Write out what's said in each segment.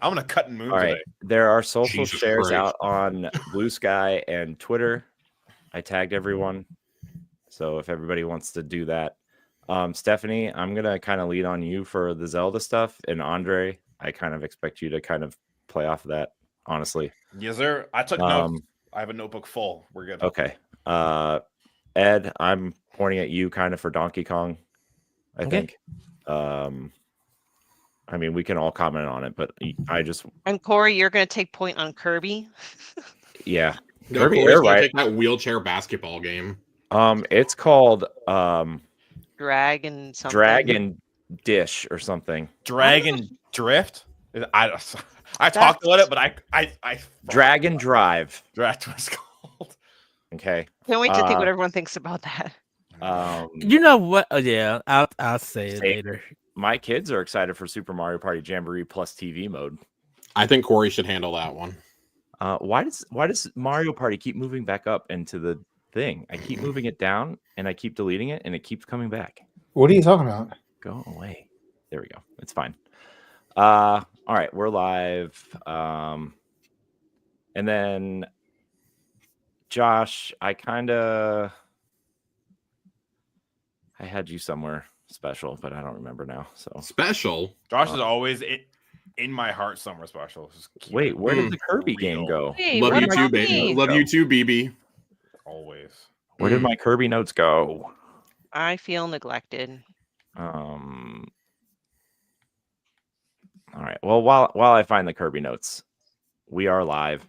I'm gonna cut and move All right. today. There are social Jesus shares Christ. out on Blue Sky and Twitter. I tagged everyone. So if everybody wants to do that. Stephanie, I'm going to kind of lead on you for the Zelda stuff. And Andre, I kind of expect you to kind of play off of that, honestly. Yes, sir. I took notes. I have a notebook full. We're good. Okay. Ed, I'm pointing at you kind of for Donkey Kong, I think. I mean, we can all comment on it, but I just... And Corey, you're going to take point on Kirby? Yeah. No, Kirby Corey's Air gonna Ride. take that wheelchair basketball game. It's called Dragon something. Dragon Dish or something. Dragon Drift? I talked about it, but I Dragon Drive. That's what it's called. Okay. Can't wait to think what everyone thinks about that. You know what? Oh, yeah, I'll say it later. My kids are excited for Super Mario Party Jamboree plus TV mode. I think Corey should handle that one. Why does Mario Party keep moving back up into the thing? I keep moving it down and I keep deleting it and it keeps coming back. What are you talking about? Go away. There we go. It's fine. All right, we're live. And then Josh, I had you somewhere special, but I don't remember now. So special. Josh is always in my heart somewhere special. Wait, where did the Kirby game go? Hey, Love what you about too, baby. me? Love you too, BB. Always. Where did my Kirby notes go? I feel neglected. All right. Well, while I find the Kirby notes, we are live.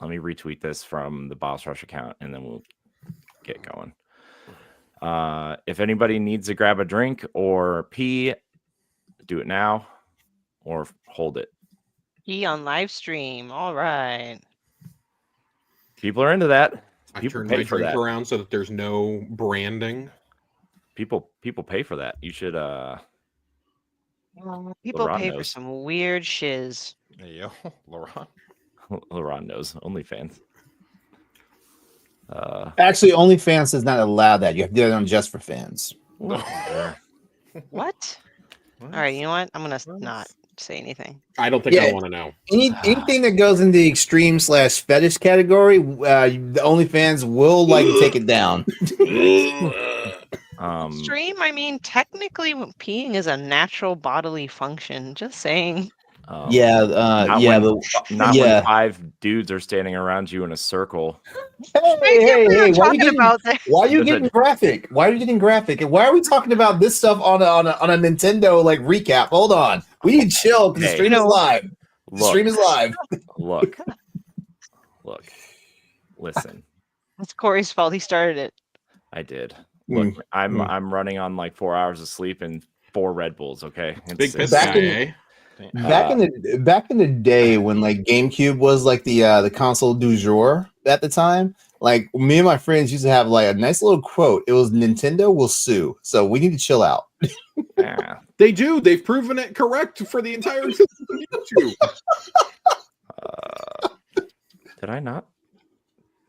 Let me retweet this from the Boss Rush account, and then we'll get going. If anybody needs to grab a drink or pee, do it now or hold it. Pee on live stream. All right. People are into that. I People turned pay my for drink that. around so that there's no branding. People pay for that. You should. People LeBron pay for knows. some weird shiz. Hey, yo, Laurent. LeBron knows. OnlyFans. Actually, OnlyFans does not allow that. You have to do it on just for fans. What? All right, you know what? I'm gonna not say anything. I don't think Yeah. I want to know. Anything that goes in the extreme/fetish category, the OnlyFans will take it down. Stream? I mean, technically, peeing is a natural bodily function. Just saying. Not when 5 dudes are standing around you in a circle. Hey, We're why are you talking getting, about that. why are you getting graphic? Why are you getting graphic? And why are we talking about this stuff on a Nintendo recap? Hold on, we need to chill because the stream is live. The stream is live. Look. Listen. It's Corey's fault. He started it. I did. Look, I'm running on 4 hours of sleep and 4 Red Bulls. Okay, Big piss back guy, in- eh? Back in the day when GameCube was the console du jour at the time, me and my friends used to have a nice little quote. It was Nintendo will sue, so we need to chill out. Yeah. They do. They've proven it correct for the entire existence of YouTube. Did I not?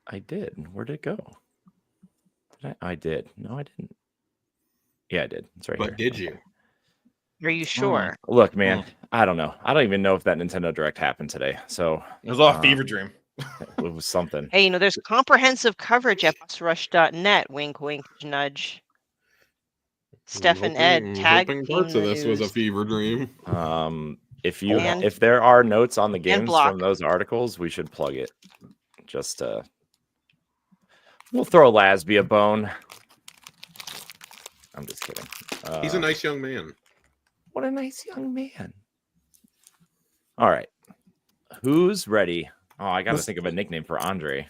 I did. Where'd it go? I did. No, I didn't. Yeah, I did. It's right here. But did you? Are you sure? Look, man, I don't know. I don't even know if that Nintendo Direct happened today. So It was all a fever dream. it was something. Hey, there's comprehensive coverage at bossrush.net. Wink, wink, nudge. Steph and Ed tag Hoping team parts of this was a news. fever dream. If there are notes on the games block. from those articles, we should plug it. Just we'll throw Lasby a bone. I'm just kidding. He's a nice young man. What a nice young man. All right. Who's ready? Oh, I got to think of a nickname for Andre.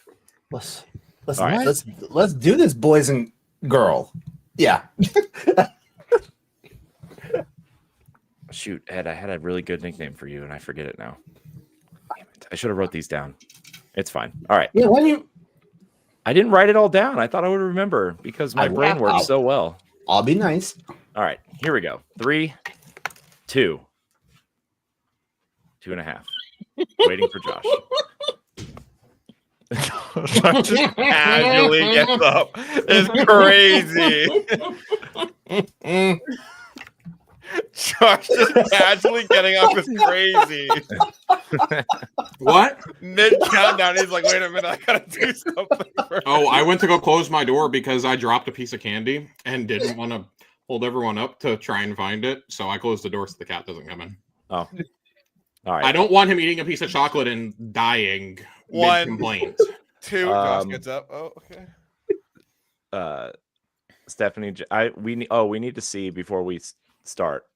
Let's do this, boys and girl. Yeah. Shoot, Ed, I had a really good nickname for you, and I forget it now. Damn it. I should have wrote these down. It's fine. All right. Yeah. I didn't write it all down. I thought I would remember because my brain works so well. I'll be nice. All right. Here we go. 3, 2, 2.5. Waiting for Josh. Josh just casually gets up. It's crazy. Josh just casually getting up is crazy. What? Mid countdown, he's like, "Wait a minute, I gotta do something." Oh, I went to go close my door because I dropped a piece of candy and didn't want to hold everyone up to try and find it. So I closed the door so the cat doesn't come in. Oh, all right. I don't want him eating a piece of chocolate and dying. One. Complaint. 2. Josh gets up. Oh, okay. Stephanie, we need to see before we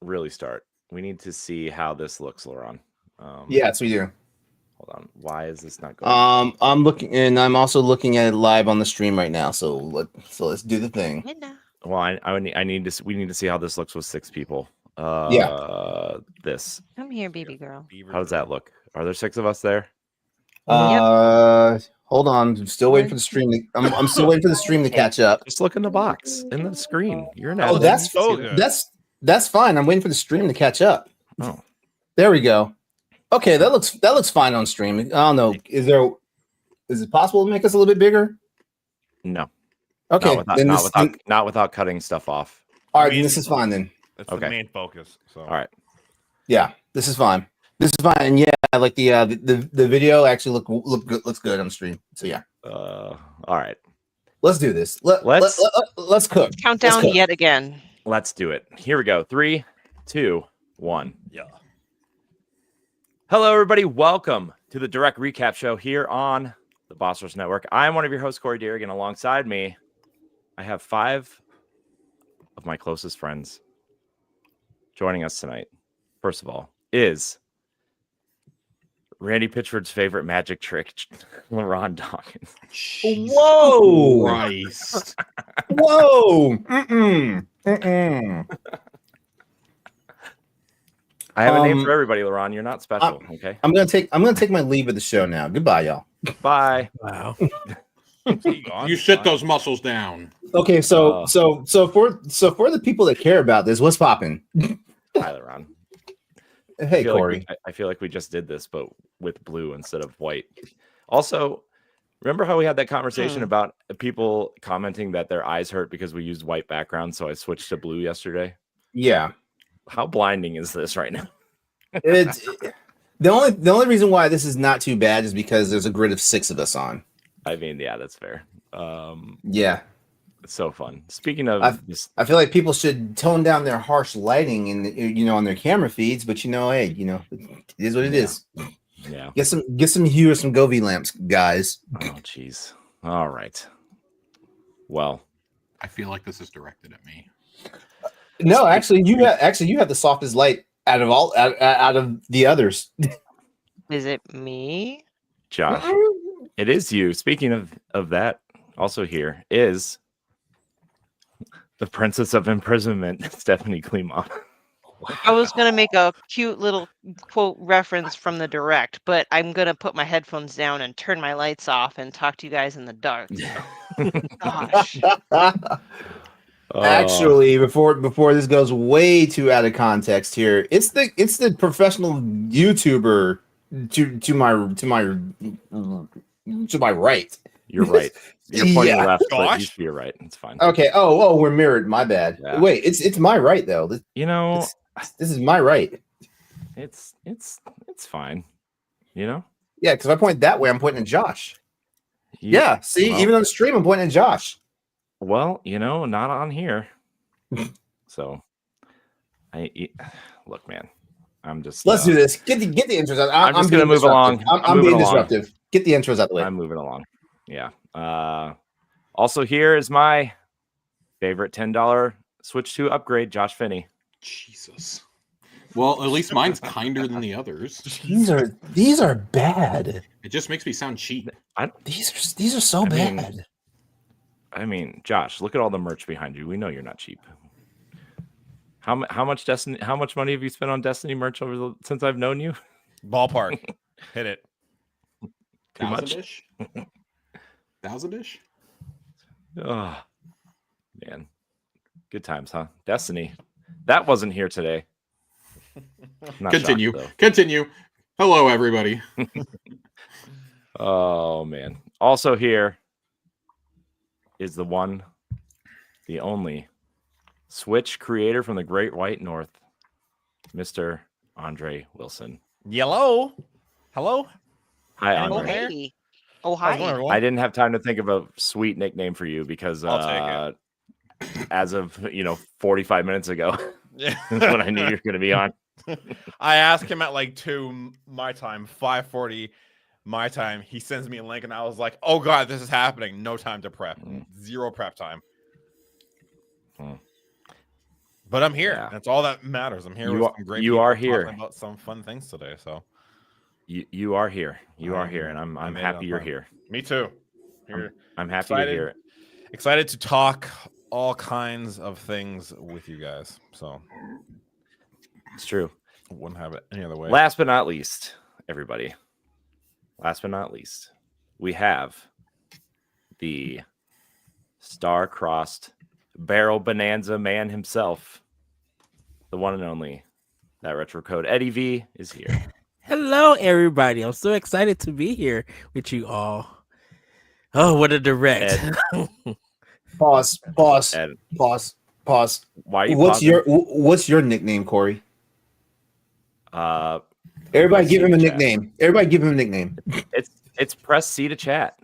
really start. We need to see how this looks, Laurent. Yes, we do. Hold on. Why is this not going? I'm looking, and I'm also looking at it live on the stream right now. So let's do the thing. Well, we need to see how this looks with 6 people. This. Come here, baby girl. How does that look? Are there 6 of us there? Hold on. I'm still waiting for the stream. I'm still waiting for the stream to catch up. Just look in the box in the screen. You're an Oh, admin. that's so good. That's fine. I'm waiting for the stream to catch up. Oh. There we go. Okay, that looks fine on stream. I don't know. Is it possible to make us a little bit bigger? No. Okay. Not without cutting stuff off. All right, this is fine then. That's Okay. the main focus. So. All right. Yeah, this is fine. This is fine. And yeah, like the video actually looks good on the stream. So yeah. All right. Let's do this. Let's cook. Countdown Let's cook. yet again. Let's do it. Here we go. 3, 2, 1. Yeah. Hello, everybody. Welcome to the Direct Recap Show here on the Boss Rush Network. I'm one of your hosts, Corey Deering, and alongside me, I have 5 of my closest friends joining us tonight. First of all, is Randy Pitchford's favorite magic trick, Laurent Dawkins. Whoa! Christ. Whoa! Mm-mm. I have a name for everybody, Laurent. You're not special, okay? I'm gonna take my leave of the show now. Goodbye, y'all. Bye. Wow. You sit those muscles down. Okay, so for the people that care about this, what's popping? Hi, Laurent. Hey, Corey. I feel like we just did this, but with blue instead of white. Also, remember how we had that conversation about people commenting that their eyes hurt because we used white background, so I switched to blue yesterday? Yeah. How blinding is this right now? It's the only reason why this is not too bad is because there's a grid of 6 of us on. I mean, yeah, that's fair. Yeah. It's so fun. Speaking of I feel like people should tone down their harsh lighting and on their camera feeds, but hey, it is what it is. Yeah. Get some hue or some Govee lamps, guys. Oh, jeez. All right. Well, I feel like this is directed at me. No, actually, you have the softest light out of the others. Is it me? Josh, it is you. Speaking of that, also here is the Princess of Imprisonment, Stephanie Klima. I was going to make a cute little quote reference from the direct, but I'm going to put my headphones down and turn my lights off and talk to you guys in the dark. Gosh. Actually, before this goes way too out of context here, it's the professional YouTuber to my right. You're right. You're pointing Yeah. left, but Josh? you're right. It's fine. Okay. Oh, we're mirrored. My bad. Yeah. Wait, it's my right though. This is my right. It's fine. Yeah. Because if I point that way, I'm pointing at Josh. Yeah. See, even on the stream, I'm pointing at Josh. Well, not on here. So, look, man. I'm just. Let's do this. Get the intros out. I'm just gonna move along. I'm being disruptive. Get the intros out the way. I'm moving along. Yeah. Also, here is my favorite $10 Switch 2 upgrade, Josh Finney. Jesus. Well, at least mine's kinder than the others. These are bad. It just makes me sound cheap. These are so bad. I mean, Josh, look at all the merch behind you. We know you're not cheap. How much money have you spent on Destiny merch since I've known you? Ballpark. Hit it. Too much. $1,000-ish? Oh, man. Good times, huh? Destiny. That wasn't here today. Not Continue. shocked, Continue. Hello, everybody. Oh, man. Also here is the one, the only Switch creator from the Great White North, Mr. Andre Wilson. Yellow. Hello. Hi, Anyone Oh, Andre. there? hey. Oh, How's it going, hi. everyone? I didn't have time to think of a sweet nickname for you because I'll take as of 45 minutes ago Yeah. when I knew you were going to be on. I asked him at like 2 my time, 5:40 my time. He sends me a link, and I was like, "Oh God, this is happening! No time to prep. Zero prep time." But I'm here. Yeah. That's all that matters. I'm here You with are- some great you people are talking here. about some fun things today. So You are here. You are here, and I I'm made it happy on you're time. here. Me too. Here, I'm happy excited. to hear it. Excited to talk all kinds of things with you guys. So It's true. wouldn't have it any other way. Last but not least, everybody. Last but not least, we have the star-crossed barrel bonanza man himself, the one and only, that retro code Eddie V is here. Hello, everybody. I'm so excited to be here with you all. Oh, what a direct. Ed, Pause. Ed, Pause. why are you What's pausing? what's your nickname, Corey? Everybody Press give C him a to chat. nickname. Everybody give him a nickname. It's press C to chat.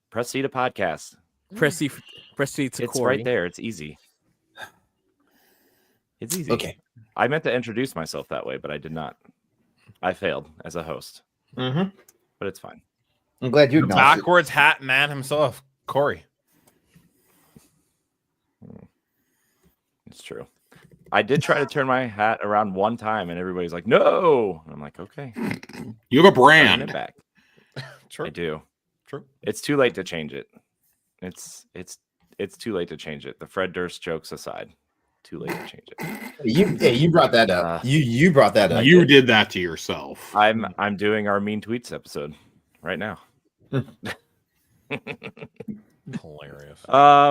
Press C to podcast. Press C to It's Corey. right there. It's easy. It's easy. Okay. I meant to introduce myself that way, but I did not. I failed as a host, Mm-hmm. but it's fine. I'm glad you The acknowledged it. backwards hat man himself, Corey. It's true. I did try to turn my hat around one time, and everybody's like, "No!" And I'm like, "Okay, You have a bringing it brand. back." True. I do. True. It's too late to change it. It's too late to change it. The Fred Durst jokes aside, too late to change it. You brought that up. You brought that up. You did that to yourself. I'm doing our mean tweets episode right now. Hilarious.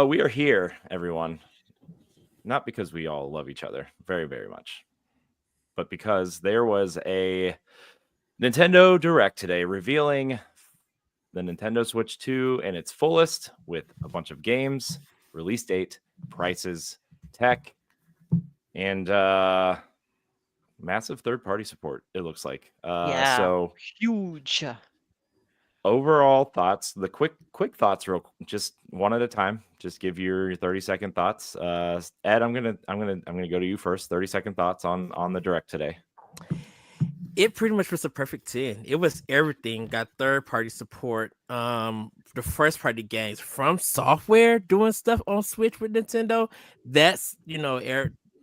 We are here, everyone. Not because we all love each other very, very much, but because there was a Nintendo Direct today revealing the Nintendo Switch 2 in its fullest with a bunch of games, release date, prices, tech, and massive third-party support, it looks like. Yeah. So Huge. overall thoughts, the quick thoughts, just one at a time. Just give your 30-second thoughts. Ed, I'm gonna go to you first. 30-second thoughts on the Direct today. It pretty much was a perfect 10. It was everything. Got third-party support. The first-party games from software doing stuff on Switch with Nintendo. That's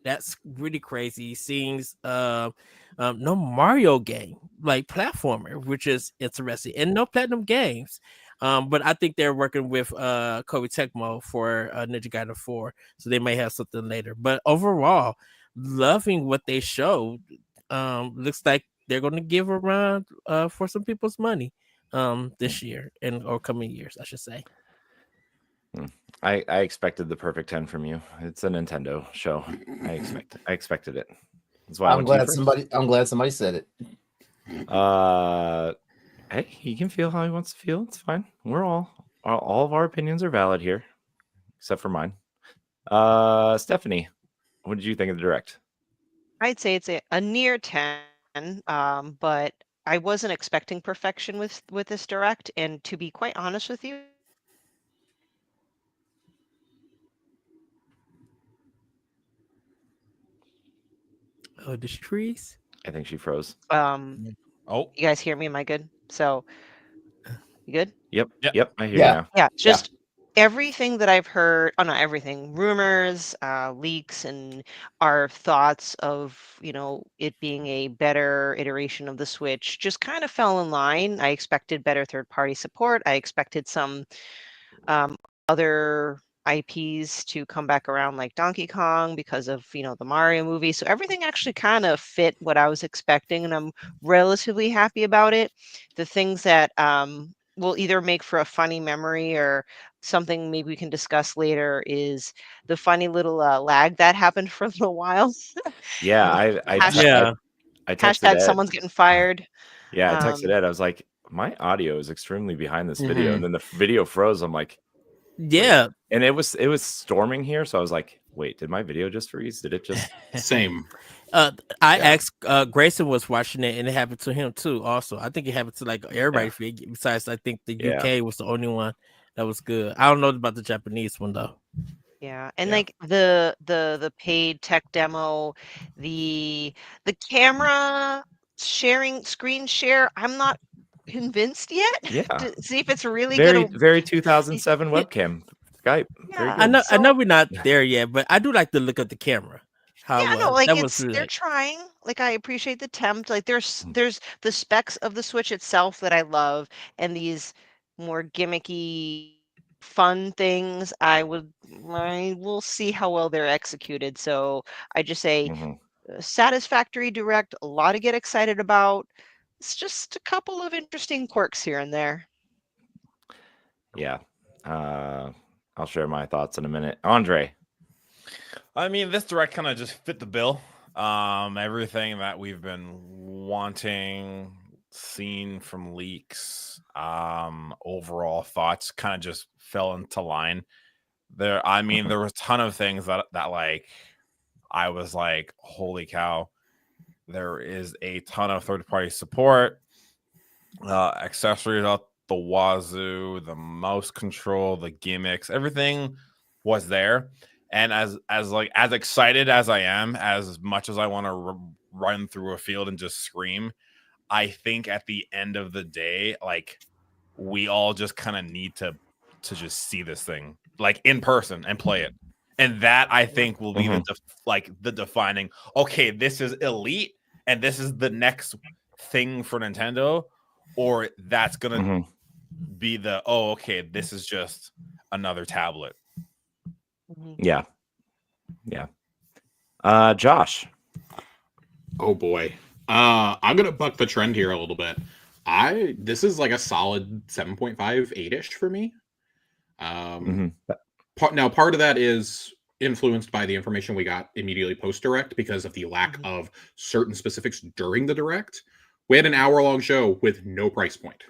that's really crazy. Seeing no Mario game like platformer, which is interesting, and no Platinum games. But I think they're working with Koei Tecmo for Ninja Gaiden 4, so they may have something later. But overall, loving what they showed. Looks like they're going to give around for some people's money this year or coming years, I should say. I expected the perfect 10 from you. It's a Nintendo show. I expected it. That's why I'm glad somebody said it. Hey, he can feel how he wants to feel. It's fine. All of our opinions are valid here, except for mine. Stephanie, what did you think of the Direct? I'd say it's a near 10, but I wasn't expecting perfection with this Direct. And to be quite honest with you, Oh, did she freeze? I think she froze. you guys hear me? Am I good? So, you good? Yep. I hear Yeah. you now. Yeah, just everything that I've heard, not everything, rumors, leaks, and our thoughts of, it being a better iteration of the Switch just kind of fell in line. I expected better third-party support. I expected some other IPs to come back around like Donkey Kong because of, the Mario movie. So everything actually kind of fit what I was expecting, and I'm relatively happy about it. The things that will either make for a funny memory or something maybe we can discuss later is the funny little lag that happened for a little while. Yeah, I texted Hashtag Ed. someone's getting fired. Yeah, I texted Ed. I was like, my audio is extremely behind this video, Mhm. and then the video froze. I'm like, Yeah. and it was storming here, so I was like, wait, did my video just freeze? Did it just? Same. I Yeah. asked Grayson was watching it, and it happened to him too. Also, I think it happened to like everybody. Besides, I think the Yeah. UK was the only one that was good. I don't know about the Japanese one though. Yeah, and Yeah. like the paid tech demo, the camera sharing screen share, I'm not convinced yet Yeah. to see if it's really Very, gonna. very 2007 webcam Skype. Very Yeah, good. I know so we're not there yet, but I do like the look of the camera. How yeah, no, like that was it's really they're like, trying. Like I appreciate the attempt. Like Mm. there's the specs of the Switch itself that I love, and these more gimmicky fun things. I will see how well they're executed. So I just say Mhm. satisfactory direct, a lot to get excited about. It's just a couple of interesting quirks here and there. Yeah. I'll share my thoughts in a minute. Andre. I mean, this direct kind of just fit the bill. Everything that we've been wanting, seen from leaks, overall thoughts kind of just fell into line. I mean, Mhm. there was a ton of things that like I was like, holy cow. There is a ton of third-party support, accessories out the wazoo, the mouse control, the gimmicks, everything was there. And as excited as I am, as much as I want to run through a field and just scream, I think at the end of the day, like we all just kind of need to just see this thing like in person and play it. And that I think will be the defining, okay, this is elite and this is the next thing for Nintendo, or that's gonna Mhm. be the, oh, okay, this is just another tablet. Mhm. Yeah. Yeah. Josh. Oh boy. I'm gonna buck the trend here a little bit. This is like a solid 7.5, 8-ish for me. Mhm. Part of that is influenced by the information we got immediately post direct because of the lack Mhm. of certain specifics during the direct. We had an hour-long show with no price point.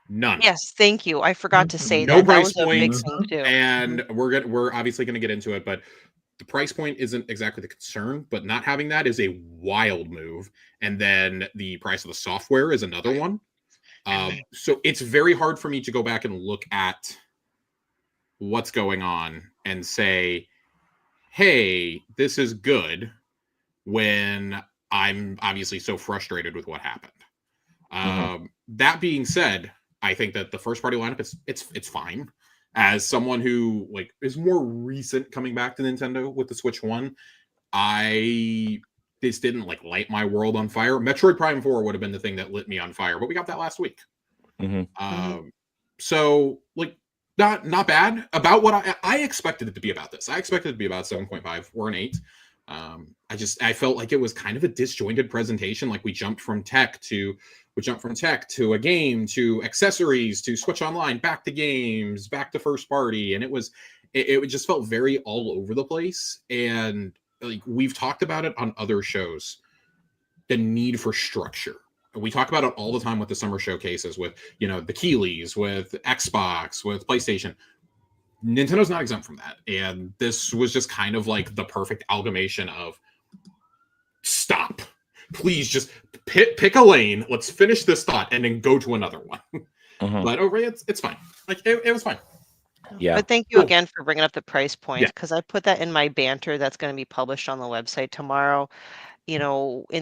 None. Yes, thank you. I forgot to say No that. That price was a big points, thing too. and we're obviously going to get into it, but the price point isn't exactly the concern, but not having that is a wild move. And then the price of the software is another one. So it's very hard for me to go back and look at what's going on and say, hey, this is good, when I'm obviously so frustrated with what happened. That being said, I think that the first party lineup it's fine. As someone who like is more recent coming back to Nintendo with the Switch One, this didn't like light my world on fire. Metroid Prime 4 would have been the thing that lit me on fire, but we got that last week. So like not bad. About what I expected it to be about this. I expected it to be about 7.5 or an 8. I felt like it was kind of a disjointed presentation. Like we jumped from tech to a game to accessories to Switch Online, back to games, back to first party, and it just felt very all over the place. And like we've talked about it on other shows, the need for structure. We talk about it all the time with the summer showcases, with the Keeleys, with Xbox, with PlayStation. Nintendo's not exempt from that, and this was just kind of like the perfect amalgamation of stop, please just pick a lane, let's finish this thought, and then go to another one. But it's fine. Like it was fine. Yeah. But thank you Cool. again for bringing up the price points, Yeah. because I put that in my banter that's going to be published on the website tomorrow. In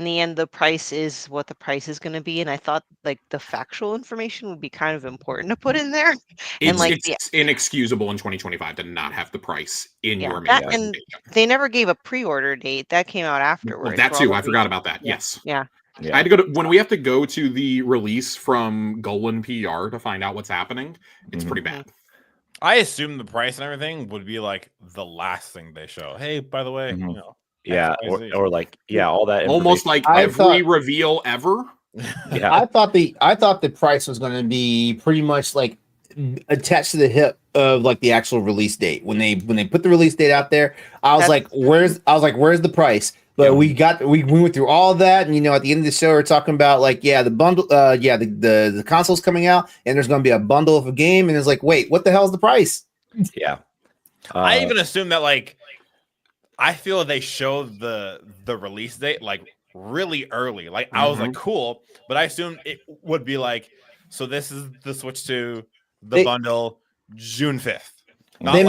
the end, the price is what the price is going to be, and I thought like the factual information would be kind of important to put in there. And like It's inexcusable in 2025 to not have the price in your main that, and presentation. they never gave a pre-order date. That came out afterwards. Well, that for all too. the I forgot reasons. about that. Yeah. Yes. Yeah. Yeah. I had to go to when we have to go to the release from Golan PR to find out what's happening. It's pretty bad. I assume the price and everything would be like the last thing they show. Hey, by the way, Yeah, XYZ. or like all that Almost like I every reveal ever. Yeah. I thought the price was going to be pretty much like attached to the hip of like the actual release date. When they put the release date out there, I was like, where's the price? But we went through all of that, and at the end of the show, we're talking about like, the bundle, the console's coming out, and there's going to be a bundle of a game, and it's like, wait, what the hell's the price? Yeah. I even assume that like I feel they showed the release date like really early. Like I was like, cool, but I assumed it would be like, so this is the Switch 2, the bundle, June 5th. They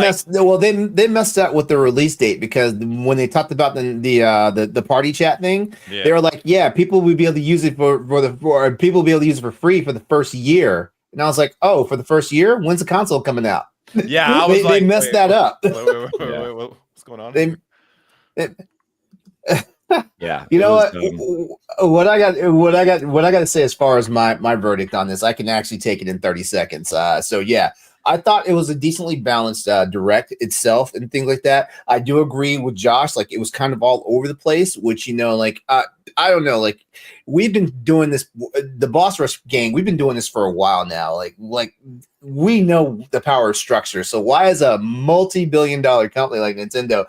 messed up with the release date, because when they talked about the party chat thing, they were like, yeah, people will be able to use it for people will be able to use it for free for the first year. And I was like, oh, for the first year? When's the console coming out? Yeah, they messed that up. Wait, what's going on? Yeah, you know what I got to say as far as my verdict on this, I can actually take it in 30 seconds. So yeah, I thought it was a decently balanced direct itself and things like that. I do agree with Josh, like it was kind of all over the place, which, you know, like I don't know, like we've been doing this, the Boss Rush gang, we've been doing this for a while now. Like we know the power of structure. So why is a multi-billion-dollar company like Nintendo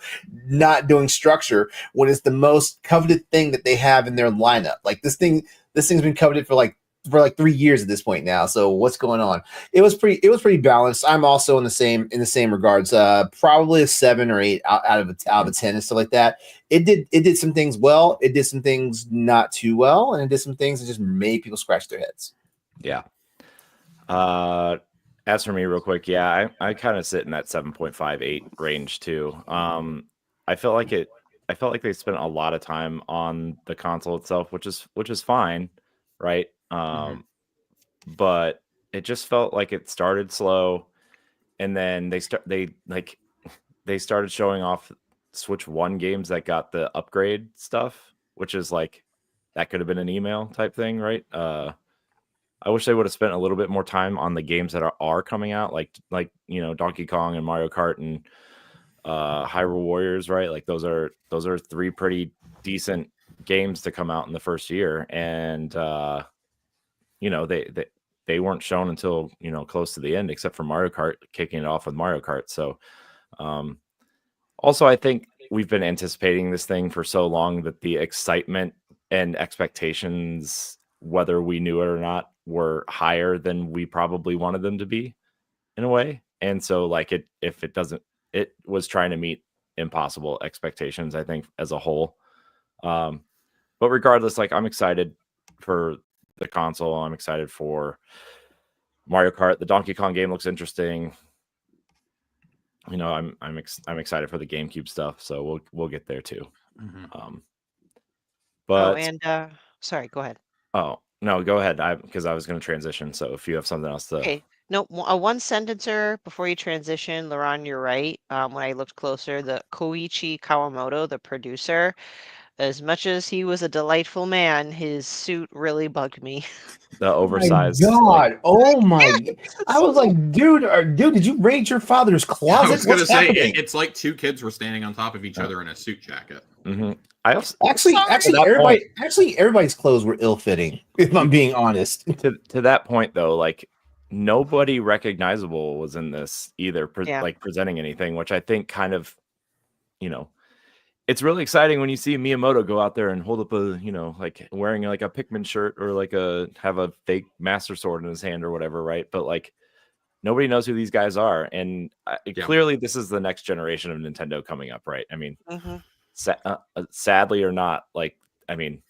not doing structure when it's the most coveted thing that they have in their lineup? Like this thing's been coveted for like 3 years at this point now. So what's going on? It was pretty balanced. I'm also in the same regards. Probably a 7 or 8 out of a 10 and stuff like that. It did some things well. It did some things not too well, and it did some things that just made people scratch their heads. Yeah. As for me, real quick, yeah, I kind of sit in that 7.58 range too. I felt like they spent a lot of time on the console itself, which is fine, right? But it just felt like it started slow, and then they started showing off Switch 1 games that got the upgrade stuff, which is like that could have been an email type thing, right? I wish they would have spent a little bit more time on the games that are coming out, like you know, Donkey Kong and Mario Kart and Hyrule Warriors, right? Like those are 3 pretty decent games to come out in the first year, and you know, they weren't shown until, you know, close to the end, except for Mario Kart, kicking it off with Mario Kart. So also I think we've been anticipating this thing for so long that the excitement and expectations, whether we knew it or not, were higher than we probably wanted them to be in a way. And so like it was trying to meet impossible expectations, I think, as a whole. But regardless, like I'm excited for the console. I'm excited for Mario Kart. The Donkey Kong game looks interesting. You know, I'm excited for the GameCube stuff, so we'll get there too. But sorry, go ahead. Oh no, go ahead. Because I was going to transition. So if you have something else to, okay, no, a one sentencer before you transition, Laurent, you're right. When I looked closer, the Koichi Kawamoto, the producer, as much as he was a delightful man, his suit really bugged me. The oversized. Oh my God! I was like, dude, did you raid your father's closet? I was gonna say it's like 2 kids were standing on top of each other in a suit jacket. I also everybody's clothes were ill-fitting, if I'm being honest. To that point though, like nobody recognizable was in this either, like presenting anything, which I think kind of, you know, it's really exciting when you see Miyamoto go out there and hold up a, you know, like wearing like a Pikmin shirt or like have a fake Master Sword in his hand or whatever, right? But like nobody knows who these guys are, and clearly this is the next generation of Nintendo coming up, right? I mean, sadly or not, like, I mean,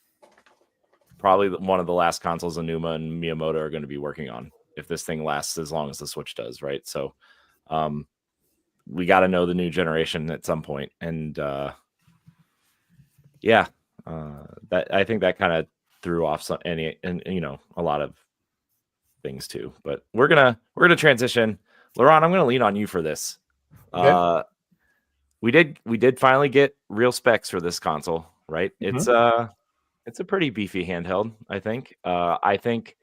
probably one of the last consoles Aonuma and Miyamoto are going to be working on if this thing lasts as long as the Switch does, right? So we got to know the new generation at some point, and that I think that kind of threw off you know, a lot of things too. But we're gonna transition. Laurent, I'm gonna lean on you for this. Okay. We did finally get real specs for this console, right? It's a pretty beefy handheld, I think. I think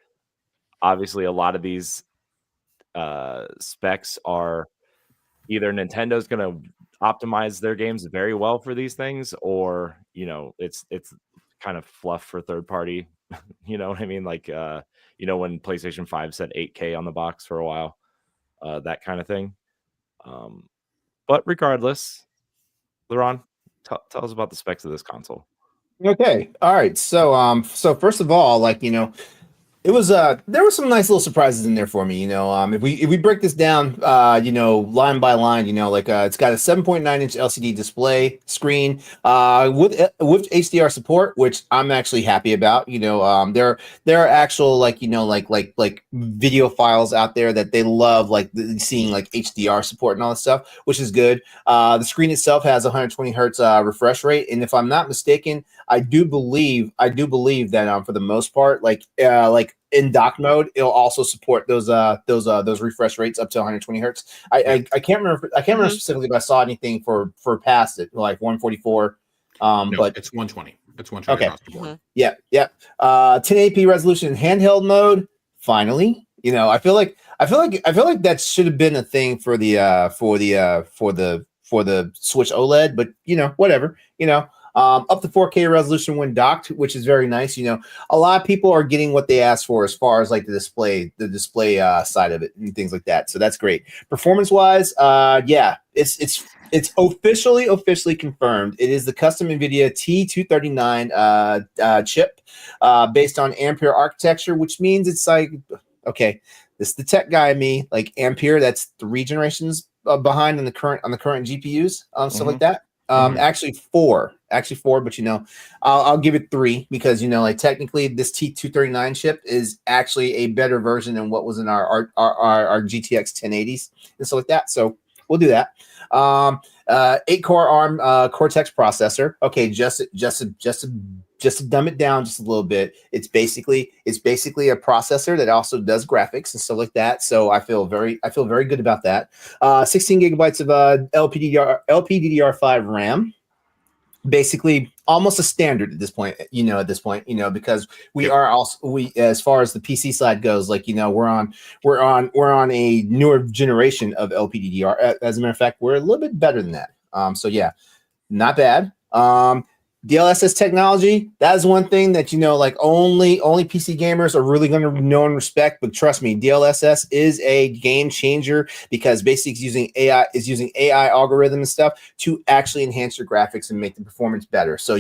obviously a lot of these specs are either Nintendo's gonna optimize their games very well for these things, or, you know, it's kind of fluff for third party. You know what I mean? Like you know, when PlayStation 5 said 8K on the box for a while, that kind of thing. But regardless, Laurent, tell us about the specs of this console. Okay. All right. So first of all, like, you know, It was there were some nice little surprises in there for me, if we break this down line by line, it's got a 7.9-inch LCD display screen with HDR support, which I'm actually happy about. There are actual like video files out there that they love, like seeing like HDR support and all that stuff, which is good. The screen itself has 120 hertz refresh rate, and if I'm not mistaken, I do believe that for the most part, like in dock mode, it'll also support those refresh rates up to 120 hertz. I can't remember. I can't remember specifically if I saw anything for past it, like 144. No, but it's 120. It's 120 across the board. Yeah. 1080p resolution in handheld mode. Finally, I feel like that should have been a thing for the Switch OLED, but whatever. Up to 4K resolution when docked, which is very nice. A lot of people are getting what they asked for as far as like the display side of it and things like that. So that's great. Performance wise, it's officially confirmed. It is the custom NVIDIA T239 chip based on Ampere architecture, which means it's like, okay, this is the tech guy in me. Like Ampere, that's 3 generations behind on the current GPUs, stuff like that. Actually four, but I'll give it 3 because like technically this T239 chip is actually a better version than what was in our GTX 1080s and stuff like that. So we'll do that. 8-core ARM Cortex processor. Okay, just to dumb it down just a little bit, it's basically a processor that also does graphics and stuff like that. So I feel very good about that. 16 gigabytes of LPDDR5 RAM. Basically almost a standard at this point, because we as far as the PC side goes, like, we're on a newer generation of LPDDR. As a matter of fact, we're a little bit better than that. So yeah, not bad. DLSS technology, that is one thing that like only PC gamers are really going to know and respect. But trust me, DLSS is a game changer because basically it's using AI algorithm and stuff to actually enhance your graphics and make the performance better. So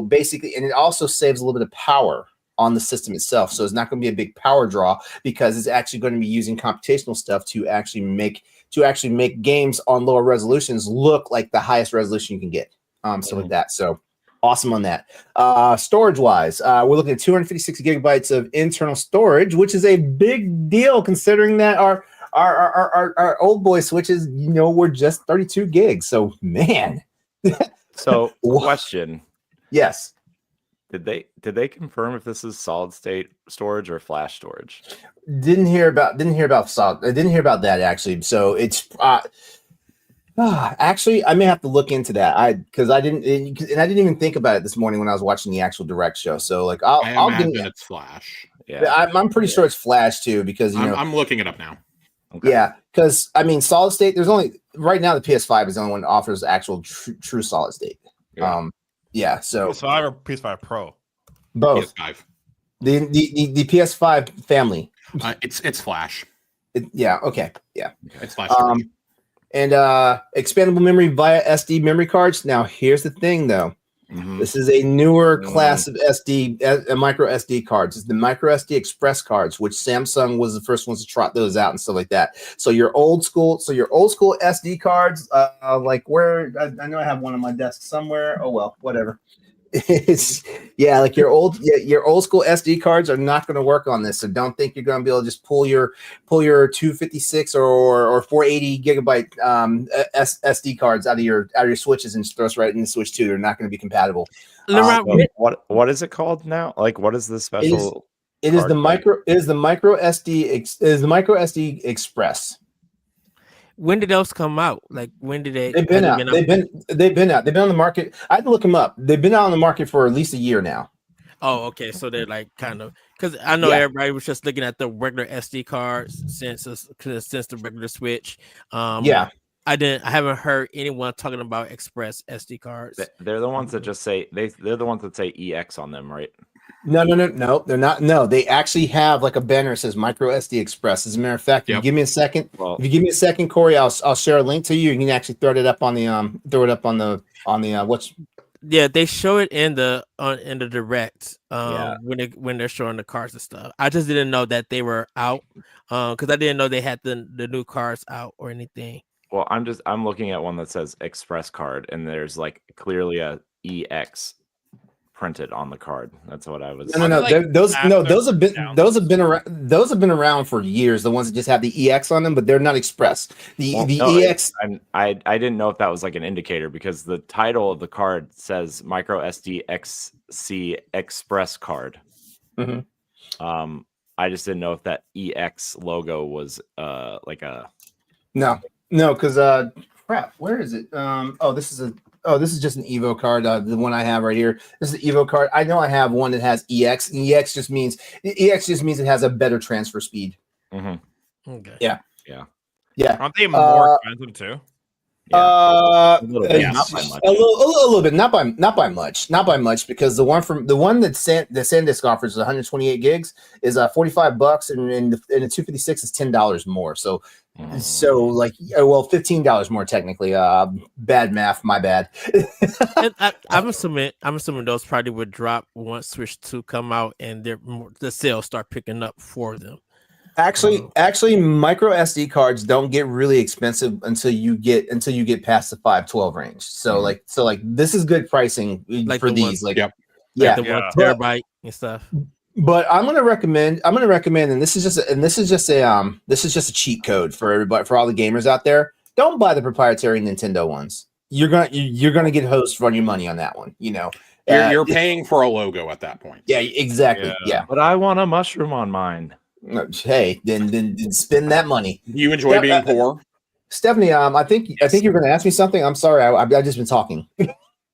basically, and it also saves a little bit of power on the system itself. So it's not going to be a big power draw because it's actually going to be using computational stuff to actually make games on lower resolutions look like the highest resolution you can get. With that, so awesome on that. Storage wise, we're looking at 256 gigabytes of internal storage, which is a big deal considering that our old boy switches, were just 32 gigs. So man. So question. Yes. Did they confirm if this is solid state storage or flash storage? Didn't hear about solid. I didn't hear about that actually. So it's actually, I may have to look into that. Because I didn't even think about it this morning when I was watching the actual direct show. So like, I imagine it's flash. Yeah, I'm pretty sure it's flash too because I'm looking it up now. Okay. Yeah, because I mean, solid state. There's only right now the PS5 is the only one that offers actual true solid state. Yeah. So PS5 or PS5 Pro? Both. PS5. The PS5 family. It's flash. Okay. Yeah. It's flash. And expandable memory via SD memory cards. Now, here's the thing, though. This is a newer class of micro SD cards. It's the micro SD Express cards, which Samsung was the first ones to trot those out and stuff like that. So your old school SD cards, like where I know I have one on my desk somewhere. Oh well, whatever. It's like your old school SD cards are not going to work on this. So don't think you're going to be able to just pull your 256 or 480 gigabyte SD cards out of your switches and just throw us right in the Switch 2. They're not going to be compatible. What is it called now? Like, what is the special? It is the micro SD Express. When did those come out? Like, when did they? They've been out. They've been out. They've been on the market. I had to look them up. They've been out on the market for at least a year now. Oh, okay. So they're like kind of because I know everybody was just looking at the regular SD cards since the regular Switch. I haven't heard anyone talking about Express SD cards. They're the ones that just say they're the ones that say EX on them, right? No, they're not. No, they actually have like a banner that says Micro SD Express. As a matter of fact, if you give me a second, Corey, I'll share a link to you. You can actually throw it up on the Yeah, they show it in the direct Yeah. when they're showing the cars and stuff. I just didn't know that they were out because I didn't know they had the new cars out or anything. Well, I'm looking at one that says Express card, and there's like clearly a EX printed on the card. That's what I was. No. Like, Those have been down. those have been around for years. The ones that just have the EX on them, but they're not Express. The EX. I didn't know if that was like an indicator because the title of the card says Micro SD XC Express card. Mhm. I just didn't know if that EX logo was like a No, because crap. Where is it? This is just an Evo card. The one I have right here. This is the Evo card. I know I have one that has EX. And EX just means it has a better transfer speed. Okay. Yeah. Aren't they more expensive too? a little bit, not by much. A little bit, not by much, because the one that SanDisk offers is 128 gigs is $45, and the 256 is $10 more. So like, well, $15 more technically. Bad math, my bad. And I'm assuming those probably would drop once Switch 2 come out and the sales start picking up for them. Actually, micro SD cards don't get really expensive until you get past the 512 range. So like this is good pricing for these. Like the 1 terabyte and stuff. But I'm gonna recommend, and this is just a cheat code for everybody, for all the gamers out there. Don't buy the proprietary Nintendo ones. You're gonna get hosed for your money on that one. You know, you're paying for a logo at that point. Yeah, exactly. Yeah. But I want a mushroom on mine. Hey, then spend that money. You enjoy being poor, Stephanie. I think you're going to ask me something. I'm sorry, I've just been talking.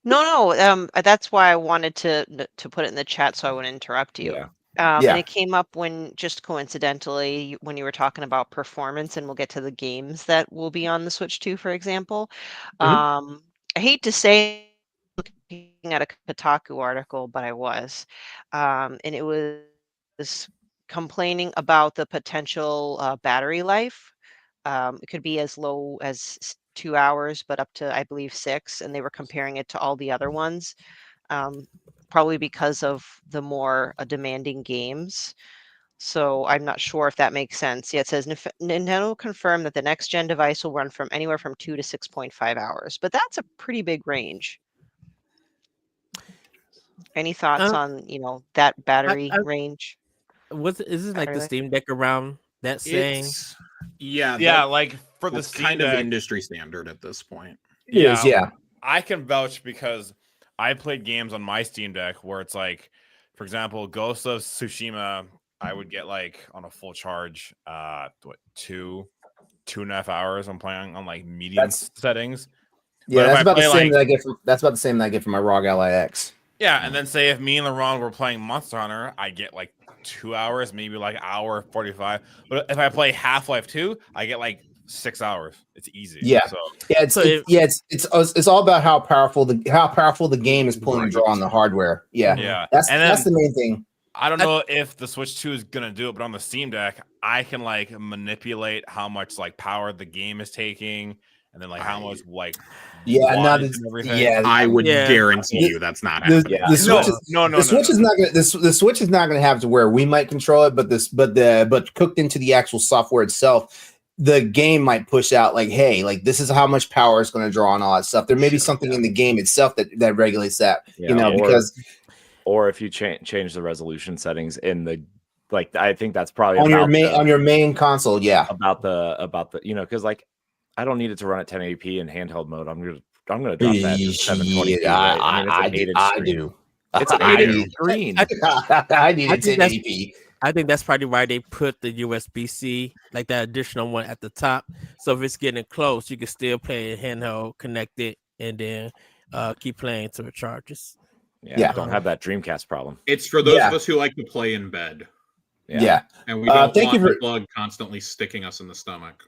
No. That's why I wanted to put it in the chat so I wouldn't interrupt you. Yeah. And it came up when, just coincidentally, when you were talking about performance, and we'll get to the games that will be on the Switch 2, for example. I hate to say, looking at a Kotaku article, but I was, and it was complaining about the potential battery life. It could be as low as 2 hours, but up to, I believe, 6. And they were comparing it to all the other ones, probably because of the more demanding games. So I'm not sure if that makes sense. Yeah, it says Nintendo confirmed that the next gen device will run from anywhere from 2 to 6.5 hours, but that's a pretty big range. Any thoughts on that battery range? Is it like the Steam Deck around that saying? Like for the Steam kind Deck, of industry standard at this point. Yeah. I can vouch because I played games on my Steam Deck where it's like, for example, Ghost of Tsushima, I would get like on a full charge, 2.5 hours. I'm playing on like medium settings. Yeah, that's about the same that I get from. That's about the same that I get from my ROG Ally X. Yeah, and then say if me and LeRon were playing Monster Hunter, I get like 2 hours, maybe like hour 45. But if I play Half-Life 2, I get like 6 hours. It's easy. Yeah, so it's all about how powerful the game is pulling the draw on the hardware. Yeah. That's the main thing. I don't know if the Switch 2 is gonna do it, but on the Steam Deck, I can like manipulate how much like power the game is taking, and then like how much like I would guarantee you that's not happening. The Switch is not gonna have to where we might control it, but cooked into the actual software itself, the game might push out like, hey, like this is how much power it's going to draw and all that stuff. There may be something in the game itself that regulates that, or if you change the resolution settings in the, like, I think that's probably on your main console. Yeah. About the, cause like, I don't need it to run at 1080p in handheld mode. I'm going to drop that to 720p. I do. It's an 8-inch screen. I need a 1080p. I think that's probably why they put the USB-C, like that additional one at the top. So if it's getting close, you can still play it handheld, connect it, and then keep playing until it charges. Yeah. Don't have that Dreamcast problem. It's for those of us who like to play in bed. Yeah. And we don't want the plug constantly sticking us in the stomach.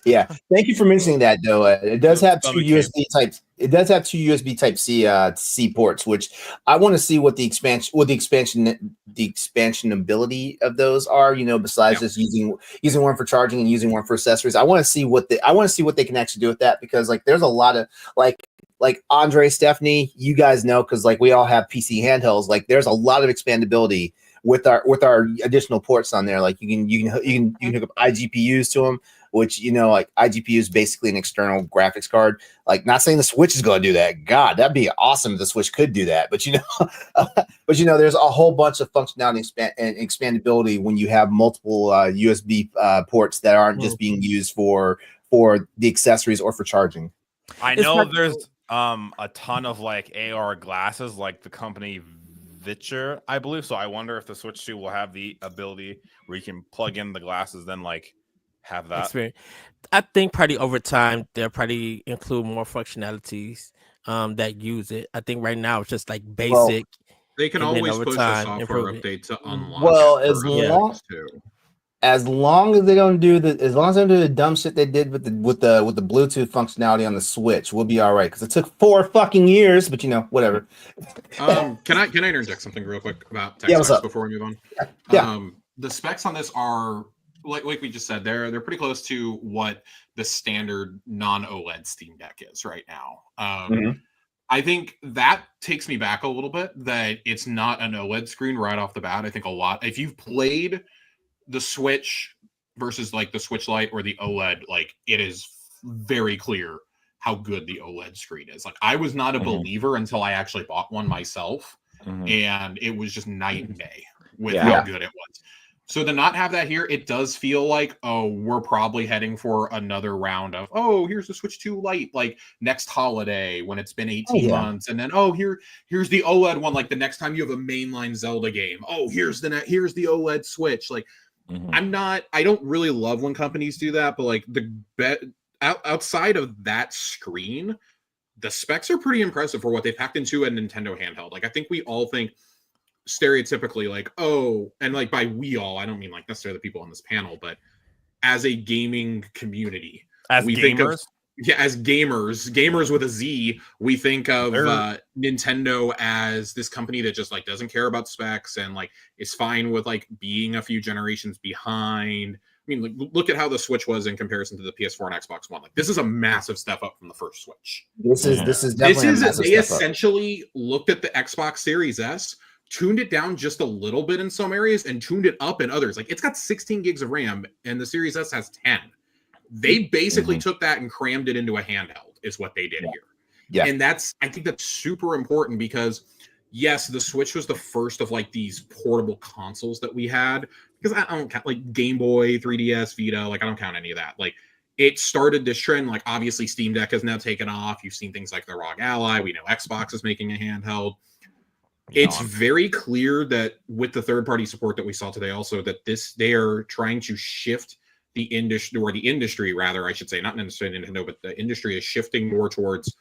Yeah. Thank you for mentioning that, though. It does have two USB types. It does have two USB Type C ports, which I want to see what the expansionability of those are. Besides just using one for charging and using one for accessories, I want to see what they can actually do with that, because like there's a lot of like like Andre, Stephanie, you guys know, because like we all have PC handhelds. Like there's a lot of expandability with our additional ports on there. Like you can hook up iGPUs to them, which like iGPU is basically an external graphics card. Like not saying the Switch is going to do that. God, that'd be awesome if the Switch could do that. But there's a whole bunch of functionality and expandability when you have multiple USB ports that aren't just being used for the accessories or for charging. I know there's a ton of like AR glasses, like the company Vitcher, I believe. So I wonder if the Switch 2 will have the ability where you can plug in the glasses, then like have that experience. I think probably over time they'll probably include more functionalities that use it. I think right now it's just like basic. They can and then always over push a time, software improve it. update to unlock Well, it for as other long- things, too. As long as they don't do the dumb shit they did with the Bluetooth functionality on the Switch, we'll be all right. Because it took 4 fucking years, but whatever. Can I interject something real quick about tech what's specs up? before we move on? Yeah. The specs on this are like we just said, they're pretty close to what the standard non-OLED Steam Deck is right now. I think that takes me back a little bit that it's not an OLED screen right off the bat. I think if you've played the Switch versus like the Switch Lite or the OLED, like it is very clear how good the OLED screen is. Like I was not a believer until I actually bought one myself, and it was just night and day with how good it was. So to not have that here, it does feel like, we're probably heading for another round of, here's the Switch 2 Lite, like next holiday when it's been 18 months. And then, here's the OLED one. Like the next time you have a mainline Zelda game, here's the OLED Switch. Like I don't really love when companies do that, but like outside of that screen, the specs are pretty impressive for what they packed into a Nintendo handheld. Like I think we all think stereotypically like, and like by we all, I don't mean like necessarily the people on this panel, but as a gaming community, we think of as gamers with a Z, we think of Nintendo as this company that just like doesn't care about specs and like is fine with like being a few generations behind. I mean, like, look at how the Switch was in comparison to the PS4 and Xbox One. Like this is a massive step up from the first Switch. This is definitely a massive they step up. essentially looked at the Xbox Series S, tuned it down just a little bit in some areas and tuned it up in others. Like it's got 16 gigs of RAM and the Series S has 10. They basically took that and crammed it into a handheld is what they did here. Yeah. And I think that's super important because yes, the Switch was the first of like these portable consoles that we had, because I don't count like Game Boy, 3DS, Vita, like I don't count any of that. Like it started this trend. Like obviously Steam Deck has now taken off. You've seen things like the ROG Ally. We know Xbox is making a handheld. It's very clear that with the third-party support that we saw today also that they are trying to shift the industry rather, I should say, not necessarily Nintendo, but the industry is shifting more towards,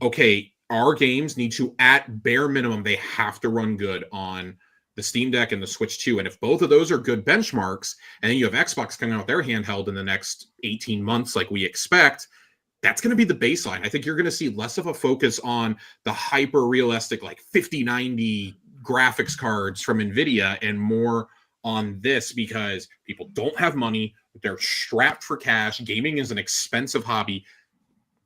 okay, our games need to, at bare minimum, they have to run good on the Steam Deck and the Switch 2. And if both of those are good benchmarks, and then you have Xbox coming out with their handheld in the next 18 months like we expect, that's going to be the baseline. I think you're going to see less of a focus on the hyper-realistic, like 5090 graphics cards from NVIDIA and more on this because people don't have money. They're strapped for cash. Gaming is an expensive hobby.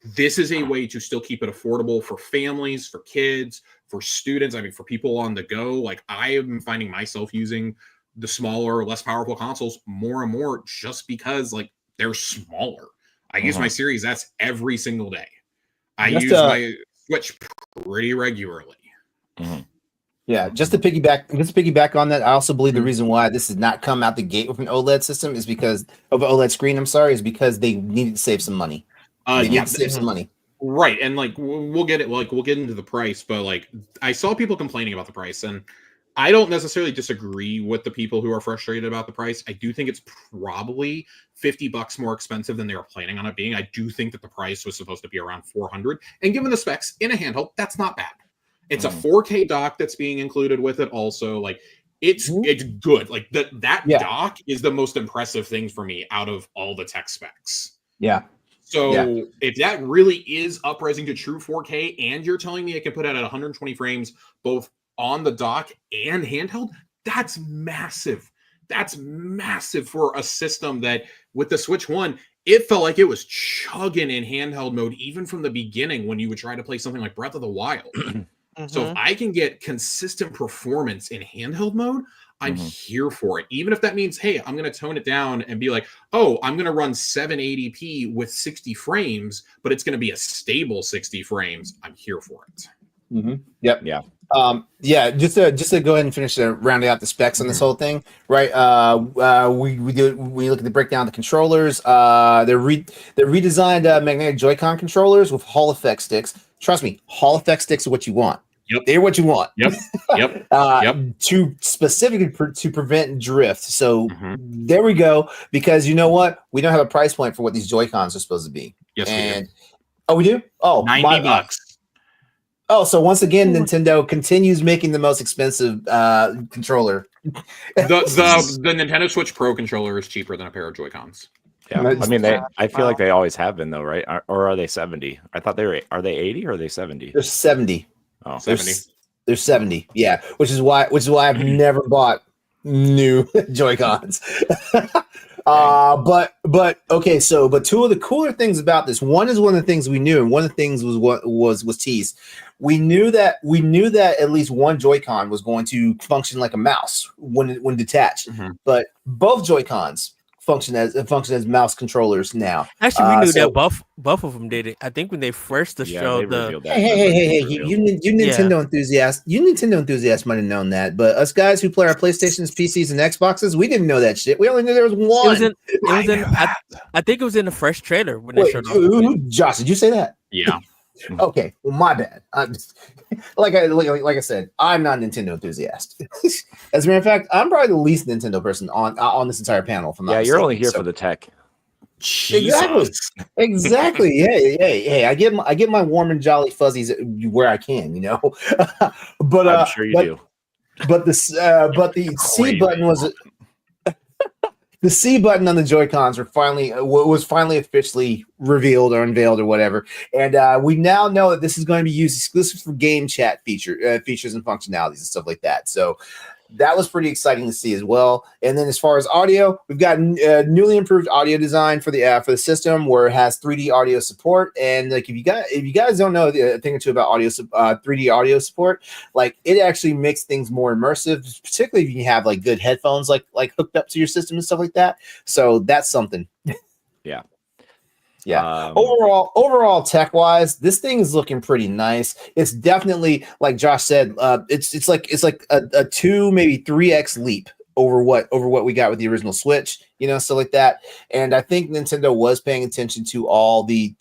This is a way to still keep it affordable for families, for kids, for students. I mean, for people on the go. Like I am finding myself using the smaller, less powerful consoles more and more just because like they're smaller. I use my Series S every single day. I use my Switch pretty regularly. Yeah, just to piggyback on that, I also believe the reason why this has not come out the gate with an OLED system is because of an OLED screen. I'm sorry, is because they needed to save some money. They need to save some money. Right, and like we'll get into the price, but like I saw people complaining about the price, and I don't necessarily disagree with the people who are frustrated about the price. I do think it's probably $50 more expensive than they were planning on it being. I do think that the price was supposed to be around $400, and given the specs in a handheld, that's not bad. It's a 4K dock that's being included with it. Also, like it's good. Like that dock is the most impressive thing for me out of all the tech specs. Yeah. So if that really is upresing to true 4K, and you're telling me it can put out at 120 frames both on the dock and handheld, that's massive. That's massive for a system that with the Switch 1, it felt like it was chugging in handheld mode even from the beginning when you would try to play something like Breath of the Wild. So if I can get consistent performance in handheld mode, I'm here for it. Even if that means, hey, I'm going to tone it down and be like, oh, I'm going to run 780p with 60 frames, but it's going to be a stable 60 frames. I'm here for it. Yep. Yeah. Yeah, just to go ahead and finish rounding out the specs on this whole thing, right? We look at the breakdown of the controllers. They're redesigned magnetic Joy-Con controllers with Hall effect sticks. Trust me, Hall effect sticks are what you want. Yep. They're what you want. Yep. To specifically to prevent drift. So there we go. Because you know what? We don't have a price point for what these Joy-Cons are supposed to be. Yes, we do. Oh, we do? Oh, $90. Oh, so once again, Nintendo continues making the most expensive controller. The Nintendo Switch Pro controller is cheaper than a pair of Joy-Cons. Yeah, I mean, I feel like they always have been though, right? Or are they 70? I thought are they 80 or are they 70? They're 70. Oh, 70. They're 70. Yeah, which is why I've never bought new Joy-Cons. But okay, but two of the cooler things about this, one is one of the things we knew, and one of the things was teased. We knew that at least one Joy-Con was going to function like a mouse when detached, but both Joy-Cons function as mouse controllers now. Actually, we knew that both of them did it. I think when they first showed the hey, you Nintendo enthusiasts, might have known that, but us guys who play our PlayStations, PCs, and Xboxes, we didn't know that shit. We only knew there was one. I think it was in the first trailer when they showed off. Josh, did you say that? Yeah. Okay, well, my bad. Like I said, I'm not a Nintendo enthusiast. As a matter of fact, I'm probably the least Nintendo person on this entire panel. You're only here for the tech. Exactly. Hey, I get my warm and jolly fuzzies where I can, you know. But I'm sure you do. But the C button was. The C button on the Joy-Cons was finally officially revealed or unveiled or whatever, and we now know that this is going to be used exclusively for game chat features and functionalities and stuff like that. So that was pretty exciting to see as well. And then as far as audio, we've got newly improved audio design for the system, where it has 3D audio support. And like if you guys don't know a thing or two about 3D audio support, like it actually makes things more immersive, particularly if you have like good headphones like hooked up to your system and stuff like that. So that's something. Yeah. Yeah. Overall, tech wise, this thing is looking pretty nice. It's definitely, like Josh said, it's like a 2, maybe 3x leap over what we got with the original Switch, you know, stuff like that. And I think Nintendo was paying attention to all the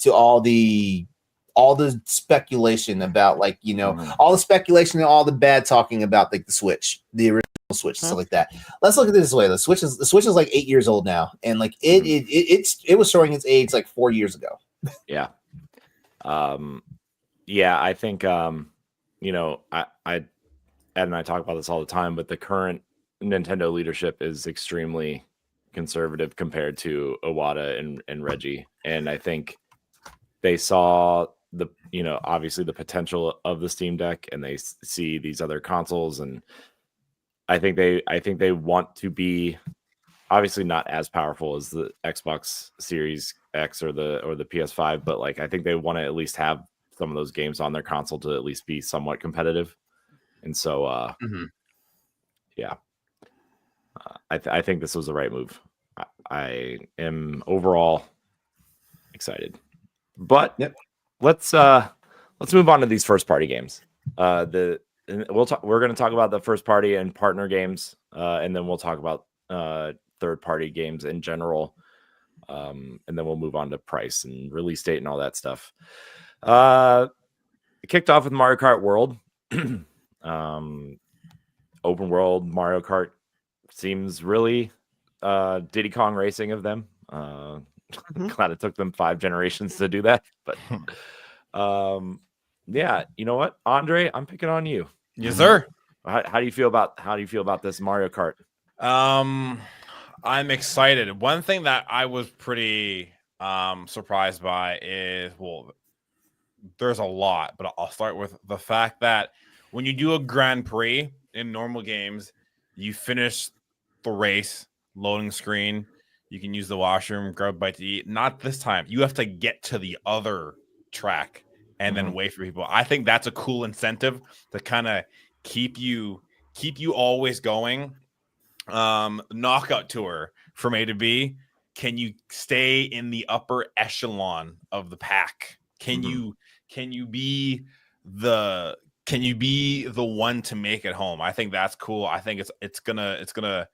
speculation about, like, you know, all the speculation and all the bad talking about like the Switch, the original Switch, and stuff like that. Let's look at it this way: the Switch is like 8 years old now, and like it was showing its age like 4 years ago. Yeah. Yeah, I think you know, Ed and I talk about this all the time, but the current Nintendo leadership is extremely conservative compared to Iwata and Reggie, and I think they saw obviously the potential of the Steam Deck, and they see these other consoles, and I think they want to be obviously not as powerful as the Xbox Series X or the PS5, but like I think they want to at least have some of those games on their console to at least be somewhat competitive. And so yeah, I think this was the right move. I am overall excited, but let's move on to these first party games. We're going to talk about the first party and partner games, and then we'll talk about third party games in general, and then we'll move on to price and release date and all that stuff. It kicked off with Mario Kart World. Open world Mario Kart seems really Diddy Kong Racing of them. Glad it took them 5 generations to do that, but yeah, you know what, Andre, I'm picking on you. Yes, sir. How do you feel about this Mario Kart? I'm excited. One thing that I was pretty surprised by is, well, there's a lot, but I'll start with the fact that when you do a Grand Prix in normal games, you finish the race, loading screen, You can use the washroom, grab a bite to eat. Not this time. You have to get to the other track and then wait for people. I think that's a cool incentive to kind of keep you always going. Knockout tour from A to B. Can you stay in the upper echelon of the pack? Can you be the one to make it home? I think that's cool. I think it's gonna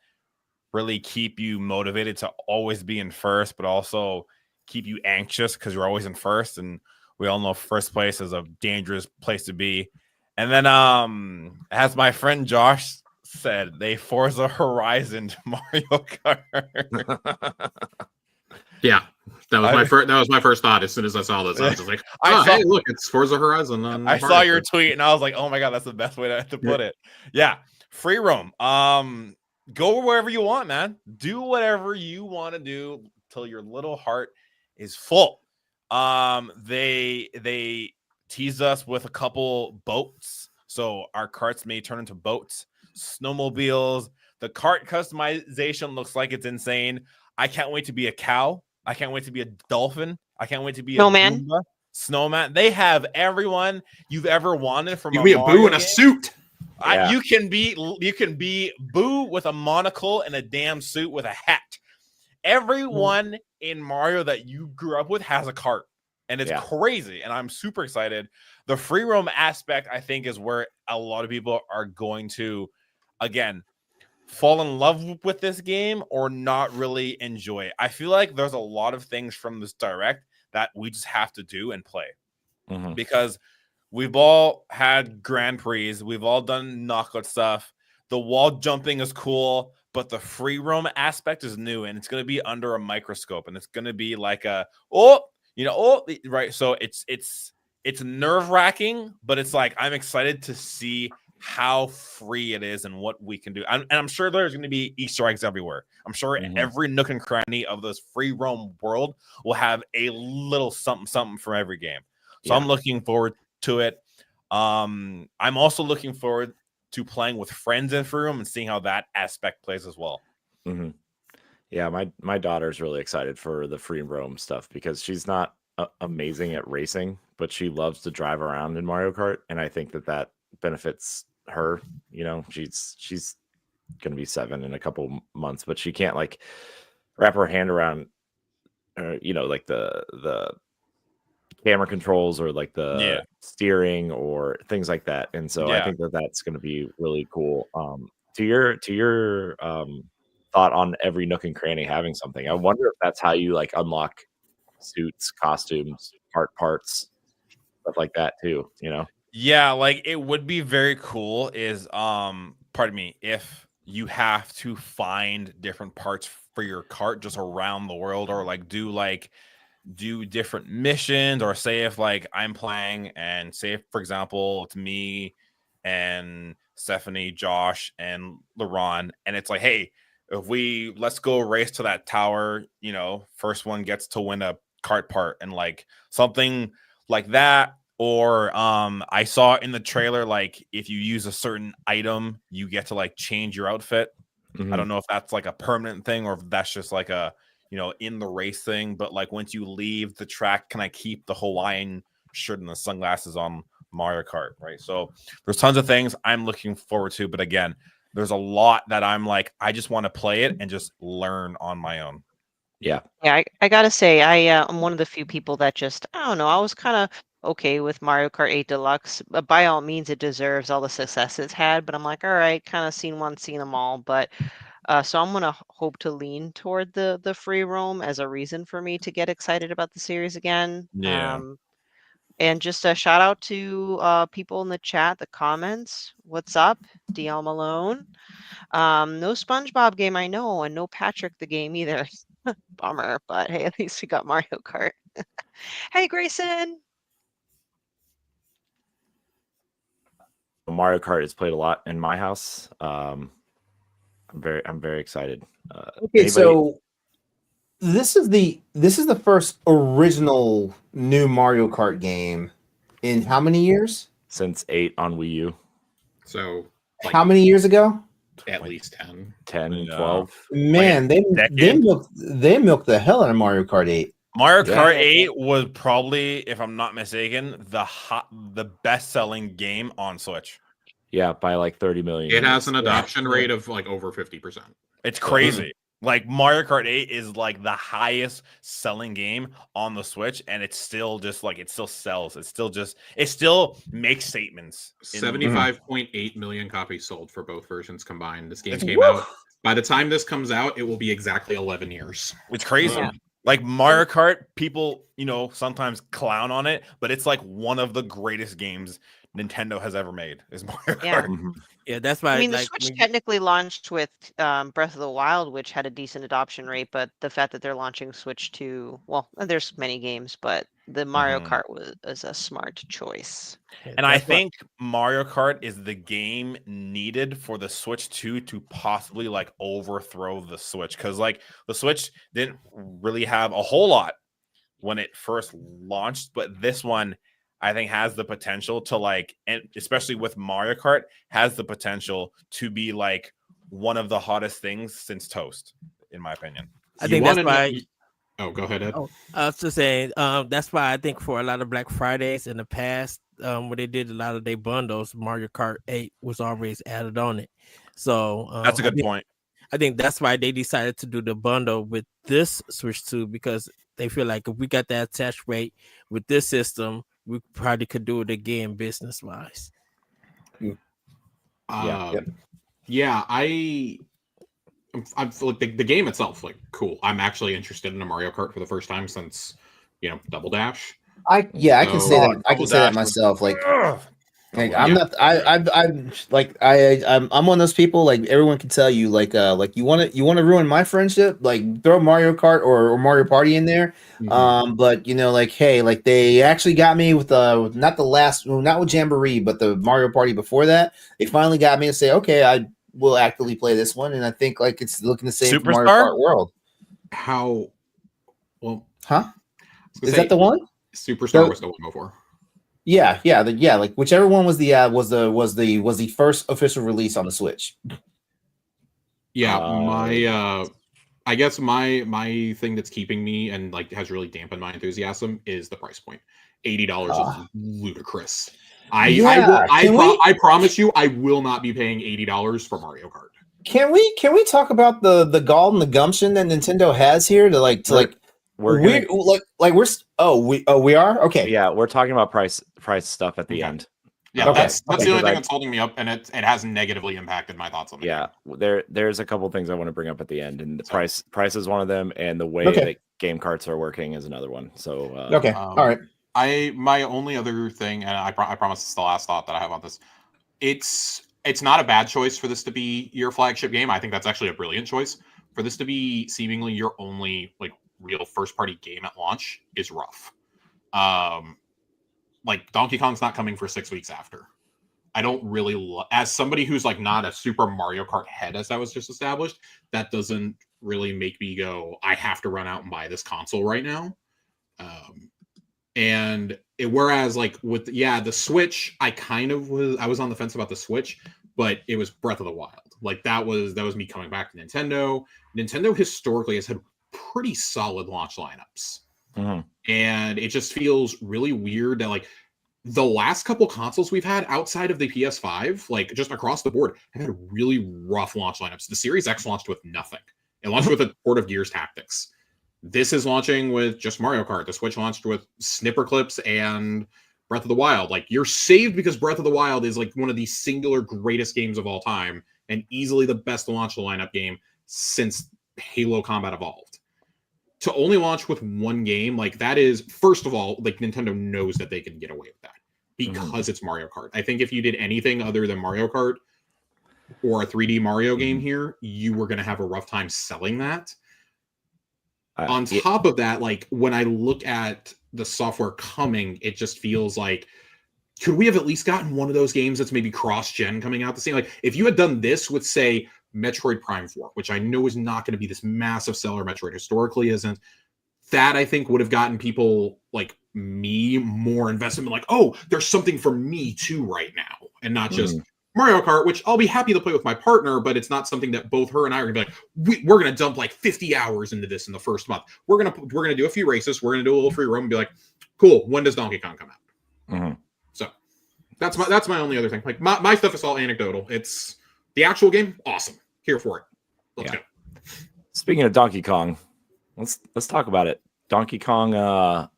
really keep you motivated to always be in first, but also keep you anxious because you're always in first. And we all know first place is a dangerous place to be. And then as my friend Josh said, they Forza Horizon to Mario Kart. Yeah, that was my first thought. As soon as I saw this, I was just like, hey, look, it's Forza Horizon. I saw your tweet and I was like, oh my god, that's the best way to put it. Yeah, free roam. Go wherever you want, man. Do whatever you want to do till your little heart is full. They tease us with a couple boats, so our carts may turn into boats, snowmobiles. The cart customization looks like it's insane. I can't wait to be a cow. I can't wait to be a dolphin. I can't wait to be a Goomba, snowman. They have everyone you've ever wanted from. You can be a Boo in a suit. Yeah. You can be Boo with a monocle and a damn suit with a hat. Everyone in Mario that you grew up with has a cart, and it's crazy. And I'm super excited. The free roam aspect, I think, is where a lot of people are going to, again, fall in love with this game or not really enjoy it. I feel like there's a lot of things from this direct that we just have to do and play because we've all had Grand Prix. We've all done knockout stuff. The wall jumping is cool, but the free roam aspect is new, and it's going to be under a microscope, and it's going to be like right. So it's nerve-wracking, but it's like I'm excited to see how free it is and what we can do. And I'm sure there's going to be Easter eggs everywhere. I'm sure every nook and cranny of this free roam world will have a little something for every game. So I'm looking forward to it. I'm also looking forward to playing with friends in free roam and seeing how that aspect plays as well. Yeah, my daughter's really excited for the free roam stuff because she's not amazing at racing, but she loves to drive around in Mario Kart, and I think that benefits her. She's gonna be 7 in a couple months, but she can't like wrap her hand around like the camera controls or like the steering or things like that. And so I think that's going to be really cool. To your thought on every nook and cranny having something, I wonder if that's how you like unlock suits, costumes, parts, stuff like that too, Yeah, like it would be very cool is if you have to find different parts for your cart just around the world, or like do different missions, or say if like I'm playing and say if, for example, it's me and Stephanie, Josh, and LeRon, and it's like, hey, let's go race to that tower, first one gets to win a cart part, and like something like that. Or I saw in the trailer, like if you use a certain item, you get to like change your outfit. I don't know if that's like a permanent thing or if that's just like a in the race thing. But like once you leave the track, can I keep the Hawaiian shirt and the sunglasses on Mario Kart? Right. So there's tons of things I'm looking forward to. But again, there's a lot that I'm like, I just want to play it and just learn on my own. Yeah. I gotta say, I'm one of the few people that just, I don't know, I was kind of okay with Mario Kart 8 Deluxe. But by all means, it deserves all the success it's had. But I'm like, all right, kind of seen them all. But so I'm gonna hope to lean toward the free roam as a reason for me to get excited about the series again. Yeah. And just a shout out to people in the chat, the comments. What's up, DL Malone? No SpongeBob game, I know, and no Patrick the game either. Bummer, but hey, at least we got Mario Kart. Hey, Grayson. Mario Kart is played a lot in my house. I'm very excited. Okay, so this is the first original new Mario Kart game in how many years? Since 8 on Wii U. So how many years ago? at least 10. 10, Yeah. 12. Man, they decade? milked the hell out of Mario Kart 8. Mario Yeah. Kart Yeah, it 8 was probably, if I'm not mistaken, the best-selling game on Switch. Yeah, by like 30 million. It has units. an adoption Yeah. rate of like over 50%. It's crazy. Like Mario Kart 8 is like the highest selling game on the Switch, and it's still just like it still sells. It still makes statements. 75.8 million copies sold for both versions combined. This game It's came out. By the time this comes out, it will be exactly 11 years. It's crazy. Yeah. Like Mario Kart, people, sometimes clown on it, but it's like one of the greatest games Nintendo has ever made is Mario Yeah. Kart. Mhm. Yeah, that's why. I mean, the like, Switch when- technically launched with Breath of the Wild, which had a decent adoption rate, but the fact that they're launching Switch 2, well, there's many games, but the Mario Mhm. Kart was a smart choice. yeah, And I that's why- think Mario Kart is the game needed for the Switch 2 to possibly like overthrow the Switch, because like the Switch didn't really have a whole lot when it first launched, but this one I think has the potential to like, and especially with Mario Kart, has the potential to be like one of the hottest things since Toast, in my opinion. I think that's why. Oh, go ahead, Ed. Oh, I was just saying, that's why I think for a lot of Black Fridays in the past, when they did a lot of their bundles, Mario Kart 8 was always added on it. So That's a I good think- point. I think that's why they decided to do the bundle with this Switch 2, because they feel like if we got that attach rate with this system, we probably could do it again business wise. Yeah, I'm like the game itself, like cool. I'm actually interested in a Mario Kart for the first time since Double Dash. I can say that. I can say that myself. Like, Ugh. I'm not. I'm like I'm one of those people. Like everyone can tell you. Like you want to ruin my friendship. Like throw Mario Kart or Mario Party in there. But like hey, like they actually got me with not with Jamboree, but the Mario Party before that. They finally got me to say, okay, I will actively play this one, and I think like it's looking the same for Mario Superstar? Kart World. How? Well, Huh? Is that the one? Superstar was the one before. Yeah, like whichever one was the first official release on the Switch. Yeah, I guess my thing that's keeping me and like has really dampened my enthusiasm is the price point. $80 is ludicrous. I promise you, I will not be paying $80 for Mario Kart. Can we talk about the gall and the gumption that Nintendo has here we are okay. Yeah, we're talking about price stuff at the Okay. end. Yeah, Okay. that's the Because only thing that's holding me up, and it has negatively impacted my thoughts on the Yeah, there's a couple things I want to bring up at the end, and the price is one of them, and the way Okay. that game carts are working is another one. So Okay, all right. My only other thing, and I promise it's the last thought that I have on this. It's not a bad choice for this to be your flagship game. I think that's actually a brilliant choice. For this to be seemingly your only like real first party game at launch is rough. Like Donkey Kong's not coming for 6 weeks after. I don't really as somebody who's like not a super Mario Kart head, as that was just established, that doesn't really make me go, I have to run out and buy this console right now. Whereas like with the Switch, I was on the fence about the Switch, but it was Breath of the Wild. Like that was me coming back to Nintendo. Nintendo historically has had pretty solid launch lineups. And it just feels really weird that like the last couple consoles we've had outside of the PS5, like just across the board, have had really rough launch lineups. The Series X launched with nothing. It launched with a port of Gears Tactics. This is launching with just Mario Kart. The Switch launched with Snipper Clips and Breath of the Wild. Like you're saved because Breath of the Wild is like one of the singular greatest games of all time and easily the best launch lineup game since Halo Combat Evolved. To only launch with one game, like that is, first of all, like Nintendo knows that they can get away with that because it's Mario Kart. I think if you did anything other than Mario Kart or a 3D Mario game here, you were going to have a rough time selling that. On top of that, like when I look at the software coming, it just feels like, could we have at least gotten one of those games that's maybe cross-gen coming out the same? Like if you had done this with, say, Metroid Prime 4, which I know is not going to be this massive seller, Metroid historically isn't, that I think would have gotten people like me more invested in like, oh, there's something for me too right now, and not just Mario Kart, which I'll be happy to play with my partner, but it's not something that both her and I are gonna be like, we're gonna dump like 50 hours into this in the first month. We're gonna do a few races. We're gonna do a little free roam and be like, cool. When does Donkey Kong come out? Mhm. So that's my only other thing. Like my stuff is all anecdotal. It's the actual game, awesome. Here for it. Let's go. Speaking of Donkey Kong, let's talk about it. Donkey Kong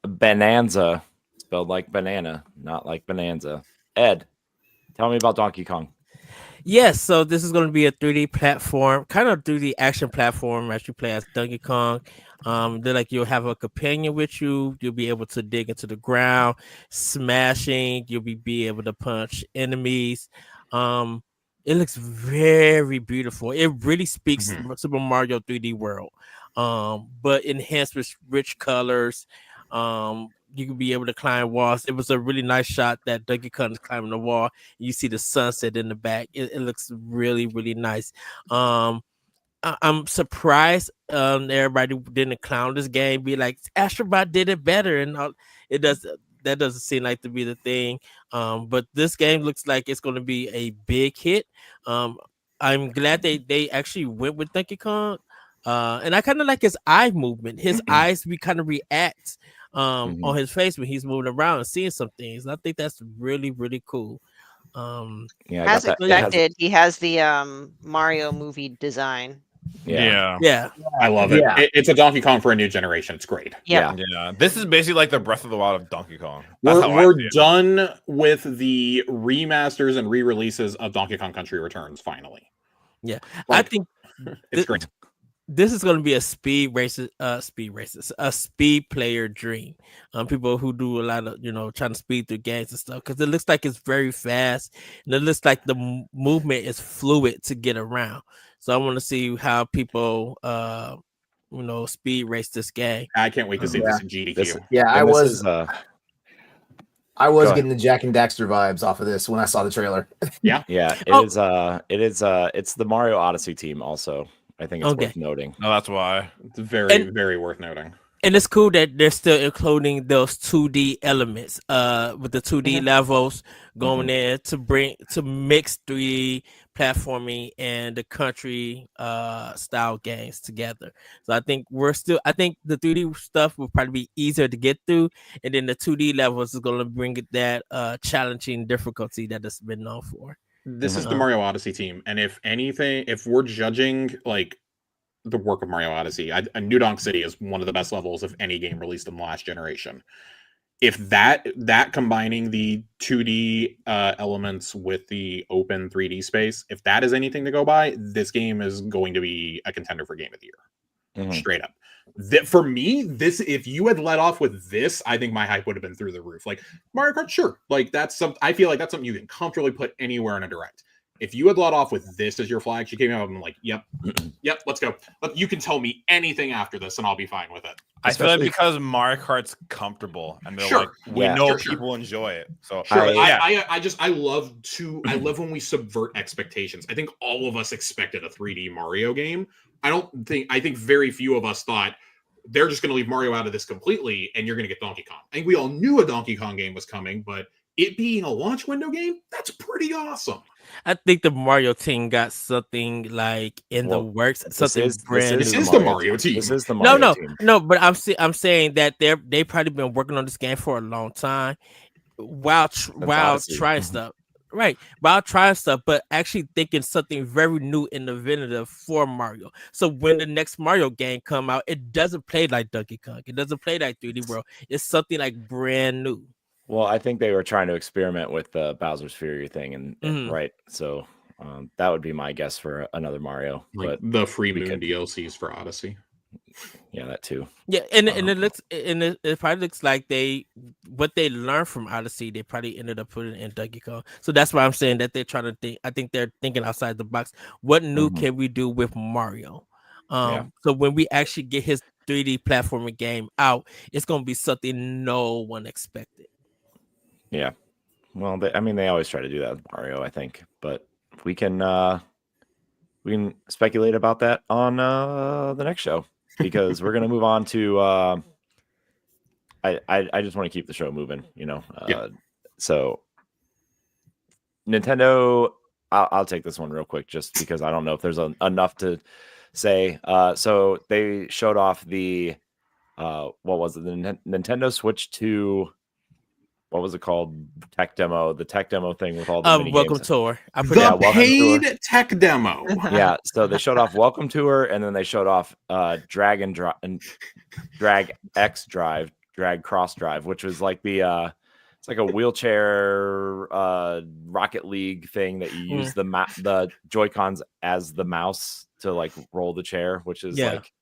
Bananza, spelled like banana, not like bonanza. Ed, tell me about Donkey Kong. Yes, so this is going to be a 3D platform, kind of 3D action platform as you play as Donkey Kong. They're like you'll have a companion with you. You'll be able to dig into the ground, smashing. You'll be able to punch enemies. It looks very beautiful. It really speaks Super Mario 3D World, but enhanced with rich colors. You can be able to climb walls. It was a really nice shot that Donkey Kong is climbing the wall. You see the sunset in the back. It looks really, really nice. I'm surprised everybody didn't clown this game, be like Astrobot did it better, and all. It does. That doesn't seem like to be the thing. But this game looks like it's going to be a big hit. I'm glad they actually went with Donkey Kong, and I kind of like his eye movement. His eyes we kind of react on his face when he's moving around and seeing some things. And I think that's really, really cool. Yeah, As expected, he has the Mario movie design. Yeah. I love it. It's a Donkey Kong for a new generation. It's great. Yeah. This is basically like the Breath of the Wild of Donkey Kong. We're done with the remasters and re-releases of Donkey Kong Country Returns. Finally, like, I think it's great. This is going to be a speed player dream. People who do a lot of trying to speed through games and stuff, because it looks like it's very fast and it looks like the movement is fluid to get around. So I want to see how people speed race this game. I can't wait to see this in GDQ. I was getting the Jack and Daxter vibes off of this when I saw the trailer. Yeah. It's the Mario Odyssey team also. I think it's worth noting. No, that's why. It's very worth noting. And it's cool that they're still including those 2D elements with the 2D levels going in to mix 3D platforming and the country style games together. So I think the 3D stuff will probably be easier to get through, and then the 2D levels is going to bring it that challenging difficulty that it's been known for. This is the Mario Odyssey team, and if anything, if we're judging like the work of Mario Odyssey, New Donk City is one of the best levels of any game released in the last generation. If that combining the 2D elements with the open 3D space, if that is anything to go by, this game is going to be a contender for Game of the Year. Straight up. For me, if you had let off with this, I think my hype would have been through the roof. Like Mario Kart, sure. Like I feel like that's something you can comfortably put anywhere in a direct. If you had let off with this as your flag, she came out and I'm like, yep, let's go. But you can tell me anything after this and I'll be fine with it. I feel like because Mario Kart's comfortable and they're like, we know people enjoy it. So I love when we subvert expectations. I think all of us expected a 3D Mario game. I think very few of us thought they're just going to leave Mario out of this completely and you're going to get Donkey Kong. I think we all knew a Donkey Kong game was coming, but it being a launch window game, that's pretty awesome. I think the Mario team got something like in the works. Something brand new. This is the Mario team. This is the Mario team. No. But I'm saying that they probably been working on this game for a long time, while trying stuff. Right, while trying stuff, but actually thinking something very new and innovative for Mario. So when the next Mario game come out, it doesn't play like Donkey Kong. It doesn't play like 3D World. It's something like brand new. Well, I think they were trying to experiment with the Bowser's Fury thing, and right. So that would be my guess for another Mario. Like but the free moon DLCs for Odyssey. Yeah, that too. Yeah, and it probably looks like what they learned from Odyssey, they probably ended up putting in Donkey Kong. So that's why I'm saying that they're trying to think. I think they're thinking outside the box. What new can we do with Mario? So when we actually get his 3D platforming game out, it's gonna be something no one expected. Yeah, well, they always try to do that with Mario, I think, but we can speculate about that on the next show because we're gonna move on to. I just want to keep the show moving, So Nintendo I'll take this one real quick, just because I don't know if there's enough to say. So they showed off the what was it? The Nintendo Switch 2. What was it called? Tech demo. The tech demo thing with all the mini Welcome games. tour. I put The Yeah, welcome paid tour. tech demo. Yeah, so they showed off Welcome Tour, and then they showed off Drag X Drive, Drag Cross Drive, which was like the it's like a wheelchair Rocket League thing that you use the Joy-Cons as the mouse to like roll the chair, which is like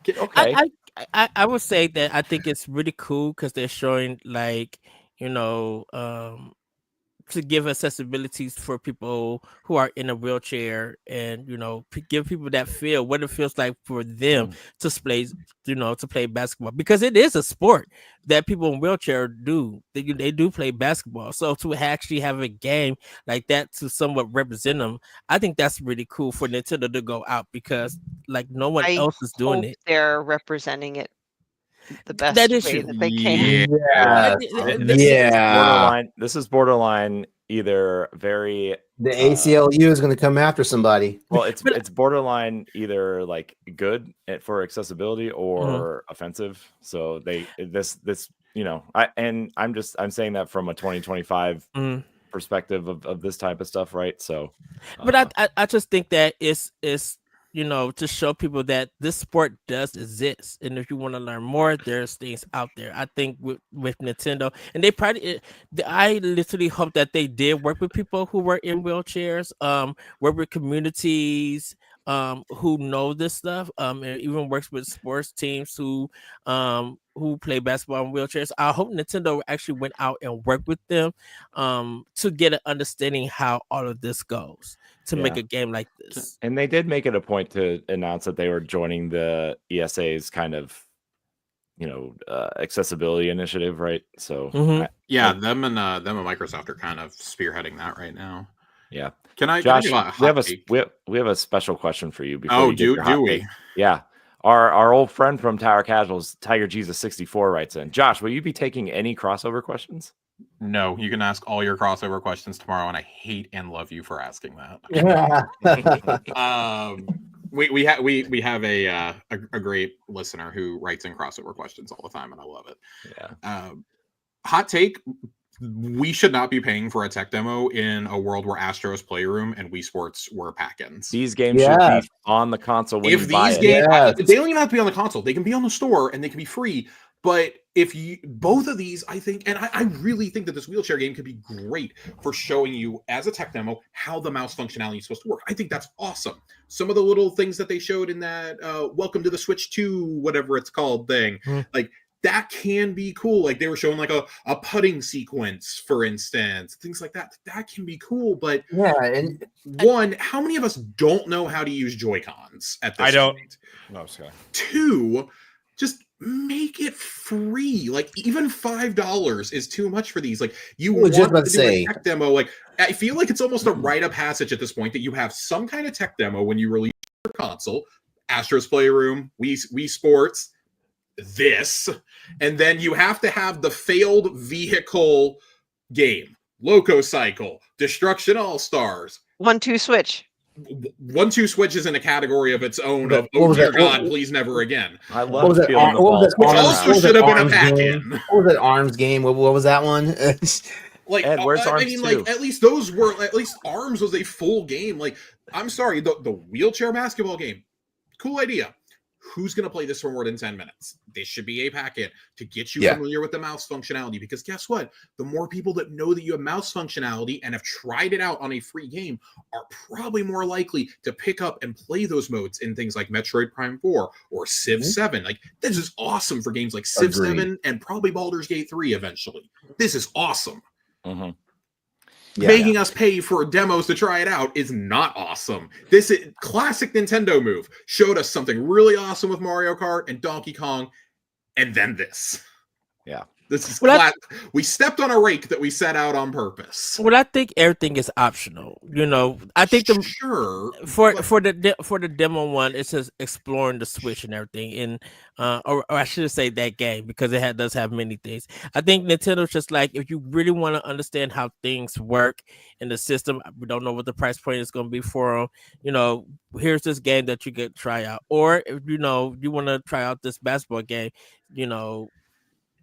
okay. I would say that I think it's really cool because they're showing like to give accessibilities for people who are in a wheelchair, and give people that feel what it feels like for them to play basketball, because it is a sport that people in wheelchair do. They do play basketball, so to actually have a game like that to somewhat represent them, I think that's really cool for Nintendo to go out, because like no one I else is doing hope it. they're representing it the best That is way true. that they can. Yeah. This is borderline either very The ACLU is going to come after somebody. well, it's borderline either like good for accessibility or offensive. So I'm saying that from a 2025 perspective of this type of stuff, right? So but I just think that it's to show people that this sport does exist, and if you want to learn more, there's things out there. I think with Nintendo, and they probably, I literally hope that they did work with people who were in wheelchairs, work with communities who know this stuff, and even works with sports teams who play basketball in wheelchairs. I hope Nintendo actually went out and worked with them to get an understanding how all of this goes, to make a game like this. And they did make it a point to announce that they were joining the ESA's kind of accessibility initiative, right? So them and Microsoft are kind of spearheading that right now. Yeah. Josh, we have a special question for you before do we? Yeah. Our old friend from Tower Casuals, Tiger Jesus 64, writes in. Josh, will you be taking any crossover questions? No, you can ask all your crossover questions tomorrow, and I hate and love you for asking that. We have a great listener who writes in crossover questions all the time, and I love it. Yeah. Hot take: we should not be paying for a tech demo in a world where Astro's Playroom and Wii Sports were pack-ins. These games should be on the console when you buy it. They don't even have to be on the console. They can be on the store and they can be free. But if both of these, I think, and I really think that this wheelchair game could be great for showing you as a tech demo how the mouse functionality is supposed to work. I think that's awesome. Some of the little things that they showed in that Welcome to the Switch 2, whatever it's called thing, like that can be cool. Like they were showing like a putting sequence, for instance, things like that. That can be cool. But and how many of us don't know how to use Joy-Cons at this point? I don't. No, sorry. Two, just make it free. Like even $5 is too much for these. Like you want to do a tech demo. Like I feel like it's almost a rite of passage at this point that you have some kind of tech demo when you release your console, Astro's Playroom, Wii Sports, this, and then you have to have the failed vehicle game, Loco Cycle, Destruction All Stars, 1-2 Switch. 1-2 Switch is in a category of its own. Oh dear God, please never again. I love that. Which also should have been a pack-in. What was that Arms game? What was that one? Like, Ed, where's Arms mean, 2? like at least those were Arms was a full game. Like, I'm sorry, the wheelchair basketball game, cool idea. Who's going to play this for more than 10 minutes? This should be a packet to get you familiar with the mouse functionality. Because guess what? The more people that know that you have mouse functionality and have tried it out on a free game are probably more likely to pick up and play those modes in things like Metroid Prime 4 or Civ 7. Like, this is awesome for games like Civ 7 and probably Baldur's Gate 3 eventually. This is awesome. Making us pay for demos to try it out is not awesome. This is classic Nintendo move. Showed us something really awesome with Mario Kart and Donkey Kong, and then this. Yeah. This is Well, we stepped on a rake that we set out on purpose. Well, I think everything is optional. I think Sure, for but- for the demo one, it's just exploring the Switch and everything, and or I should say that game because does have many things. I think Nintendo's just like, if you really want to understand how things work in the system, we don't know what the price point is going to be for them. Here's this game that you could try out, or if you want to try out this basketball game, you know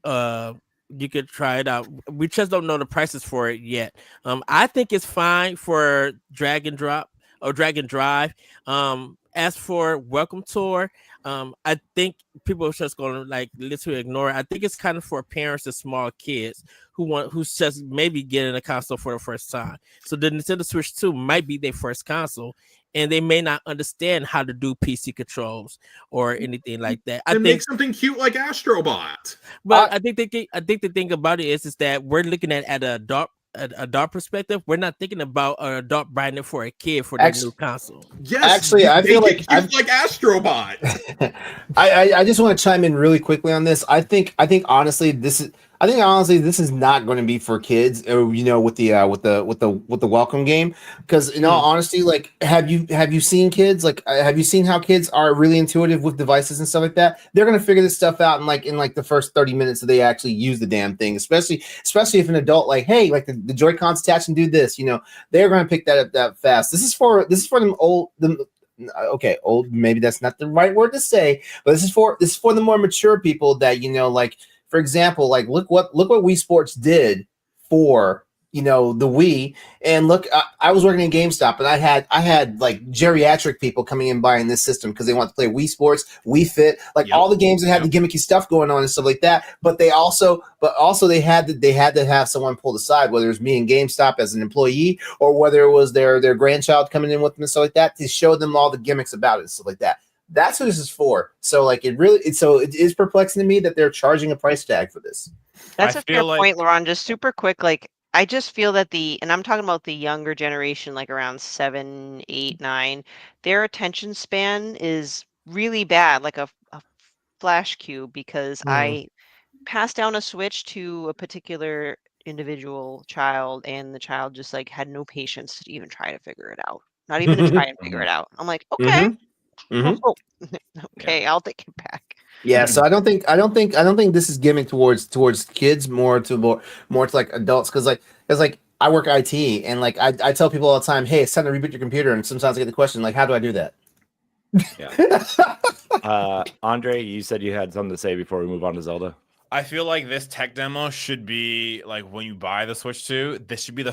uh you could try it out. We just don't know the prices for it yet. I think it's fine for drag and drop or drag and drive. As for welcome tour, I think people are just gonna like literally ignore it. I think it's kind of for parents and small kids who's just maybe getting a console for the first time. So the Nintendo Switch 2 might be their first console, and they may not understand how to do PC controls or anything like that. I think make something cute like Astrobot. But I think the thing about it is that we're looking at an adult perspective. We're not thinking about an adult buying it for a kid for their new console. Yes, Actually, I feel like like Astrobot. I just want to chime in really quickly on this. I think honestly this is not going to be for kids, with the welcome game, because in all honesty, like have you seen kids, like have you seen how kids are really intuitive with devices and stuff like that? They're going to figure this stuff out in the first 30 minutes that they actually use the damn thing, especially if an adult like, hey, like the Joy-Cons attach and do this, they're going to pick that up that fast. This is for them old maybe that's not the right word to say, but this is for the more mature people that like, for example, like look what Wii Sports did for the Wii. And look, I was working in GameStop, and I had like geriatric people coming in buying this system because they want to play Wii Sports, Wii Fit, like all the games that had the gimmicky stuff going on and stuff like that. But they also they had to have someone pulled aside, whether it was me in GameStop as an employee or whether it was their grandchild coming in with them and stuff like that, to show them all the gimmicks about it and stuff like that. That's what this is for. So like it is perplexing to me that they're charging a price tag for this. That's a fair point, Laurent. Just super quick, like I just feel that and I'm talking about the younger generation, like around 7, 8, 9, their attention span is really bad, like a flash cube, because I passed down a Switch to a particular individual child, and the child just like had no patience to even try to figure it out. Not even to try and figure it out. I'm like, okay. Okay, I'll take it back. Yeah, so I don't think this is gimmick towards kids, more to like adults, because I work IT, and like I tell people all the time, hey, it's time to reboot your computer, and sometimes I get the question like, how do I do that? Yeah. Andre, you said you had something to say before we move on to Zelda. I feel like this tech demo should be like when you buy the Switch 2, this should be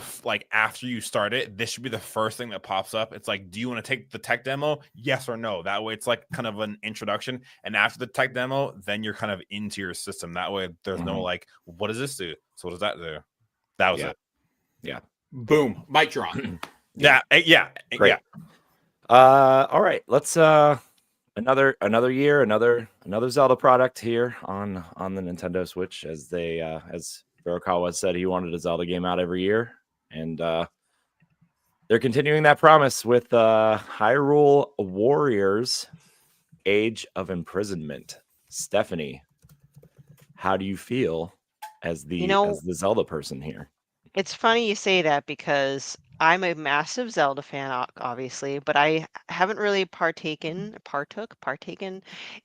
after you start it, this should be the first thing that pops up. It's like, do you want to take the tech demo? Yes or no. That way it's like kind of an introduction. And after the tech demo, then you're kind of into your system. That way there's no like, what does this do? So what does that do? That was it. Yeah. Boom. Mic drop. Yeah. Great. All right. Let's another year, another Zelda product here on the Nintendo Switch, as they as Furukawa said, he wanted a Zelda game out every year, and they're continuing that promise with Hyrule Warriors Age of Imprisonment. Stephanie, how do you feel as the Zelda person here? It's funny you say that, because I'm a massive Zelda fan, obviously, but I haven't really partaken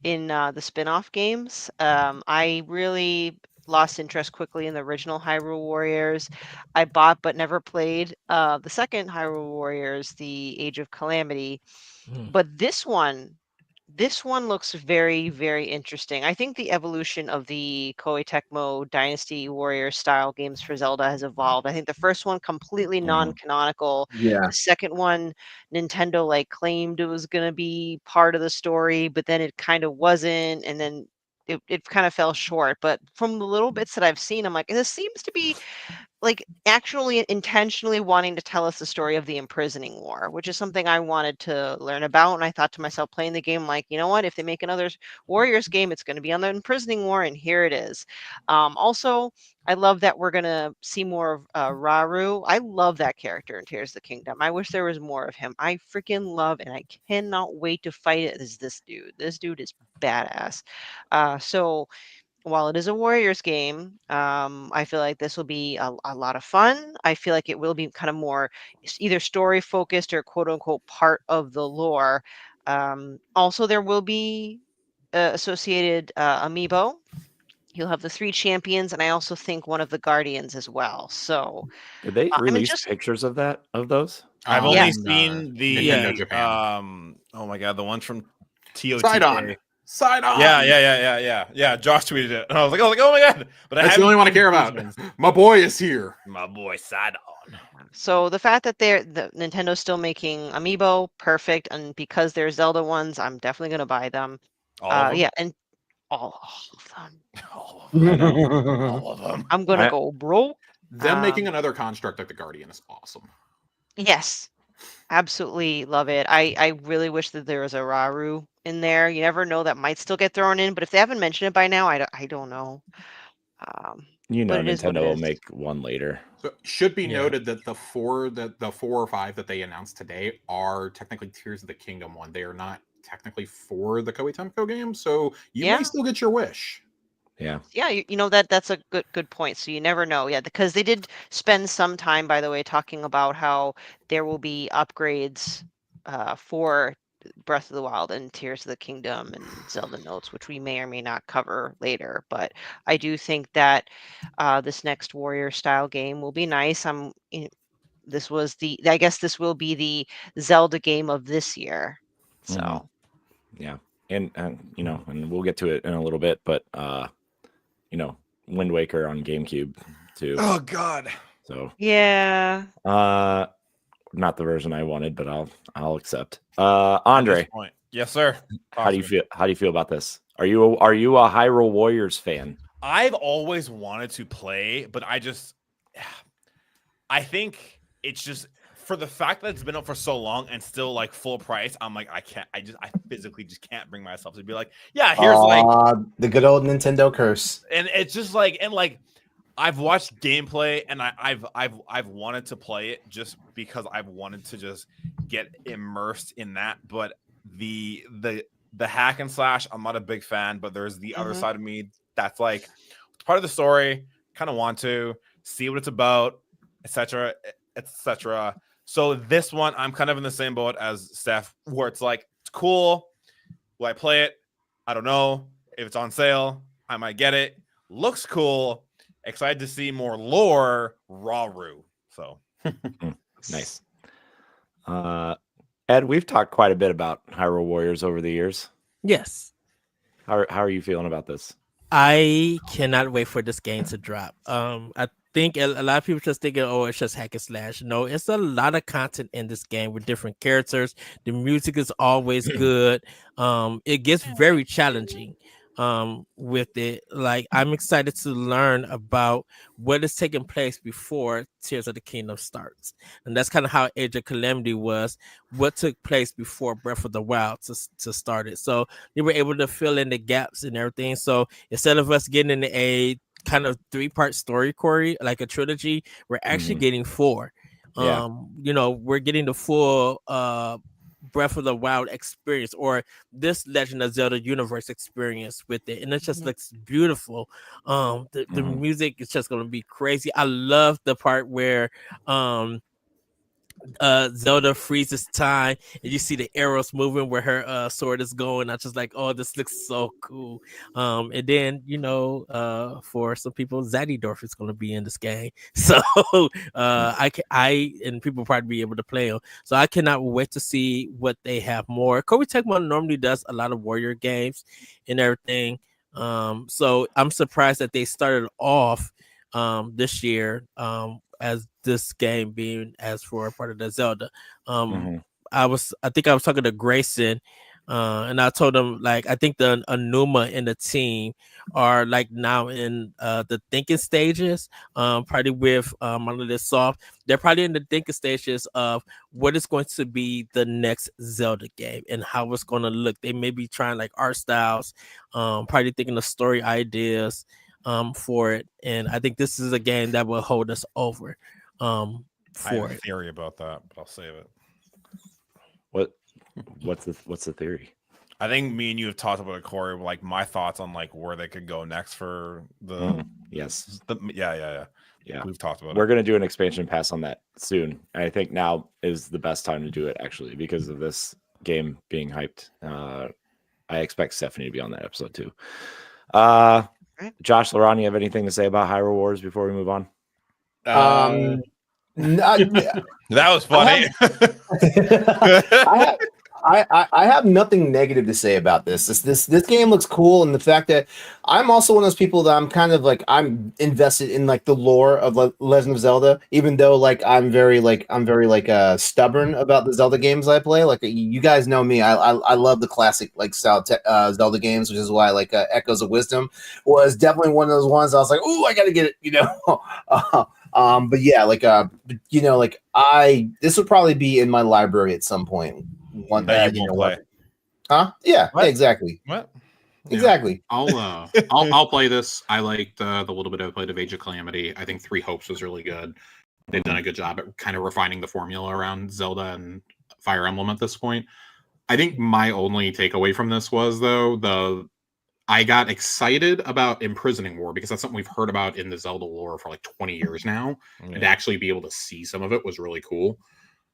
in the spin-off games. I really lost interest quickly in the original Hyrule Warriors. I bought but never played the second Hyrule Warriors, the Age of Calamity. But this one looks very, very interesting. I think the evolution of the Koei Tecmo Dynasty Warrior style games for Zelda has evolved. I think the first one completely non-canonical. Yeah. The second one, Nintendo like claimed it was going to be part of the story, but then it kind of wasn't, and then it kind of fell short. But from the little bits that I've seen, I'm like, this seems to be like actually intentionally wanting to tell us the story of the imprisoning war, which is something I wanted to learn about. And I thought to myself, playing the game, like, you know what, if they make another Warriors game, it's going to be on the imprisoning war, and here it is. Also, I love that we're going to see more of Raru. I love that character in Tears of the Kingdom. I wish there was more of him. I freaking love, and I cannot wait to fight it as this dude. This dude is badass. So while it is a Warriors game, I feel like this will be a lot of fun. I feel like it will be kind of more either story focused or quote unquote part of the lore. Also, there will be associated amiibo. You'll have the 3 champions, and I also think one of the guardians as well. So, Did they I mean, release just pictures of those? I've only Yeah. seen the Nintendo Japan. oh my god, the one from TOTK. Sidon. Yeah. Josh tweeted it, and I was like, oh my god! But That's the only one I care about. My boy is here. My boy Sidon. So the fact that the Nintendo's still making amiibo, perfect, and because they're Zelda ones, I'm definitely gonna buy them. All of them. Yeah, and all of them. All of them. All of them. I'm gonna go broke. Them making another construct like the Guardian is awesome. Yes, absolutely love it. I really wish that there was a Raru in there. You never know, that might still get thrown in, but if they haven't mentioned it by now, I don't know. You know, but it is what it Nintendo will is. make one later. So it should be Yeah. noted that the 4 or 5 that they announced today are technically Tears of the Kingdom one. They are not technically for the Koei Tecmo game, so you Yeah. may still get your wish. Yeah. Yeah, you know, that's a good point. So you never know. Yeah, because they did spend some time, by the way, talking about how there will be upgrades for Breath of the Wild and Tears of the Kingdom and Zelda Notes, which we may or may not cover later. But I do think that this next Warrior style game will be nice. This was I guess this will be the Zelda game of this year. So. Mhm. Yeah. And you know, and we'll get to it in a little bit, but you know, Wind Waker on GameCube too. Oh god. So Yeah. not the version I wanted, but I'll accept. At Andre, this point. Yes, sir. how do you feel? How do you feel about this? Are you a Hyrule Warriors fan? I've always wanted to play, but I think it's just for the fact that it's been up for so long and still like full price. I'm like, I physically just can't bring myself to be like, yeah, here's like the good old Nintendo curse. and it's just like I've watched gameplay and I've wanted to play it just because I've wanted to just get immersed in that. But the hack and slash, I'm not a big fan, but there's the other side of me that's like it's part of the story, kind of want to see what it's about, etc. etc. So this one, I'm kind of in the same boat as Steph, where it's like, it's cool. Will I play it? I don't know. If it's on sale, I might get it. Looks cool. Excited to see more lore. Raru. So Nice. Ed, we've talked quite a bit about Hyrule Warriors over the years. Yes. How are you feeling about this? I cannot wait for this game to drop. I think a lot of people just thinking, oh, it's just hack and slash. No, it's a lot of content in this game with different characters. The music is always good. It gets very challenging with it. Like, I'm excited to learn about what is taking place before Tears of the Kingdom starts, and that's kind of how Age of Calamity was. What took place before Breath of the Wild to start it. So they were able to fill in the gaps and everything. So instead of us getting a kind of 3-part story, Corey, like a trilogy, we're actually getting 4. Yeah. You know, we're getting the full Breath of the Wild experience, or this Legend of Zelda universe experience with it, and it just looks beautiful. The music is just gonna be crazy. I love the part where Zelda freezes time and you see the arrows moving where her sword is going. I just like, oh, this looks so cool. And then, you know, for some people, Zadidorf is going to be in this game, so I and people probably be able to play them. So I cannot wait to see what they have more. Koei Tecmo normally does a lot of warrior games and everything. So I'm surprised that they started off this year as this game being as for a part of the Zelda. I think I was talking to Grayson, and I told him, like, I think the Anuma and the team are like now in the thinking stages, probably with Monolith Soft. They're probably in the thinking stages of what is going to be the next Zelda game and how it's going to look. They may be trying like art styles, probably thinking of story ideas for it, and I think this is a game that will hold us over I have for a it. theory about that, but I'll save it. What's the theory? I think me and you have talked about it, Corey. Like my thoughts on like where they could go next for the Yes. Yeah. We've talked about We're it. going to do an expansion pass on that soon. And I think now is the best time to do it, actually, because of this game being hyped. I expect Stephanie to be on that episode too. Josh, Laurent, you have anything to say about Hyrule Wars before we move on? That was funny. I have nothing negative to say about this. This game looks cool, and the fact that I'm also one of those people that I'm kind of like I'm invested in like the lore of Legend of Zelda, even though like I'm very stubborn about the Zelda games I play. Like you guys know me, I love the classic like style Zelda games, which is why like Echoes of Wisdom was definitely one of those ones I was like, oh, I gotta get it, you know. But yeah, like you know, like this would probably be in my library at some point. One that you you won't know play. what? Huh? Yeah, What? exactly. What? Exactly. I'll play this. I liked the little bit I played of Age of Calamity. I think Three Hopes was really good. They've done a good job at kind of refining the formula around Zelda and Fire Emblem at this point. I think my only takeaway from this was though I got excited about Imprisoning War because that's something we've heard about in the Zelda lore for like 20 years now, and to actually be able to see some of it was really cool.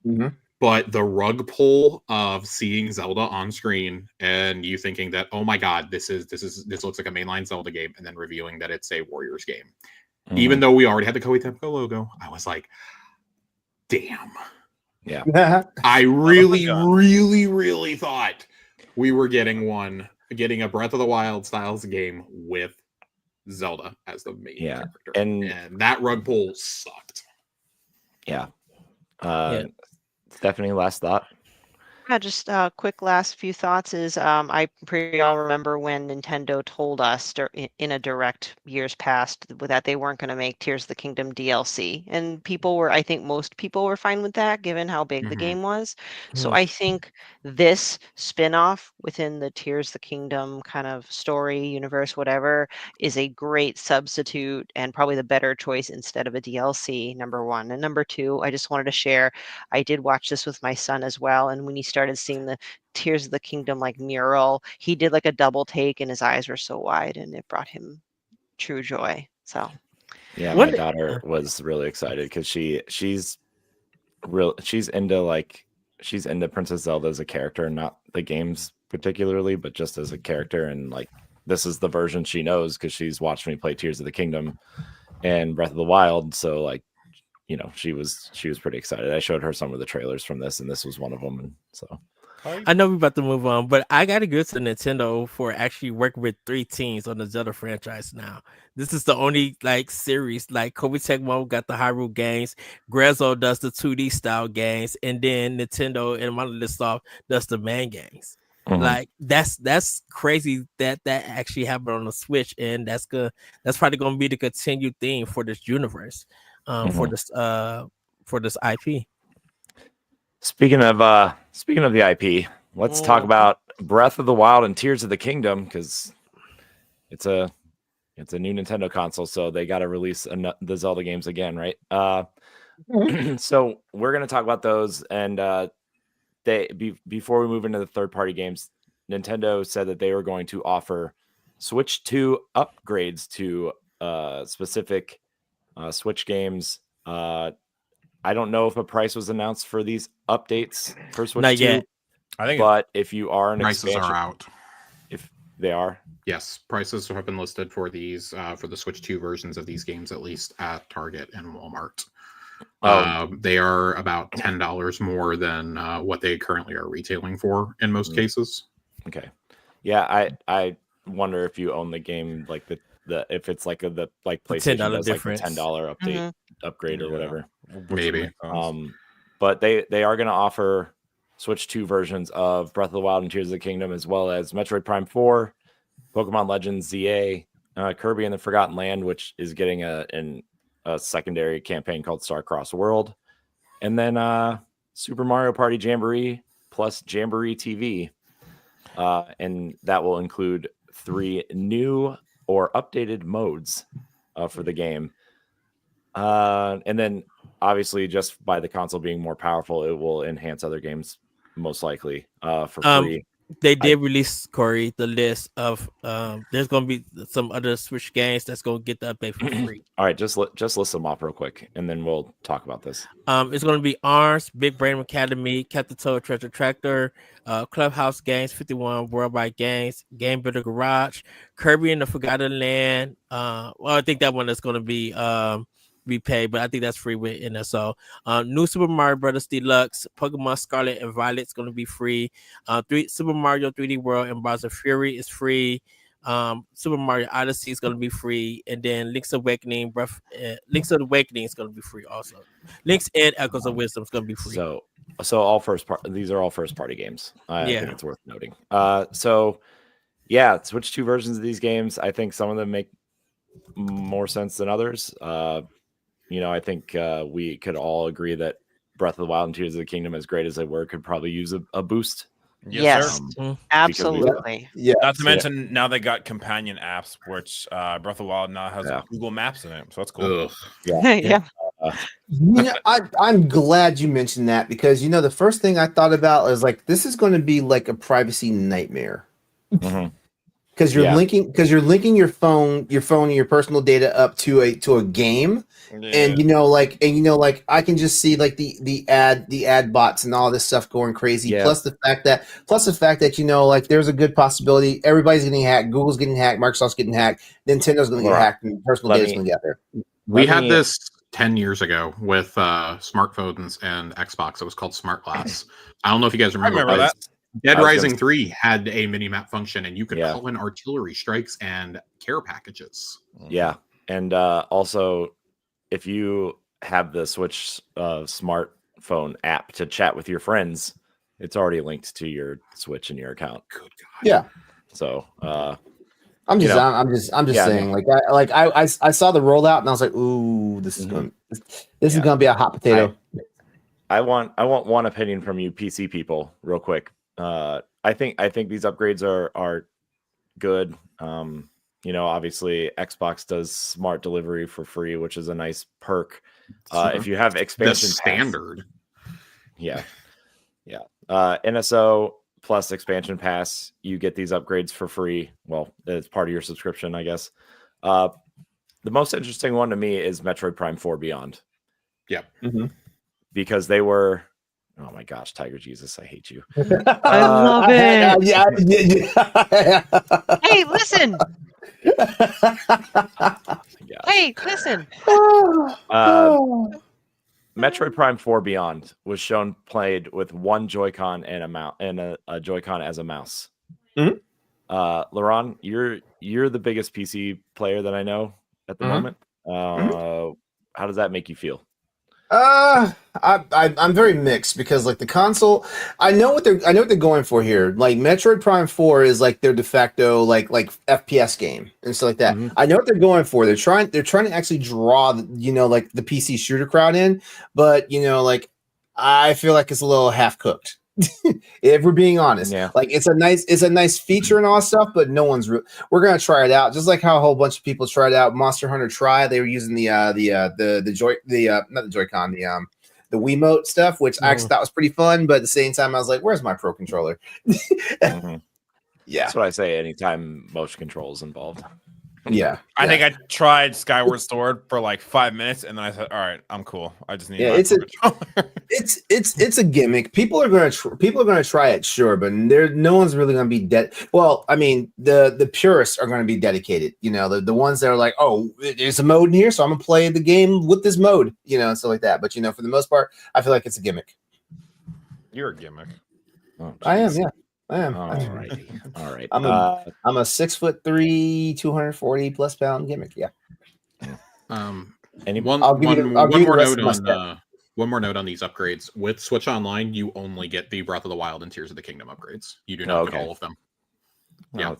Mm-hmm. But the rug pull of seeing Zelda on screen and you thinking that, oh my god, this looks like a mainline Zelda game, and then reviewing that it's a Warriors game, even though we already had the Koei Tepco logo, I was like, damn. Yeah. I really thought we were getting a Breath of the Wild styles game with Zelda as the main character. And that rug pull sucked. Yeah. Stephanie, last thought? Yeah, just quick last few thoughts is I pretty all remember when Nintendo told us in a direct years past that they weren't going to make Tears of the Kingdom DLC, and I think most people were fine with that given how big the game was. So I think this spin-off within the Tears of the Kingdom kind of story universe, whatever, is a great substitute and probably the better choice instead of a DLC, number one. And number two, I just wanted to share, I did watch this with my son as well, and when he started seeing the Tears of the Kingdom like mural, he did like a double take and his eyes were so wide and it brought him true joy. So yeah, my daughter was really excited because she's into Princess Zelda as a character, not the games particularly, but just as a character. And like this is the version she knows because she's watched me play Tears of the Kingdom and Breath of the Wild. So like, you know, she was pretty excited. I showed her some of the trailers from this, and this was one of them. And so I know we're about to move on, but I got to go to Nintendo for actually working with 3 teams on the Zelda franchise now. This is the only like series, like Koei Tecmo got the Hyrule games, Grezzo does the 2D style games, and then Nintendo and Monolith Soft does the main games. Like that's crazy that actually happened on the Switch, and that's probably gonna be the continued theme for this universe, for this IP. Speaking of the IP, let's talk about Breath of the Wild and Tears of the Kingdom because it's a new Nintendo console, so they got to release the Zelda games again, right? So we're gonna talk about those, and before we move into the third-party games, Nintendo said that they were going to offer Switch 2 upgrades to specific Switch games. I don't know if a price was announced for these updates for Switch 2. Not yet. I think but if you are an prices expansion, are out. If they are, yes, prices have been listed for these for the Switch 2 versions of these games, at least at Target and Walmart. They are about $10 more than what they currently are retailing for in most cases. Okay, yeah, I wonder if you own the game, like the if it's like the PlayStation does like the $10 update upgrade or whatever. Maybe. But they are going to offer Switch 2 versions of Breath of the Wild and Tears of the Kingdom, as well as Metroid Prime 4, Pokemon Legends ZA, Kirby and the Forgotten Land, which is getting a secondary campaign called Starcross World, and then Super Mario Party Jamboree plus Jamboree TV, and that will include 3 new or updated modes for the game. And then obviously just by the console being more powerful, it will enhance other games most likely for free. They did release, Corey, the list of there's gonna be some other Switch games that's gonna get the update for free. All right, just list them off real quick, and then we'll talk about this. It's gonna be ARMS, Big Brain Academy, Captain Toad Treasure Tractor, Clubhouse Games, 51 Worldwide Games, Game Builder Garage, Kirby and the Forgotten Land. Well, I think that one is gonna be paid, but I think that's free with NSO. New Super Mario Brothers Deluxe, Pokemon Scarlet and Violet is going to be free. Super Mario 3D World and Bowser Fury is free. Super Mario Odyssey is going to be free, and then Link's Awakening, Link's Awakening is going to be free also. Link's and Echoes of Wisdom is going to be free. So all these are all first party games. I think it's worth noting. So yeah, Switch 2 versions of these games. I think some of them make more sense than others. I think we could all agree that Breath of the Wild and Tears of the Kingdom, as great as they were, could probably use a boost. Yes, sir. absolutely. Yeah. Not to mention now they got companion apps, which Breath of the Wild now has Google Maps in it, so that's cool. Yeah. I'm glad you mentioned that because the first thing I thought about is like this is going to be like a privacy nightmare. Because you're linking your phone and your personal data up to a game, and I can just see like the ad bots and all this stuff going crazy. Yeah. Plus the fact that there's a good possibility everybody's getting hacked. Google's getting hacked. Microsoft's getting hacked. Nintendo's going to get hacked, and personal data's going to get there. We had this 10 years ago with smartphones and Xbox. It was called Smart Glass. I don't know if you guys remember that. Dead Rising 3 had a mini-map function, and you could call in artillery strikes and care packages. Yeah, and also, if you have the Switch smartphone app to chat with your friends, it's already linked to your Switch and your account. Good God. Yeah. So I'm just saying, I saw the rollout and I was like, ooh, this is going to be a hot potato. I want one opinion from you, PC people, real quick. I think these upgrades are good. Obviously Xbox does smart delivery for free, which is a nice perk. If you have expansion standard, NSO plus expansion pass, you get these upgrades for free. Well, it's part of your subscription, I guess. The most interesting one to me is Metroid Prime 4 Beyond. Yep. Because they were. Oh my gosh, Tiger Jesus, I hate you. I love it. Hey, listen. Hey, listen. Metroid Prime 4 Beyond was shown played with one Joy-Con and a mouse and a Joy-Con as a mouse. Laurent, you're the biggest PC player that I know at the moment. How does that make you feel? I'm very mixed because like the console, I know what they're going for here. Like Metroid Prime 4 is like their de facto like FPS game and stuff like that. I know what they're going for. They're trying to actually draw like the PC shooter crowd in, but I feel like it's a little half cooked. If we're being honest, like it's a nice feature and all stuff, but no one's we're gonna try it out, just like how a whole bunch of people tried out Monster Hunter Tri. They were using the Wiimote stuff, which I actually thought was pretty fun, but at the same time I was like, where's my Pro controller? Yeah, that's what I say anytime motion control is involved. I think I tried Skyward Sword for like 5 minutes, and then I said, "All right, I'm cool. I just need." It's a gimmick. People are gonna try it, sure, but no one's really gonna be dead. Well, I mean, the purists are gonna be dedicated. The ones that are like, oh, there's a mode in here, so I'm gonna play the game with this mode, and stuff like that. But for the most part, I feel like it's a gimmick. You're a gimmick. Oh, I am, yeah. I am. All right. I'm a 6'3", 240 plus pound gimmick. Yeah. One more note on these upgrades. With Switch Online, you only get the Breath of the Wild and Tears of the Kingdom upgrades. You do not get all of them. Yeah,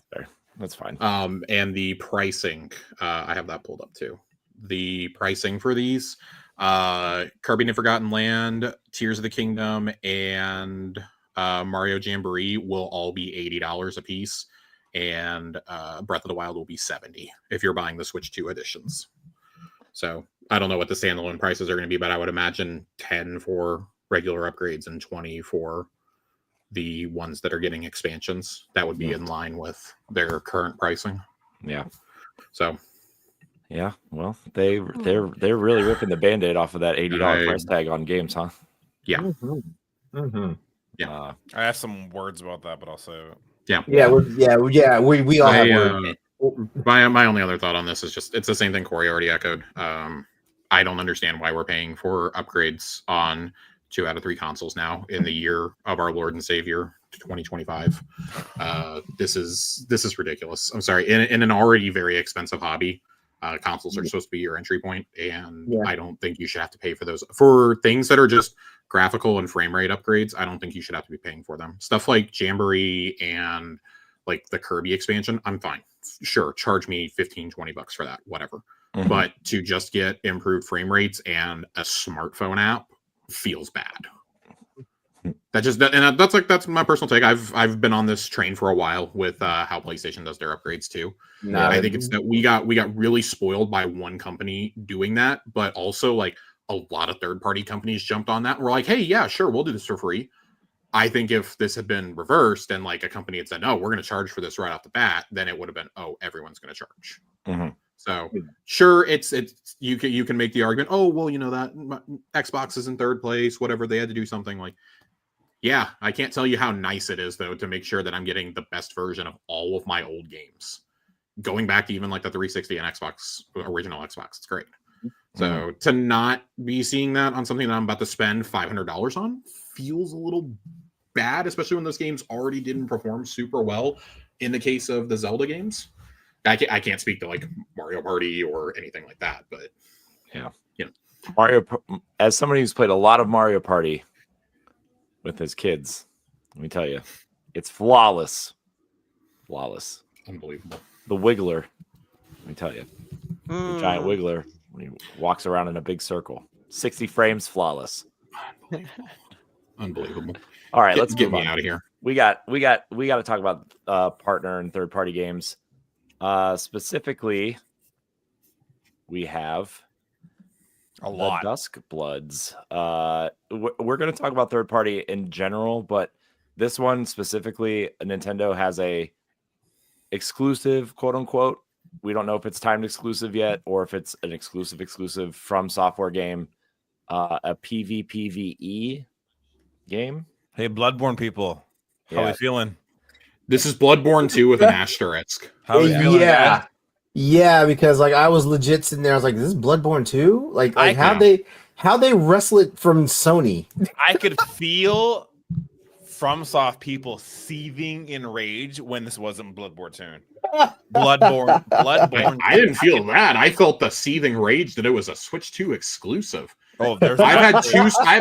that's fine. And the pricing, I have that pulled up too. The pricing for these, Kirby and the Forgotten Land, Tears of the Kingdom, and Mario Jamboree will all be $80 a piece, and Breath of the Wild will be $70 if you're buying the Switch 2 editions. So I don't know what the standalone prices are going to be, but I would imagine 10 for regular upgrades and 20 for the ones that are getting expansions. That would be in line with their current pricing. Yeah. So Yeah. Well, they're really ripping the Band-Aid off of that $80 price tag on games, huh? yeah. I have some words about that, but also we all have words. My only other thought on this is just it's the same thing Corey already echoed. I don't understand why we're paying for upgrades on 2 out of 3 consoles now in the year of our Lord and Savior 2025. This is ridiculous. I'm sorry. In an already very expensive hobby, consoles are supposed to be your entry point, and I don't think you should have to pay for those for things that are just graphical and frame rate upgrades. I don't think you should have to be paying for them. Stuff like Jamboree and like the Kirby expansion, I'm fine. Sure, charge me $15-$20 for that, whatever. Mhm. But to just get improved frame rates and a smartphone app feels bad. That's my personal take. I've been on this train for a while with how PlayStation does their upgrades too. No, I think it's that we got really spoiled by one company doing that, but also like a lot of third-party companies jumped on that and were like, hey, yeah, sure, we'll do this for free. I think if this had been reversed and like a company had said, no, we're going to charge for this right off the bat, then it would have been, oh, everyone's going to charge. Mm-hmm. So sure, it's you can make the argument, oh, well, you know that Xbox is in third place, whatever, they had to do something like, yeah, I can't tell you how nice it is though to make sure that I'm getting the best version of all of my old games. Going back to even like the 360 and Xbox, original Xbox, it's great. So to not be seeing that on something that I'm about to spend $500 on feels a little bad, especially when those games already didn't perform super well. In the case of the Zelda games, I can't speak to like Mario Party or anything like that, but yeah, you know, as somebody who's played a lot of Mario Party with his kids, let me tell you, it's flawless. Unbelievable. The Wiggler, let me tell you, the giant Wiggler when he walks around in a big circle, 60 frames, flawless. Unbelievable. All right, let's get move me on. out of here. We got to talk about partner and third party games. Specifically, we have a lot. The Dusk Bloods. We're going to talk about third party in general, but this one specifically, Nintendo has a exclusive, quote unquote. We don't know if it's timed exclusive yet or if it's an exclusive from software game, a PvPvE game. Hey, Bloodborne people, how are we feeling? This is Bloodborne 2 with an asterisk. How are we feeling, guys? Yeah, because like I was legit sitting there, I was like, "Is this Bloodborne 2? Like how they wrestle it from Sony?" I could feel FromSoft people seething in rage when this wasn't Bloodborne 2. Bloodborne. I didn't feel that. I felt the seething rage that it was a Switch 2 exclusive. Oh, I've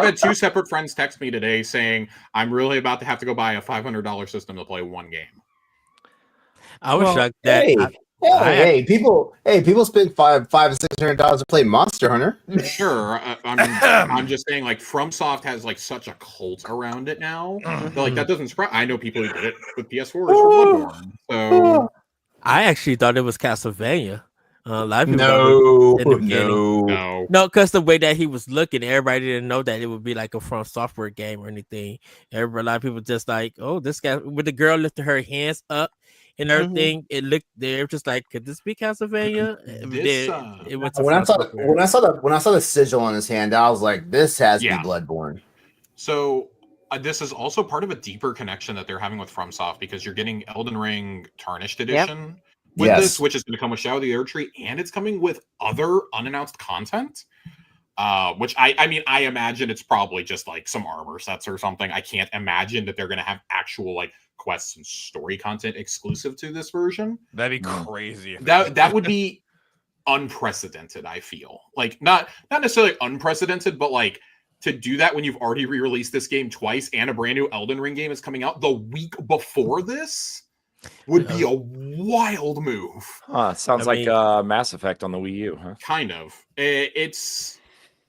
had two separate friends text me today saying I'm really about to have to go buy a $500 system to play one game. I was shocked that Hey, people spend $500 to $600 to play Monster Hunter. Sure, I'm just saying, like, FromSoft has like such a cult around it now. Like that doesn't surprise. I know people who did it with PS4s for Bloodborne. So I actually thought it was Castlevania. A lot of people no, because the way that he was looking, everybody didn't know that it would be like a From Software game or anything. A lot of people just like, oh, this guy with the girl lifting her hands up and everything. It looked, they're just like, could this be Castlevania? When I saw the sigil on his hand, I was like, this has to be Bloodborne. So this is also part of a deeper connection that they're having with FromSoft because you're getting Elden Ring Tarnished Edition with this, which is going to come with Shadow of the Erdtree, and it's coming with other unannounced content. Which I imagine it's probably just like some armor sets or something. I can't imagine that they're going to have actual like quests and story content exclusive to this version. That'd be crazy. That would be unprecedented. I feel like not necessarily unprecedented, but like to do that when you've already re-released this game twice and a brand new Elden Ring game is coming out the week before this would be a wild move. Sounds like Mass Effect on the Wii U, huh? Kind of. This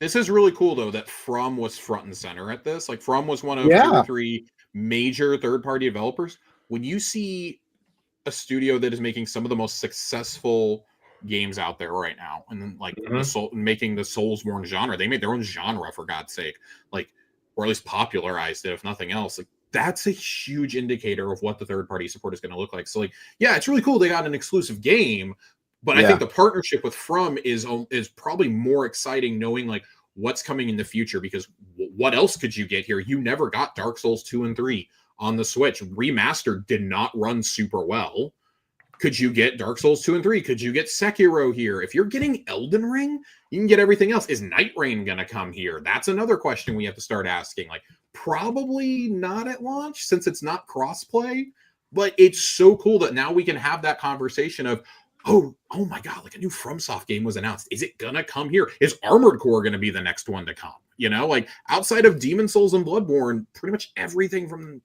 is really cool though that From was front and center at this. Like From was one of 2 or 3 major third-party developers. When you see a studio that is making some of the most successful games out there right now, and then like making the Soulsborne genre, they made their own genre for God's sake, like, or at least popularized it, if nothing else. Like that's a huge indicator of what the third-party support is going to look like. So, like, yeah, it's really cool they got an exclusive game, but I think the partnership with From is probably more exciting, knowing like what's coming in the future. Because what else could you get here? You never got Dark Souls 2 and 3 on the Switch. Remastered did not run super well. Could you get Dark Souls 2 and 3? Could you get Sekiro here? If you're getting Elden Ring, you can get everything else. Is Night Rain going to come here? That's another question we have to start asking. Like, probably not at launch since it's not crossplay, but it's so cool that now we can have that conversation of, oh my God, like a new FromSoft game was announced. Is it going to come here? Is Armored Core going to be the next one to come? You know, like outside of Demon Souls and Bloodborne, pretty much everything from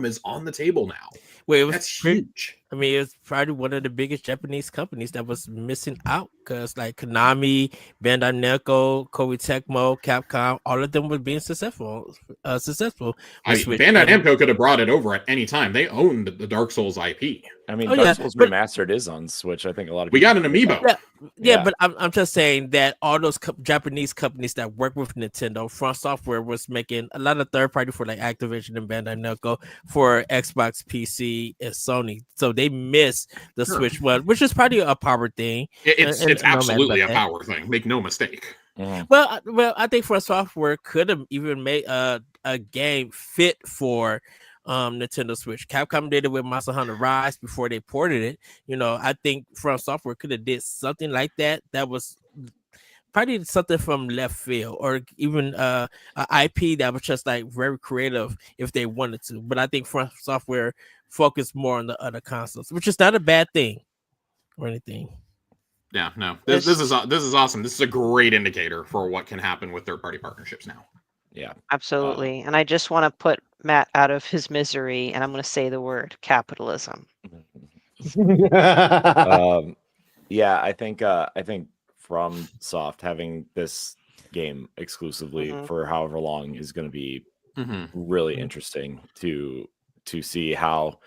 is on the table now. Well, that's huge. I mean, it's probably one of the biggest Japanese companies that was missing out because, like Konami, Bandai Namco, Koei Tecmo, Capcom, all of them were being successful. Bandai Namco could have brought it over at any time. They owned the Dark Souls IP. I mean, Dark Souls Remastered is on Switch. I think a lot of we got an amiibo. Yeah, but I'm just saying that all those Japanese companies that work with Nintendo, From Software was making a lot of third party for like Activision and Bandai Namco for Xbox, PC, and Sony. So they miss the Switch one, which is probably a power thing. It's absolutely a power thing. Make no mistake. Mm-hmm. Well, I think From Software could have even made a game fit for Nintendo Switch. Capcom did it with Monster Hunter Rise before they ported it. You know, I think From Software could have did something like that. That was probably something from left field, or even an IP that was just like very creative if they wanted to. But I think From Software focused more on the other consoles, which is not a bad thing or anything. Yeah, no, this is awesome. This is a great indicator for what can happen with third-party partnerships now. Yeah, absolutely. And I just want to put Matt out of his misery, and I'm going to say the word capitalism. Yeah, I think From Soft having this game exclusively for however long is going to be really interesting to see how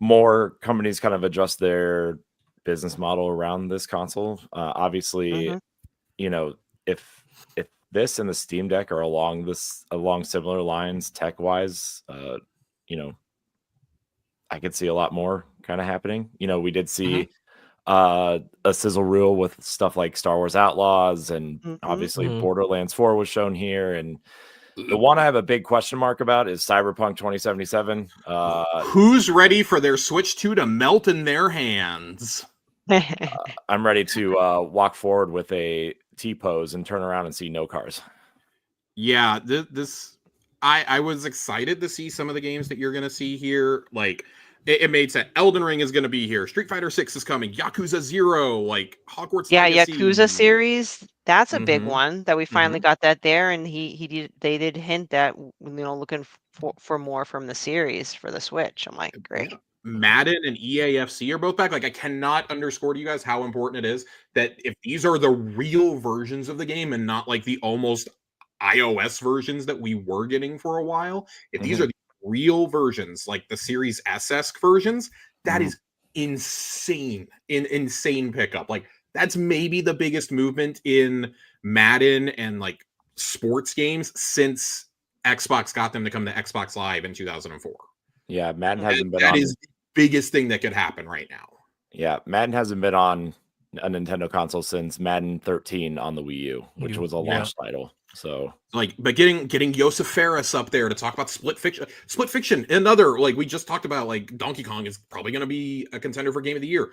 more companies kind of adjust their business model around this console. Obviously, you know, if this and the Steam Deck are along similar lines tech wise, you know, I could see a lot more kind of happening. You know, we did see a sizzle reel with stuff like Star Wars Outlaws, and obviously Borderlands 4 was shown here. And the one I have a big question mark about is Cyberpunk 2077. Who's ready for their Switch 2 to melt in their hands? I'm ready to walk forward with a T-pose and turn around and see no cars. Yeah, I was excited to see some of the games that you're going to see here. Like, it made sense. Elden Ring is going to be here. Street Fighter 6 is coming. Yakuza 0, like Hogwarts Legacy. Yakuza series. That's a big one that we finally got that there, and they did hint that, you know, looking for more from the series for the Switch. I'm like, great. Yeah. Madden and EAFC are both back. Like, I cannot underscore to you guys how important it is that if these are the real versions of the game and not like the almost iOS versions that we were getting for a while, if these are the real versions, like the Series S-esque versions, that is insane pickup. Like, that's maybe the biggest movement in Madden and like sports games since Xbox got them to come to Xbox Live in 2004. Yeah, Madden hasn't been on. That is the biggest thing that could happen right now. Yeah, Madden hasn't been on a Nintendo console since Madden 13 on the Wii U, which was a launch title. So, like, but getting Joseph Ferris up there to talk about Split Fiction, another, like, we just talked about, like, Donkey Kong is probably going to be a contender for Game of the Year.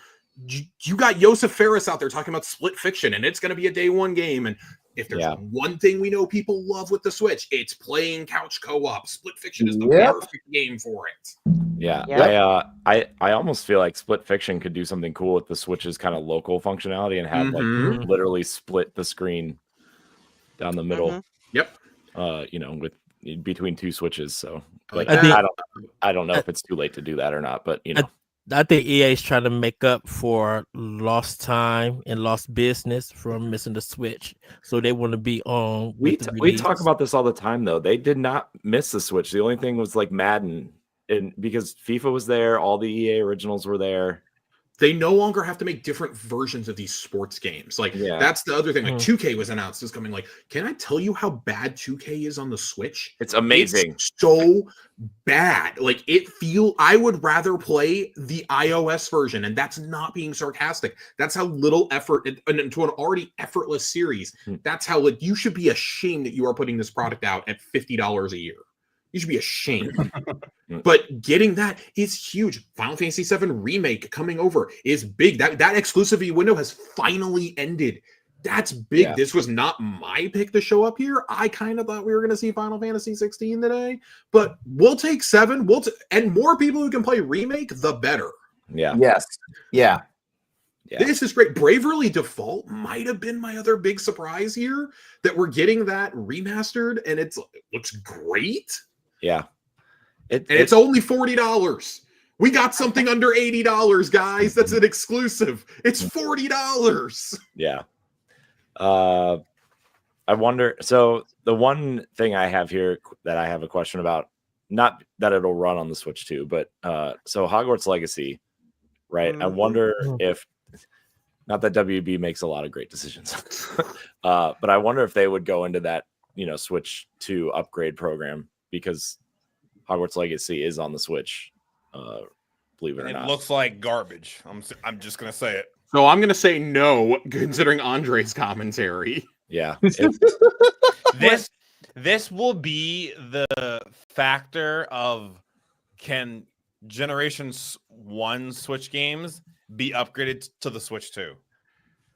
You got Joseph Ferris out there talking about Split Fiction, and it's going to be a day one game. And if there's one thing we know people love with the Switch, it's playing couch co-op. Split Fiction is the perfect game for it. Yeah, I almost feel like Split Fiction could do something cool with the Switch's kind of local functionality and have like literally split the screen down the middle. Yep. You know, with between two switches. So, like, I don't know if it's too late to do that or not, but you know. I think EA is trying to make up for lost time and lost business from missing the Switch, so they want to be on. We talk about this all the time, though. They did not miss the Switch. The only thing was like Madden, and because FIFA was there, all the EA originals were there. They no longer have to make different versions of these sports games. Like that's the other thing. Like 2K was announced as coming. Like, can I tell you how bad 2K is on the Switch? It's amazing. It's so bad. Like I would rather play the iOS version, and that's not being sarcastic. That's how little effort into an already effortless series. That's how you should be ashamed that you are putting this product out at $50 a year. You should be ashamed. But getting that is huge. Final Fantasy VII Remake coming over is big. That exclusivity window has finally ended. That's big. Yeah. This was not my pick to show up here. I kind of thought we were going to see Final Fantasy 16 today, but we'll take 7. And more people who can play Remake, the better. Yeah. Yes. Yeah. This is great. Bravely Default might have been my other big surprise here, that we're getting that remastered, and it looks great. Yeah. It's only $40. We got something under $80, guys. That's an exclusive. It's $40. Yeah. I wonder. So the one thing I have here that I have a question about, not that it'll run on the Switch too, but so Hogwarts Legacy, right? I wonder if, not that WB makes a lot of great decisions, but I wonder if they would go into that, Switch 2 upgrade program, because Hogwarts Legacy is on the Switch, believe it or not. It looks like garbage. I'm just gonna say it. So I'm gonna say no, considering Andre's commentary. Yeah. This will be the factor of, can Generations 1 Switch games be upgraded to the Switch 2?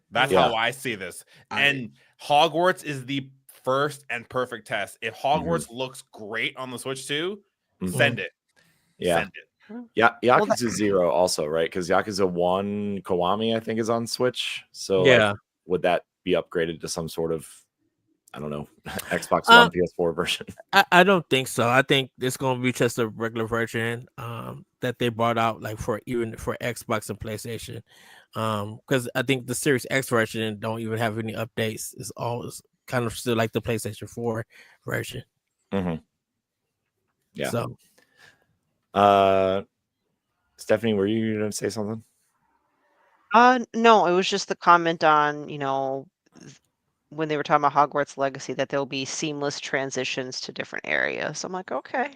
That's how I see this. And Hogwarts is the first and perfect test. If Hogwarts looks great on the Switch 2, send it. Yeah. Send it. Yeah, Yakuza 0 also, right? Because Yakuza 1 Kiwami, I think, is on Switch. So like, would that be upgraded to some sort of, I don't know, Xbox One, PS4 version? I don't think so. I think it's going to be just a regular version that they brought out, like for Xbox and PlayStation. Because I think the Series X version don't even have any updates. It's always kind of still like the PlayStation 4 version. Yeah. So, Stephanie, were you going to say something? No, it was just the comment on, when they were talking about Hogwarts Legacy, that there'll be seamless transitions to different areas. I'm like, okay.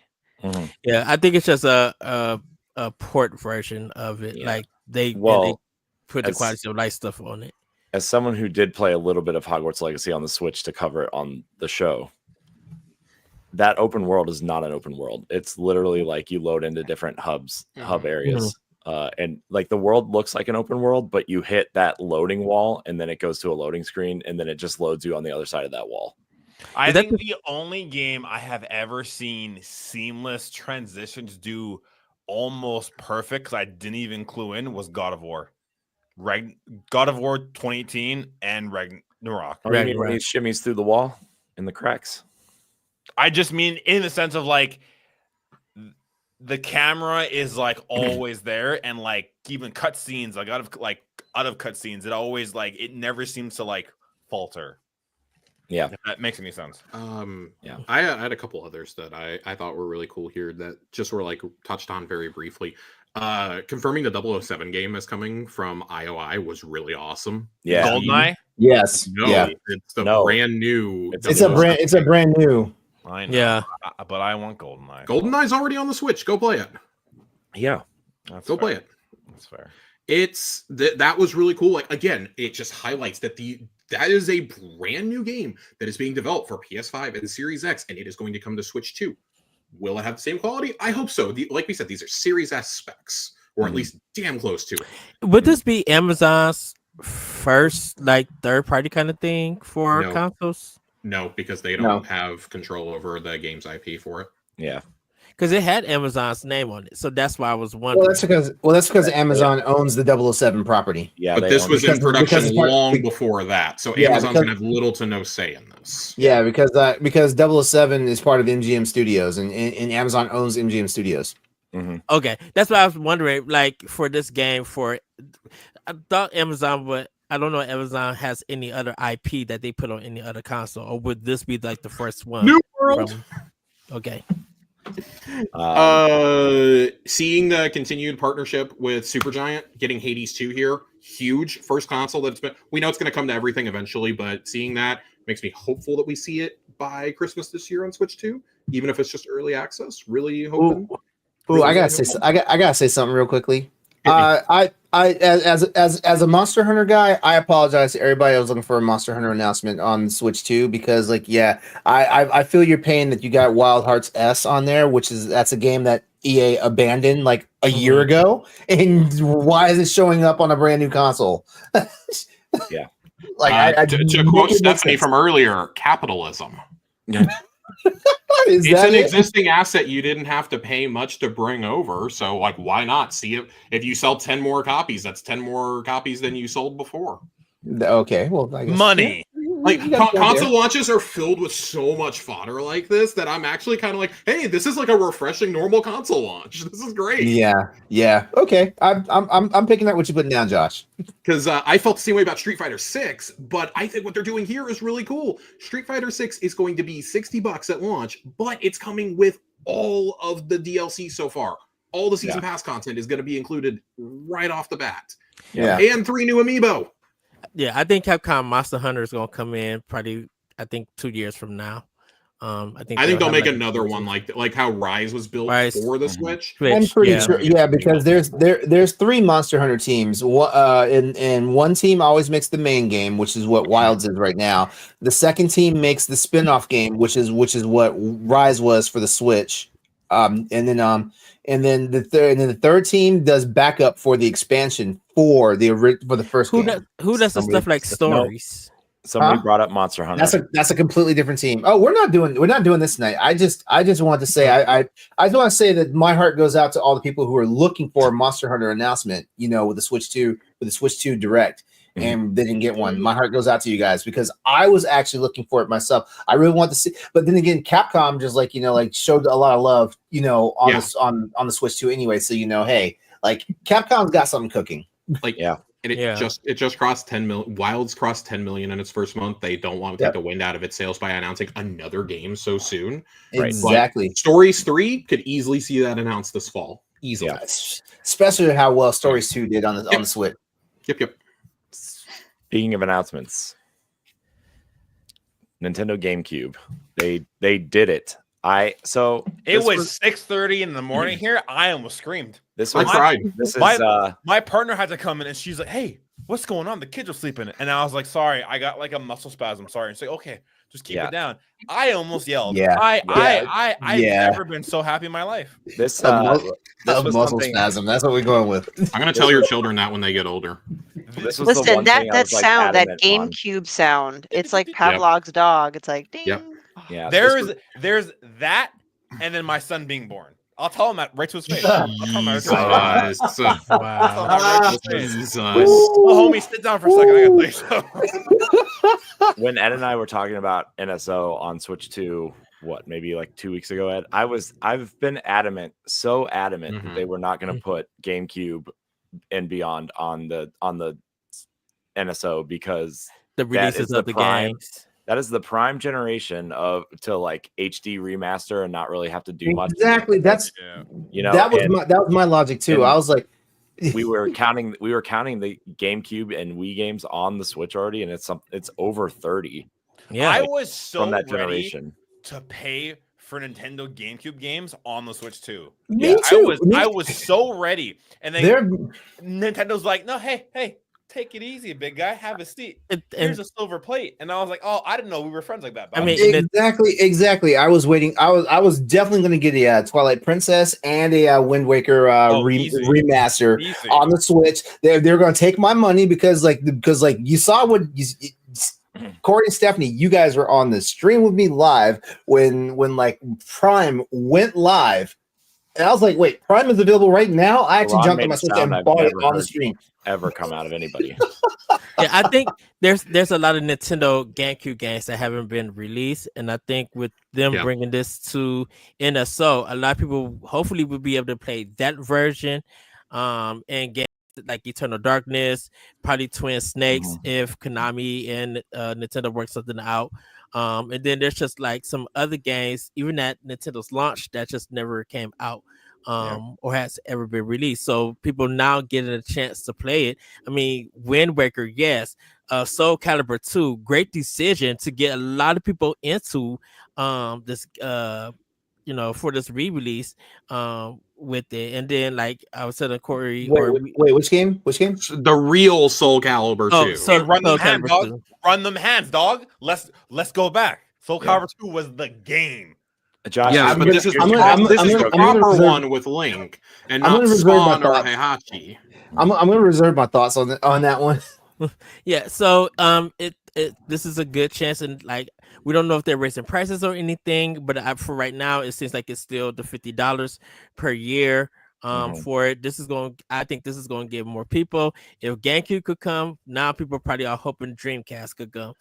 Yeah, I think it's just a port version of it. Like they put the quality of life stuff on it. As someone who did play a little bit of Hogwarts Legacy on the Switch to cover it on the show, that open world is not an open world. It's literally like you load into different hub areas. And like the world looks like an open world, but you hit that loading wall and then it goes to a loading screen and then it just loads you on the other side of that wall. I think the only game I have ever seen seamless transitions do almost perfect, because I didn't even clue in, was God of War. God of War 2018 and Ragnarok. When he shimmies through the wall in the cracks. I just mean in the sense of like the camera is like always there, and like even cutscenes, like out of cutscenes, it always like it never seems to like falter. Yeah, if that makes any sense. I had a couple others that I thought were really cool here that just were like touched on very briefly. Confirming the 007 game is coming from IOI was really awesome. Yeah, GoldenEye. Yes. It's the brand new. It's a brand new. I know. Yeah, but I want GoldenEye. GoldenEye's already on the Switch. Go play it. Yeah, go play it. That's fair. It's that was really cool. Like again, it just highlights that that is a brand new game that is being developed for PS5 and Series X, and it is going to come to Switch 2. Will it have the same quality? I hope so. Like we said, these are Series S specs, or at least damn close to it. Would this be Amazon's first like third-party kind of thing for consoles? No, because they don't have control over the game's IP for it. Yeah. Because it had Amazon's name on it, so that's why I was wondering. Well, that's because Amazon owns the 007 property. Yeah, but this was in production long before that, so Amazon's gonna have little to no say in this. Yeah, because 007 is part of MGM Studios, and Amazon owns MGM Studios. Okay, that's why I was wondering. Like for this game, I thought Amazon would. I don't know if Amazon has any other IP that they put on any other console, or would this be like the first one? New World. Okay. Seeing the continued partnership with Supergiant, getting Hades 2 here, huge. First console that's been. We know it's going to come to everything eventually, but seeing that makes me hopeful that we see it by Christmas this year on Switch 2, even if it's just early access. Really hoping. Ooh, I gotta say something real quickly. As a Monster Hunter guy, I apologize to everybody that was looking for a Monster Hunter announcement on Switch 2 because, like, I feel your pain that you got Wild Hearts S on there, that's a game that EA abandoned like a year ago, and why is it showing up on a brand new console? Yeah, like to quote Stephanie from earlier, capitalism. It's an existing asset you didn't have to pay much to bring over, so like why not see it? If you sell 10 more copies, that's 10 more copies than you sold before. Okay, well, I guess money. Like console launches are filled with so much fodder like this that I'm actually kind of like, hey, this is like a refreshing normal console launch. This is great. Yeah. Okay, I'm picking up what you're putting down, Josh. Because I felt the same way about Street Fighter 6, but I think what they're doing here is really cool. Street Fighter 6 is going to be $60 at launch, but it's coming with all of the DLC so far. All the season pass content is going to be included right off the bat. Yeah, and 3 new amiibo. Yeah, I think Capcom Monster Hunter is gonna come in probably. I think 2 years from now. I think they'll make another one like how Rise was built for the Switch. I'm pretty sure. Yeah, because there's 3 Monster Hunter teams. And one team always makes the main game, which is what Wilds is right now. The second team makes the spin-off game, which is what Rise was for the Switch. And then the third team does backup for the expansion for the first game. Who does the stuff like stories? Somebody brought up Monster Hunter. That's a completely different team. Oh, we're not doing this tonight. I just wanted to say I just want to say that my heart goes out to all the people who are looking for a Monster Hunter announcement, with the Switch 2 Direct, and they didn't get one. My heart goes out to you guys because I was actually looking for it myself. I really want to see, but then again, Capcom just showed a lot of love, on the Switch 2 anyway. So hey, like Capcom's got something cooking. And it just crossed 10 million. Wilds crossed 10 million in its first month. They don't want to take the wind out of its sails by announcing another game so soon. Exactly. But Stories 3 could easily see that announced this fall. Easily. Yeah. Especially how well Stories 2 did on the Switch. Yep. Speaking of announcements, Nintendo GameCube. They did it. It was 6:30 in the morning here. I almost screamed. My partner had to come in and she's like, "Hey, what's going on? The kids are sleeping." And I was like, "Sorry, I got like a muscle spasm. Sorry." And she's like, "Okay, just keep it down." I almost yelled. I've never been so happy in my life. This muscle spasm. That's what we're going with. I'm gonna tell your children that when they get older. Listen, that sound, that GameCube sound, it's like Pavlov's dog. It's like ding. Yep. Yeah, there's that, and then my son being born. I'll tell him that right to his face. Wow. Homie, sit down for a second. I gotta tell you When Ed and I were talking about NSO on Switch 2, maybe like 2 weeks ago, Ed, I've been so adamant that they were not going to put GameCube and beyond on the NSO because the releases of the games. That is the prime generation to like HD remaster and not really have to do much. Exactly. That was my logic too. I was like, we were counting the GameCube and Wii games on the Switch already, and it's over 30. Yeah, I was so from that ready generation to pay for Nintendo GameCube games on the Switch too. Me too. I was so ready, and then Nintendo's like, "No, hey. Take it easy, big guy. Have a seat. Here's a silver plate." And I was like, "Oh, I didn't know we were friends like that." I mean, exactly. I was waiting. I was definitely going to get a Twilight Princess and a Wind Waker remaster on the Switch. They're going to take my money because you saw what Corey and Stephanie, you guys were on the stream with me live when like Prime went live. And I was like, wait, Prime is available right now? I actually jumped on my Switch and bought it on the stream. Ever come out of anybody. Yeah, I think there's a lot of Nintendo GameCube games that haven't been released, and I think with them bringing this to NSO, a lot of people hopefully will be able to play that version, and games like Eternal Darkness, probably Twin Snakes if Konami and Nintendo work something out. And then there's just like some other games, even at Nintendo's launch, that just never came out or has ever been released. So people now getting a chance to play it. I mean, Wind Waker, yes. Soul Calibur 2, great decision to get a lot of people into this for this re-release with it. And then like I was telling Corey Wait, which game? Which game? The real Soul Calibur 2. Hey, run them Soul hands, Calibur dog. 2. Run them hands, dog. Let's go back. Soul Calibur 2 was the game. Josh, Yes, I'm but gonna- this is I'm the gonna- this I'm is gonna- the I'm gonna proper reserve- one with Link and I'm not gonna reserve my Spawn or thoughts. Heihachi. I'm going to reserve my thoughts on that one. Yeah, so this is a good chance, and like we don't know if they're raising prices or anything, but for right now, it seems like it's still the $50 per year for it. I think this is going to give more people. If GameCube could come, now people probably are hoping Dreamcast could come,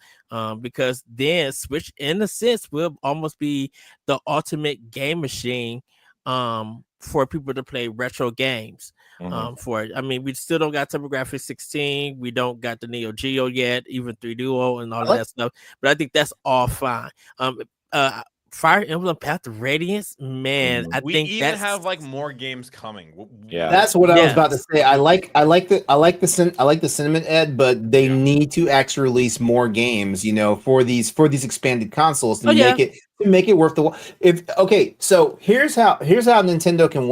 because then Switch, in a sense, will almost be the ultimate game machine for people to play retro games. For it. I mean, we still don't got TurboGrafx 16. We don't got the Neo Geo yet, even 3DO and all of that stuff. But I think that's all fine. Fire Emblem Path of Radiance, man, I We think even that's have like more games coming. Yeah. That's what I was about to Yes. say. I like the sentiment, Ed, but they need to actually release more games, for these expanded consoles to make it worth the while. So here's how Nintendo can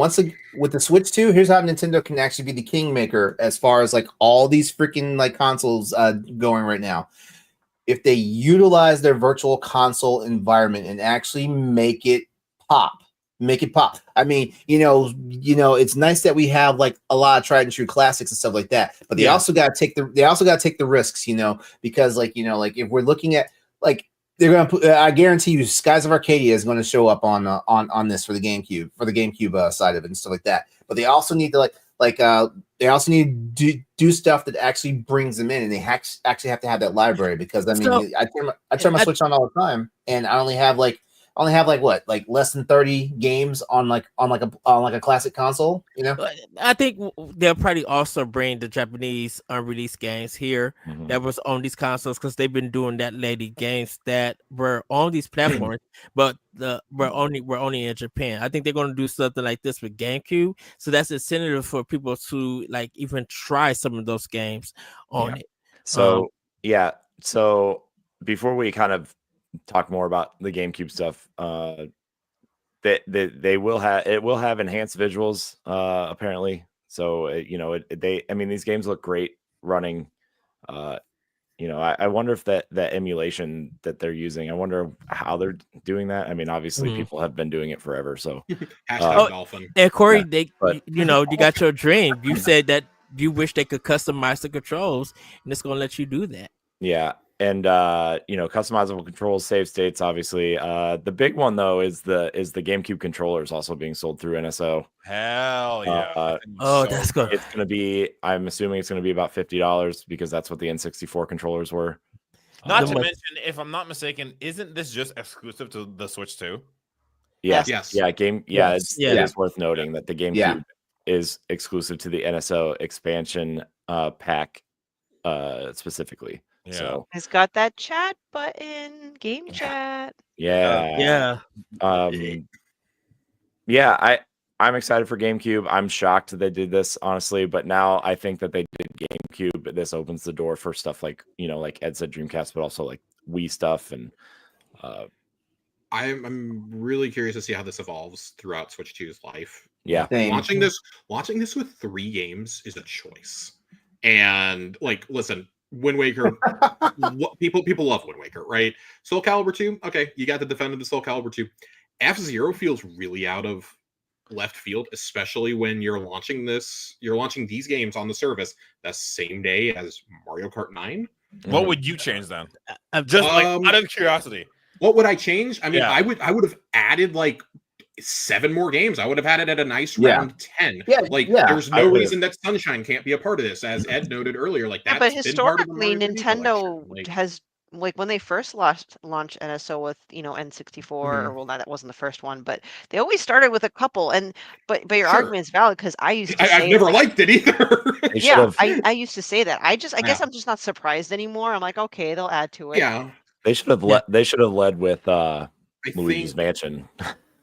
with the Switch 2, here's how Nintendo can actually be the kingmaker as far as like all these freaking like consoles going right now. If they utilize their virtual console environment and actually make it pop. I mean, it's nice that we have like a lot of tried and true classics and stuff like that, but they also got to take the risks, because like if we're looking at like they're going to put, I guarantee you, Skies of Arcadia is going to show up on this for the GameCube side of it and stuff like that. But they also need to they also need to do stuff that actually brings them in, and they actually have to have that library, because I mean, I turn my Switch on all the time, and I only have less than 30 games on a classic console. I think they'll probably also bring the Japanese unreleased games here that was on these consoles, because they've been doing that lately, games that were on these platforms, but we're only in Japan. I think they're going to do something like this with GameCube, so that's incentive for people to like even try some of those games on it. So so before we kind of talk more about the GameCube stuff, they will have enhanced visuals apparently. So these games look great running. I wonder if that emulation that they're using, I wonder how they're doing that. I mean, obviously people have been doing it forever. So Dolphin. And Corey, you got your dream. You said that you wish they could customize the controls, and it's going to let you do that. Yeah. And customizable controls, save states, obviously. The big one though is the GameCube controllers also being sold through NSO. Hell yeah! That's good. It's gonna be. I'm assuming it's gonna be about $50 because that's what the N64 controllers were. Not to mention, if I'm not mistaken, isn't this just exclusive to the Switch 2? Yeah. Yes. Yeah. It is worth noting that the GameCube is exclusive to the NSO expansion pack specifically. Yeah. So It's got that chat button, game chat. I'm excited for GameCube. I'm shocked they did this, honestly, but now I think that they did GameCube. This opens the door for stuff like like Ed said, Dreamcast, but also like Wii stuff. And I'm really curious to see how this evolves throughout Switch 2's life. Yeah, watching this with 3 games is a choice. And like, listen, Wind Waker, people love Wind Waker, right? Soul Calibur 2, okay, you got the defend of the Soul Calibur 2. F-Zero feels really out of left field, especially when you're launching these games on the service the same day as Mario Kart 9. What would you change then? Just out of curiosity. What would I change? I mean, Yeah. I would have added like 7 more games. I would have had it at a nice round 10. There's no reason that Sunshine can't be a part of this, as Ed noted earlier. Like that. But historically, Nintendo has, like, when they first launched NSO with N64, or that wasn't the first one, but they always started with a couple. And but your argument is valid, because I've never liked it either. I used to say that. I guess I'm just not surprised anymore. I'm like, okay, they'll add to it. Yeah. They should have led with I Luigi's think Mansion.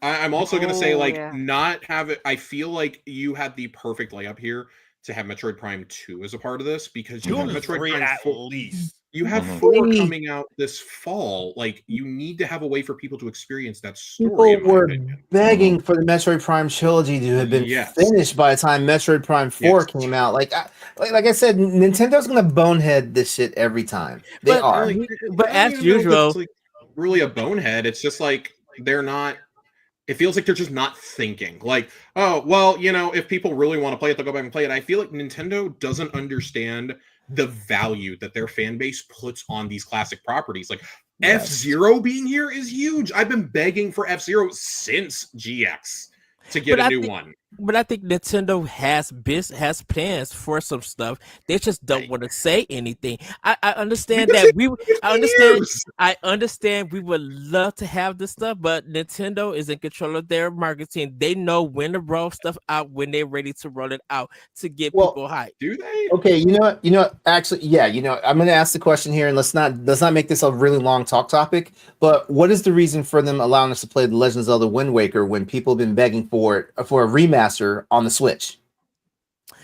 I'm also going to say, Oh, like, yeah. not have it. I feel like you had the perfect layup here to have Metroid Prime 2 as a part of this, because you 2 have and Metroid 3 Prime at 4. least. You have Mhm. 4 Three. coming out this fall. Like, you need to have a way for people to experience that story, People in my were opinion. begging for the Metroid Prime trilogy to have been Yes. finished by the time Metroid Prime 4 Yes. came out. Like I said, Nintendo's gonna bonehead this shit every time. They But are. Like, but I don't as even know if usual, it's like really a bonehead. It's just like they're not. It feels like they're just not thinking. Like, oh well, if people really want to play it, they'll go back and play it. I feel like Nintendo doesn't understand the value that their fan base puts on these classic properties. Like Yes. F-Zero being here is huge. I've been begging for F-Zero since GX to get But a I new think- one. but I think Nintendo has plans for some stuff. They just don't Right. want to say anything. I understand Because that it's 15 years. I understand we would love to have this stuff, but Nintendo is in control of their marketing. They know when to roll stuff out when they're ready to roll it out to get Well, people hyped. Do they? Okay, you know what? Actually, yeah, I'm going to ask the question here, and let's not make this a really long talk topic. But what is the reason for them allowing us to play The Legend of Zelda: Wind Waker when people have been begging for a remaster on the Switch?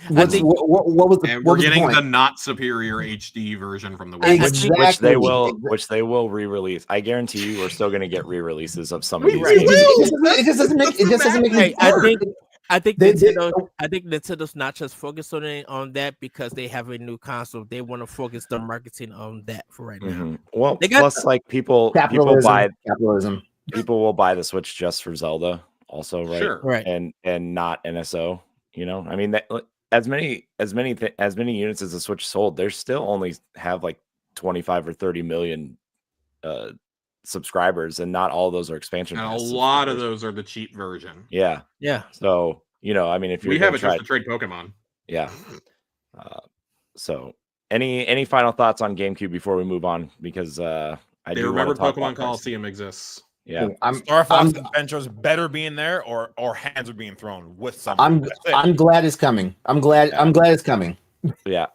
What was And what we're was the getting point? the not superior HD version from the I- I Wii. think- Which they will re-release. I guarantee you, we're still going to get re-releases of some of We these will! games. It just doesn't make Hey, any I sense. think They- Nintendo's not just focused on that because they have a new console. They want to focus their marketing on that for right now. Mhm. Well, They got- plus like people capitalism. people will buy the Switch just for Zelda, also, right? Sure. Right. And not NSO. I mean, that as many units as the Switch sold, they still only have like 25 or 30 million subscribers, and not all those are expansion. And a pass lot of subscribers. those are the cheap version. Yeah. Yeah. So I mean, if you're We have gonna it try, just to trade Pokemon. yeah. So any final thoughts on GameCube before we move on? Because I They do want remembered to talk Pokemon about pricing. Coliseum exists. Yeah. Star Fox Adventures better being there, or hands are being thrown with something. I'm glad it's coming. I'm glad it's coming. Yeah.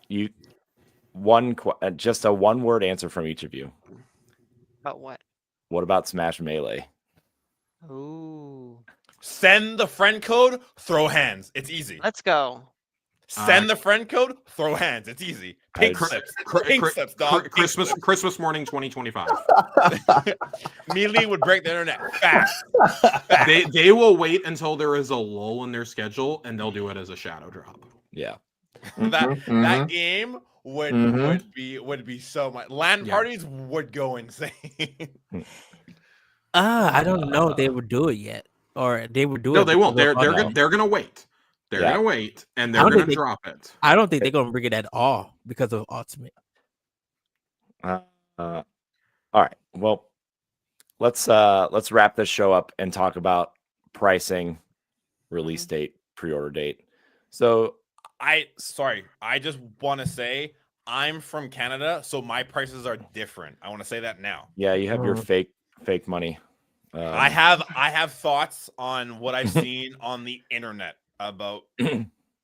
Just a one-word answer from each of you. About what? What about Smash Melee? Ooh. Send the friend code, throw hands. It's easy. Let's go. Send the friend code, throw hands. It's easy. Pink slips. Pink slips, dog. Pink slips. Christmas morning 2025. Melee would break the internet fast. They will wait until there is a lull in their schedule, and they'll do it as a shadow drop. Yeah. That game would be so much. LAN Yeah. parties would go insane. I don't know if they would do it yet, or they would do it. No, they won't. because They're of- they're gonna wait. They're Yeah. gonna wait, and I they're don't gonna think they- drop it. I don't think they're gonna bring it at all because of Ultimate. All right. Well, let's wrap this show up and talk about pricing, release date, pre-order date. So I just want to say I'm from Canada, so my prices are different. I want to say that now. yeah, you have your fake money. I have thoughts on what I've seen on the internet about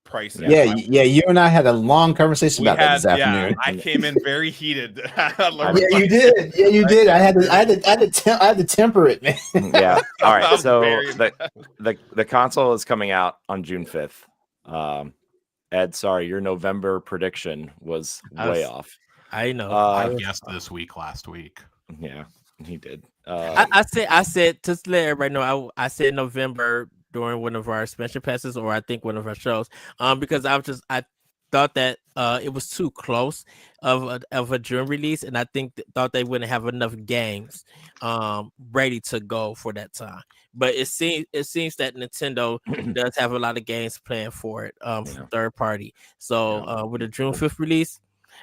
pricing. Yeah, you and I had a long conversation about that this afternoon. I came in very heated. Yeah, you did. Yeah, you did. I had to temper it, man. Yeah. All right. So Very the console is coming out on June 5th. Ed, sorry, your November prediction was way off. I know. I guessed this week last week. Yeah, he did. I said just to let everybody know. I said November during one of our special passes, or I think one of our shows. Because I thought that it was too close of a June release, and I thought they wouldn't have enough games ready to go for that time. But it seems that Nintendo does have a lot of games planned for it from third party. So with the June 5th release,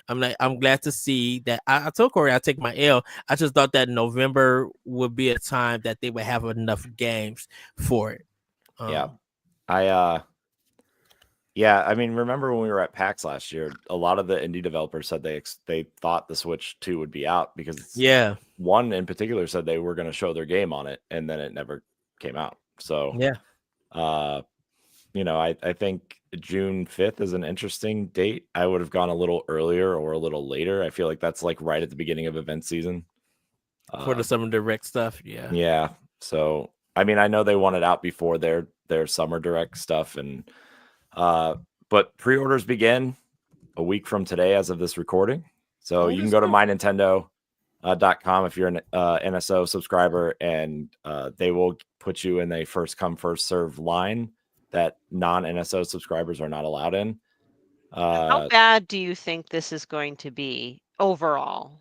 I'm glad to see that. I told Corey I'd take my L. I just thought that November would be a time that they would have enough games for it. I mean, remember when we were at PAX last year, a lot of the indie developers said they thought the Switch 2 would be out because one in particular said they were going to show their game on it, and then it never came out. So I think June 5th is an interesting date. I would have gone a little earlier or a little later. I feel like that's like right at the beginning of event season. for the Summer Direct stuff. Yeah. Yeah. So I mean, I know they want it out before their Summer Direct stuff, and but pre-orders begin a week from today as of this recording. So you can go to mynintendo.com if you're an NSO subscriber, and they will put you in a first come first serve line that non-NSO subscribers are not allowed in. How bad do you think this is going to be overall,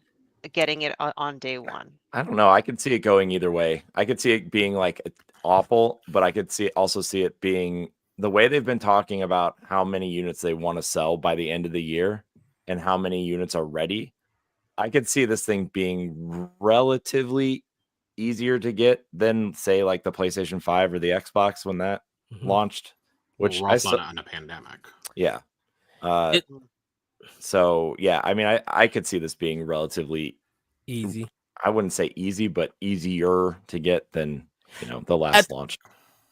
getting it on day one? I don't know. I could see it going either way. I could see it being like awful, but I could also see it being the way they've been talking about how many units they want to sell by the end of the year and how many units are ready. I could see this thing being relatively easier to get than, say, like the PlayStation 5 or the Xbox when that launched. Which we're also on a pandemic. Yeah. So yeah, I mean, I could see this being relatively easy. I wouldn't say easy, but easier to get than the last launch.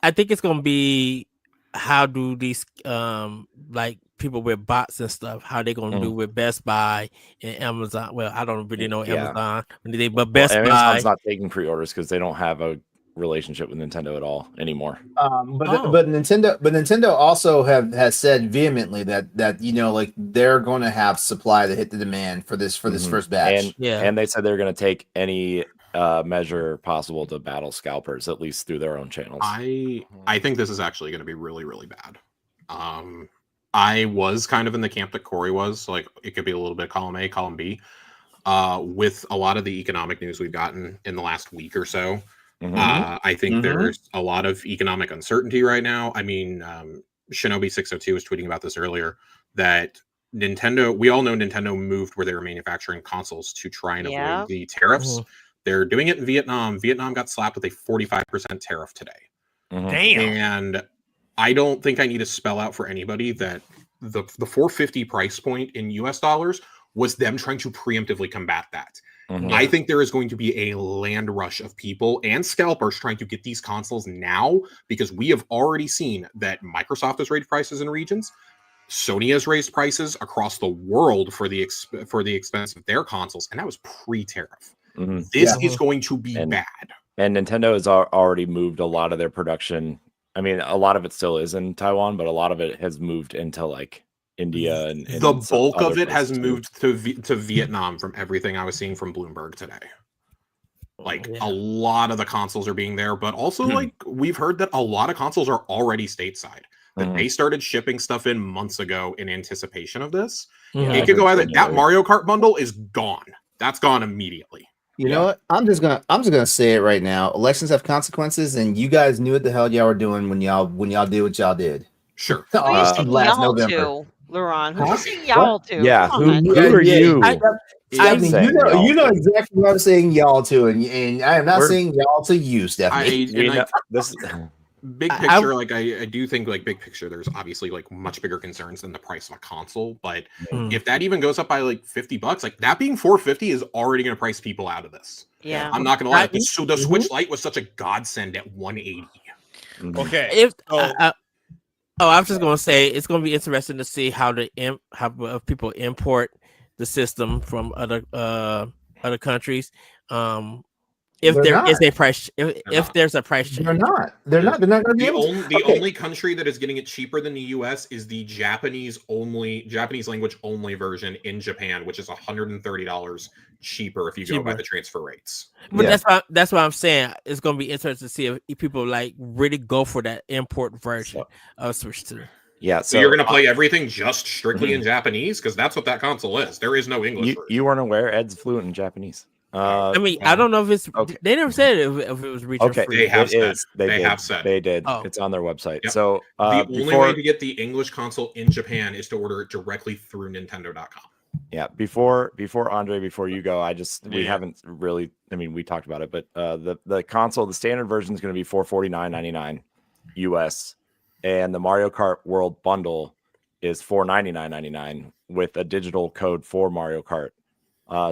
I think it's gonna be how do these like people with bots and stuff, how they gonna do with Best Buy and Amazon. Well, I don't really know Amazon, but Best Buy Amazon's not taking pre-orders because they don't have a relationship with Nintendo at all anymore. But Nintendo also has said vehemently that like they're going to have supply to hit the demand for this first batch. And they said they're going to take any measure possible to battle scalpers, at least through their own channels. I think this is actually going to be really, really bad. I was kind of in the camp that Corey was, like it could be a little bit column A, column B. With a lot of the economic news we've gotten in the last week or so. I think there's a lot of economic uncertainty right now. I mean, Shinobi 602 was tweeting about this earlier, that we all know Nintendo moved where they were manufacturing consoles to try and avoid the tariffs. They're doing it in Vietnam. Vietnam got slapped with a 45% tariff today. Damn. And I don't think I need to spell out for anybody that the 450 price point in US dollars was them trying to preemptively combat that. I think there is going to be a land rush of people and scalpers trying to get these consoles now, because we have already seen that Microsoft has raised prices in regions. Sony has raised prices across the world for the expense of their consoles, and that was pre-tariff. This is going to be bad. And Nintendo has already moved a lot of their production. I mean, a lot of it still is in Taiwan, but a lot of it has moved into like India and the bulk of it has moved to Vietnam from everything I was seeing from Bloomberg today. Like a lot of the consoles are being there, but also like we've heard that a lot of consoles are already stateside. That they started shipping stuff in months ago in anticipation of this. It could go either that Mario Kart bundle is gone. That's gone immediately. You know what? I'm just gonna say it right now. Elections have consequences, and you guys knew what the hell y'all were doing when y'all did what y'all did. Sure. Last November. Laurent, who's you saying y'all to? Yeah, who are you? Stephanie, you know exactly what I'm saying y'all to, and I am not saying y'all to you, Stephanie. Big picture, I do think like big picture, there's obviously like much bigger concerns than the price of a console. But if that even goes up by like $50, like that being $450 is already going to price people out of this. Yeah, I'm not going to lie. So the Switch Lite was such a godsend at $180. Okay. I was just gonna say it's gonna be interesting to see how people import the system from other countries. If there's a price change, they're not going to be able to. The only country that is getting it cheaper than the US is the Japanese language only version in Japan, which is $130 cheaper if you go by the transfer rates. But that's what I'm saying. It's gonna be interesting to see if people like really go for that import version of Switch 2. Yeah, so you're gonna play everything just strictly in Japanese, because that's what that console is. There is no English version. You weren't aware Ed's fluent in Japanese. I mean, I don't know if it's. Okay. They never said if it was region free. They have said. They did. It's on their website. Yep. So the only way to get the English console in Japan is to order it directly through Nintendo.com. Yeah. Before Andre, before you go, we haven't really. I mean, we talked about it, but the console, the standard version is going to be $449.99 US, and the Mario Kart World Bundle is $499.99 with a digital code for Mario Kart.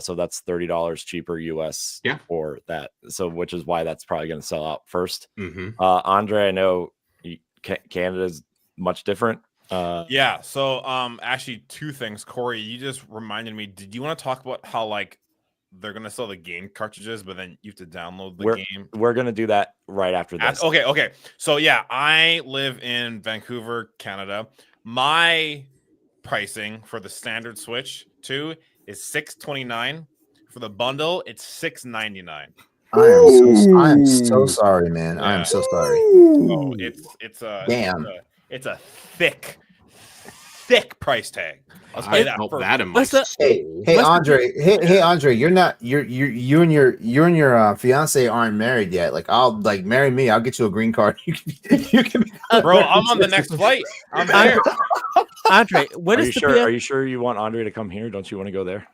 So that's $30 cheaper US for that. So which is why that's probably going to sell out first. Andre, I know Canada's much different. Yeah. So actually two things. Corey, you just reminded me. Did you want to talk about how like they're gonna sell the game cartridges, but then you have to download the game. We're gonna do that right after this. Okay. So yeah, I live in Vancouver, Canada. My pricing for the standard Switch 2 is $629. For the bundle, it's $699. I am so sorry, man. I am so sorry. Oh, it's a Damn. it's a thick price tag. Let's I say that felt first. that in my What's the- soul. Hey Andre, hey Andre, you and your fiance aren't married yet. Like I'll marry me. I'll get you a green card. you can Bro, I'm on the next flight. I'm there. Andre, what Are is you the sure? PS Are you sure you want Andre to come here? Don't you want to go there?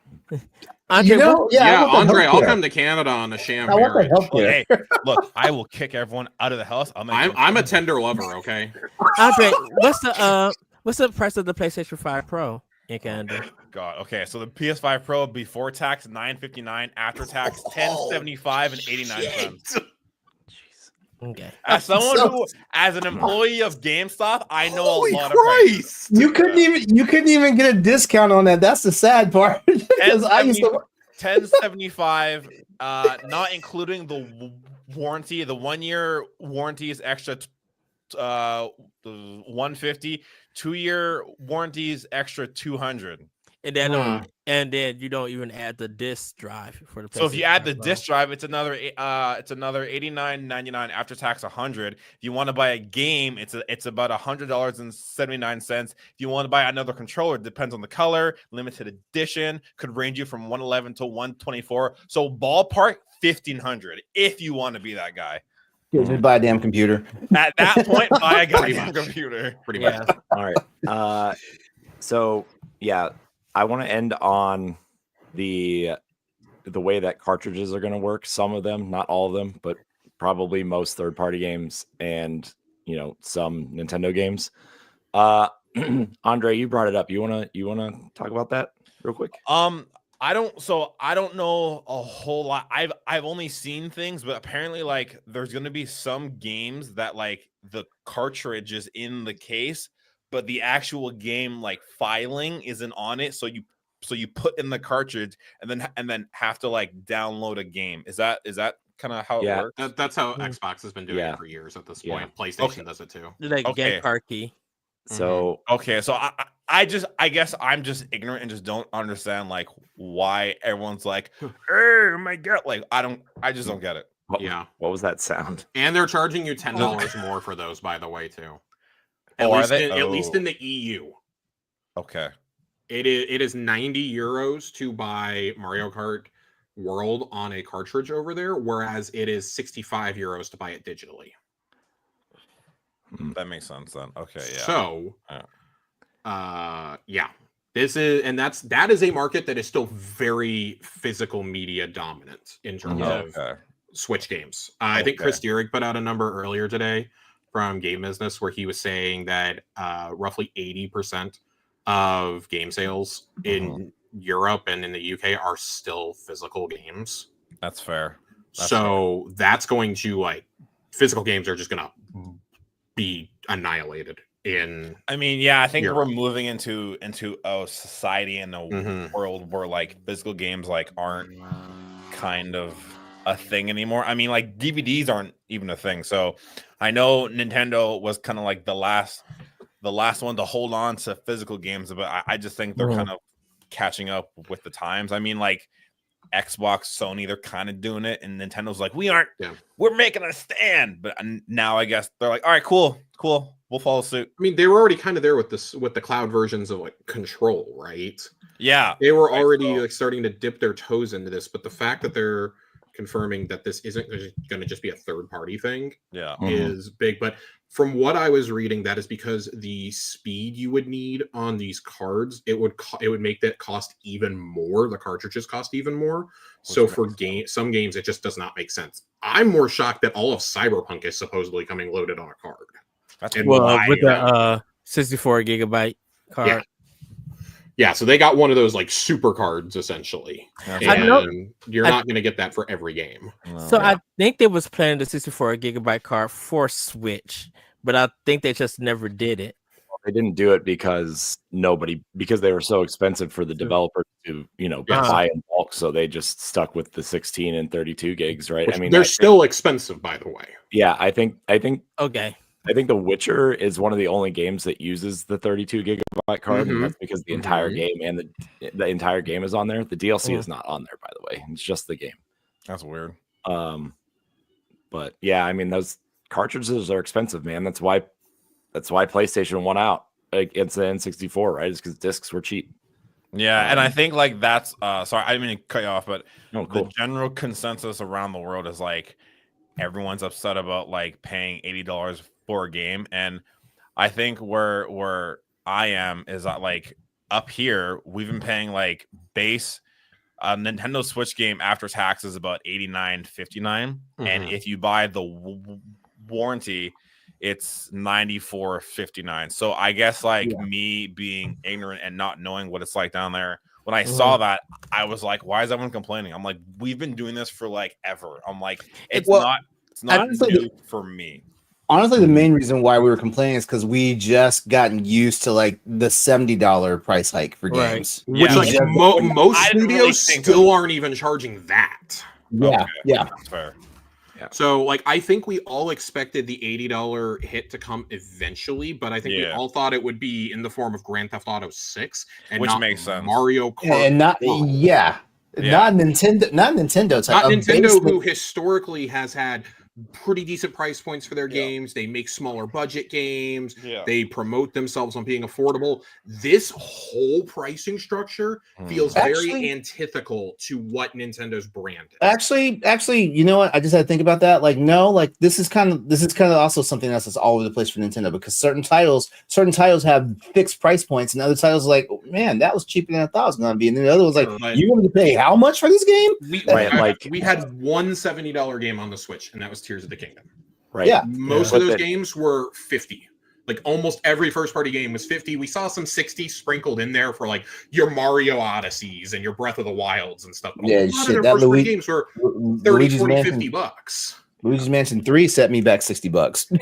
Andre, Yeah, I want the Andre, I'll healthcare. come to Canada on a sham I want the marriage. healthcare. Hey, look, I will kick everyone out of the house. I'm a tender lover, okay? Andre, what's the price of the PlayStation 5 Pro in Canada? God. Okay, so the PS5 Pro before tax $959, after tax $1075 and 89 cents. Okay. As someone So- who, as an employee of GameStop, I know Holy a lot of prices. Christ! You couldn't even get a discount on that. That's the sad part. Because I used to. $1075, not including the warranty. The 1 year warranty is extra. $150. 2 year warranty is extra $200. And then you don't even add the disc drive for the PlayStation. So if you add the 5 Pro. disc drive, it's another $89.99 after tax $100. If you want to buy a game, it's about $100.79. If you want to buy another controller, it depends on the color. Limited edition could range you from 111 to 124. So ballpark $1,500 if you want to be that guy. Just buy a damn computer. At that point, buy a Pretty goddamn much. computer. Pretty Yeah. much. All right. So yeah, I want to end on the way that cartridges are going to work. Some of them, not all of them, but probably most third-party games and some Nintendo games. Andre, you brought it up. You wanna talk about that real quick? I don't know a whole lot. I've only seen things, but apparently there's going to be some games that the cartridge is in the case, but the actual game filing isn't on it. So you put in the cartridge and then have to download a game. Is that kind of how it works? That's how Xbox has been doing Yeah. it for years at this Yeah. point. PlayStation does it too. Like Okay. game card key. So Okay, so I guess I'm just ignorant and just don't understand why everyone's oh my God, I just don't get it. Yeah. what was that sound? And they're charging you $10 more for those, by the way, too. Oh, are At they? least in the EU. Okay. It is 90 euros to buy Mario Kart World on a cartridge over there, whereas it is 65 euros to buy it digitally. That makes sense then. Okay, yeah. So, Yeah. yeah, that is a market that is still very physical media dominant in terms of Okay. Switch games. I think Okay. Chris Dierich put out a number earlier today from Game Business where he was saying that roughly 80% of game sales in Europe and in the UK are still physical games. That's fair. That's going to physical games are just going to be annihilated in. I mean, yeah, I think Europe. we're moving into a society and a world where physical games aren't kind of a thing anymore. I mean, DVDs aren't even a thing. So I know Nintendo was kind of the last one to hold on to physical games, but I just think they're kind of catching up with the times. I mean, Xbox, Sony, they're kind of doing it, and Nintendo's we're making a stand. But now I guess they're all right, cool, we'll follow suit. I mean, they were already kind of there with the cloud versions of Control, right? Yeah, They were already starting to dip their toes into this, but the fact that they're confirming that this isn't going to just be a third-party thing yeah. is big. But from what I was reading, that is because the speed you would need on these cards, it would make that cost even more. The cartridges cost even more. So for some games, it just does not make sense. I'm more shocked that all of Cyberpunk is supposedly coming loaded on a card. That's And Well, why? with the 64 gigabyte card. Yeah, so they got one of those super cards essentially. Yeah. I know- And you're not going to get that for every game. So I think they was planning the 64 gigabyte card for Switch, but I think they just never did it. they didn't do it because they were so expensive for the developer to, buy in bulk. So they just stuck with the 16 and 32 gigs, right? Which they're still expensive, by the way. Yeah, I think Okay. I think The Witcher is one of the only games that uses the 32 gigabyte card, and that's because the entire game and the entire game is on there. The DLC is not on there, by the way. It's just the game. That's weird. But yeah, I mean, those cartridges are expensive, man. That's why PlayStation won out against the N64, right? It's because discs were cheap. Yeah, and I think like that's sorry, I didn't mean to cut you off, but cool. The general consensus around the world is like everyone's upset about like paying $80 for a game. And I think where I am is that like up here, we've been paying like base Nintendo Switch game after tax is about $89.59, and if you buy the warranty, it's $94.59. So I guess like me being ignorant and not knowing what it's like down there, when I saw that, I was like, why is everyone complaining? I'm like, we've been doing this for like ever. I'm like, it's not new for me. Honestly, the main reason why we were complaining is because we just gotten used to like the $70 price hike for games. Which like most studios still aren't even charging that. Yeah, that's fair. Yeah. So like I think we all expected the $80 hit to come eventually, but I think we all thought it would be in the form of Grand Theft Auto 6 and which not makes sense. Mario Kart. And not not Nintendo type. Not Nintendo, who historically has had pretty decent price points for their games. They make smaller budget games. They promote themselves on being affordable. This whole pricing structure feels very antithetical to what Nintendo's brand is. Actually, you know what? I just had to think about that. Like, no, like this is kind of also something else that's all over the place for Nintendo, because certain titles have fixed price points, and other titles are like, oh, man, that was cheaper than I thought it was going to be, and then the other was like, you want to pay how much for this game? We had one $70 game on the Switch, and that was Tears of the Kingdom. Right. Yeah. Most of those games were 50. Like almost every first party game was 50. We saw some 60 sprinkled in there for like your Mario Odysseys and your Breath of the Wilds and stuff. But a lot of their first party games were 30, 40, $50. Luigi's Mansion 3 set me back $60.